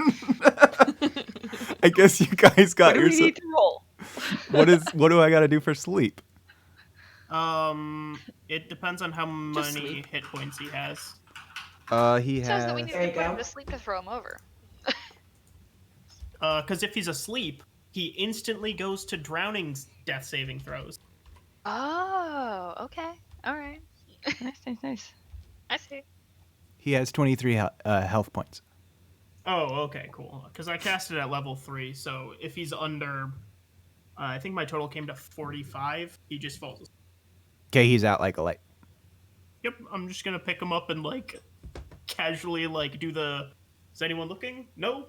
I guess you guys got What do your. we need to roll? What do I got to do for sleep? It depends on how Just many sleep. hit points he has. He It says that we has. need There to you put him go. to sleep to throw him over. Because if he's asleep, he instantly goes to drowning death saving throws. Oh, okay. All right. Nice. I see. He has 23 health points. Oh, okay, cool. Because I cast it at level 3, so if he's under, I think my total came to 45. He just falls asleep. Okay, he's out like a light. Yep, I'm just gonna pick him up and like casually like do the. Is anyone looking? No.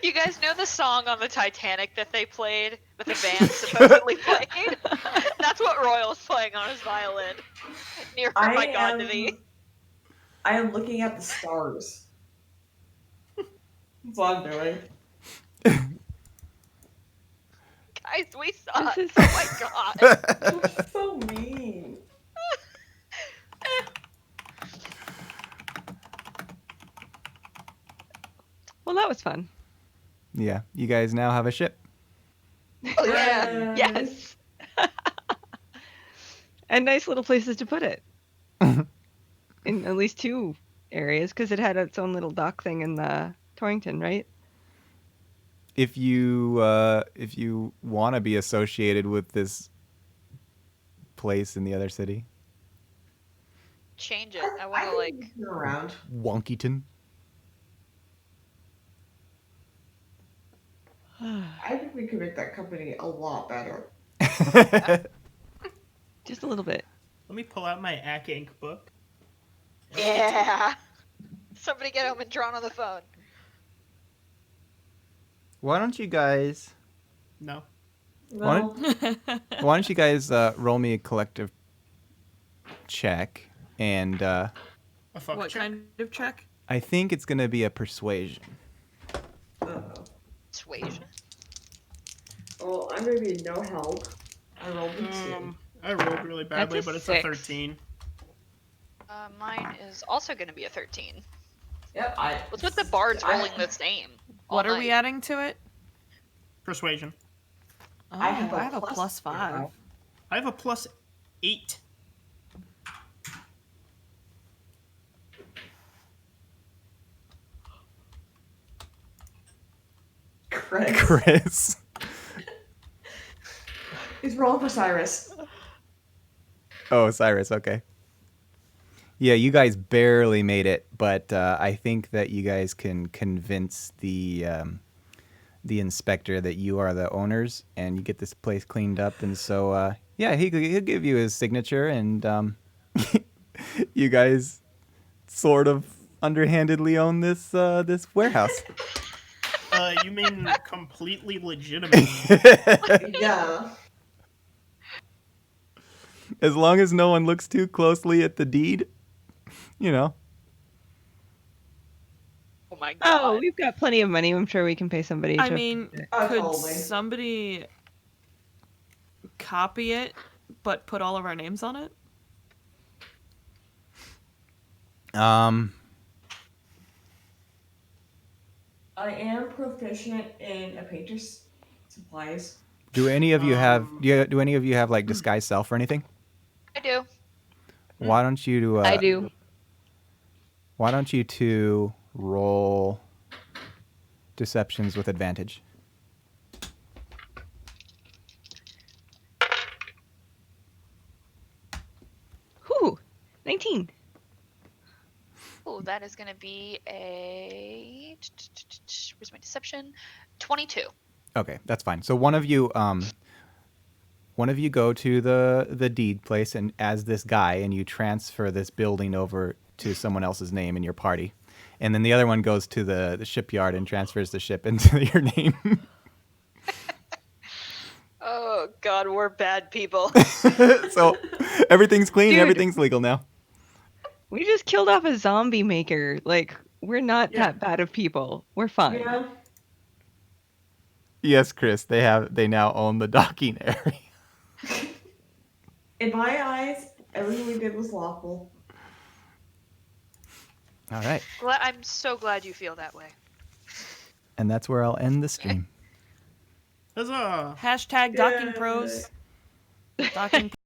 You guys know the song on the Titanic that they played, that the band supposedly played? That's what Royal's playing on his violin. Near my God to thee. I am looking at the stars. That's what I'm doing. Guys, we suck. This is- Oh my God. You're so mean. Well, that was fun. Yeah, you guys now have a ship. Oh yeah. Yes. And nice little places to put it. In at least 2 areas, because it had its own little dock thing in the Torrington, right? If you want to be associated with this place in the other city, Change it. I want to like. You're around. Wonkyton. I think we could make that company a lot better. Just a little bit. Let me pull out my Ack Inc. book. Yeah. Somebody get home and drawn on the phone. Why don't you guys? No. Well, Why don't you guys roll me a collective check, and A fuck What check. kind of check? I think it's gonna be a persuasion. Persuasion. well, I'm gonna be no help. I rolled a 2. I rolled really badly, a but it's 6. a 13. Mine is also going to be a 13. Yep, What's with the bards rolling the same? all What are we night? adding to it? Persuasion. Oh, I have I have a plus +5. I have a +8. Chris. Chris. He's rolling for Cyrus. Oh, Cyrus. Okay. Yeah, you guys barely made it, but I think that you guys can convince the inspector that you are the owners, and you get this place cleaned up. And so, yeah, he'll give you his signature, and you guys sort of underhandedly own this this warehouse. You mean completely legitimate? Yeah. As long as no one looks too closely at the deed, you know. Oh my Oh, god. we've got plenty of money. I'm sure we can pay somebody I to... mean, Oh, could totally. somebody copy it but put all of our names on it? I am proficient in a painter's supplies. Do any of you have do any of you have like disguise self or anything? I do. Why don't you I do. Why don't you two roll deceptions with advantage? Whew. 19. Oh, that is going to be a. Where's my deception? 22. Okay, that's fine. So one of you go to the deed place and as this guy, and you transfer this building over to someone else's name in your party. And then the other one goes to the shipyard and transfers the ship into your name. Oh, God, we're bad people. So everything's clean. Dude. Everything's legal now. We just killed off a zombie maker. Like, we're not Yeah. that bad of people. We're fine. Yeah. Yes, Chris. They now own the docking area. In my eyes, everything we did was lawful. All right, I'm so glad you feel that way. and that's where I'll end the stream. Huzzah! Hashtag docking pros. Docking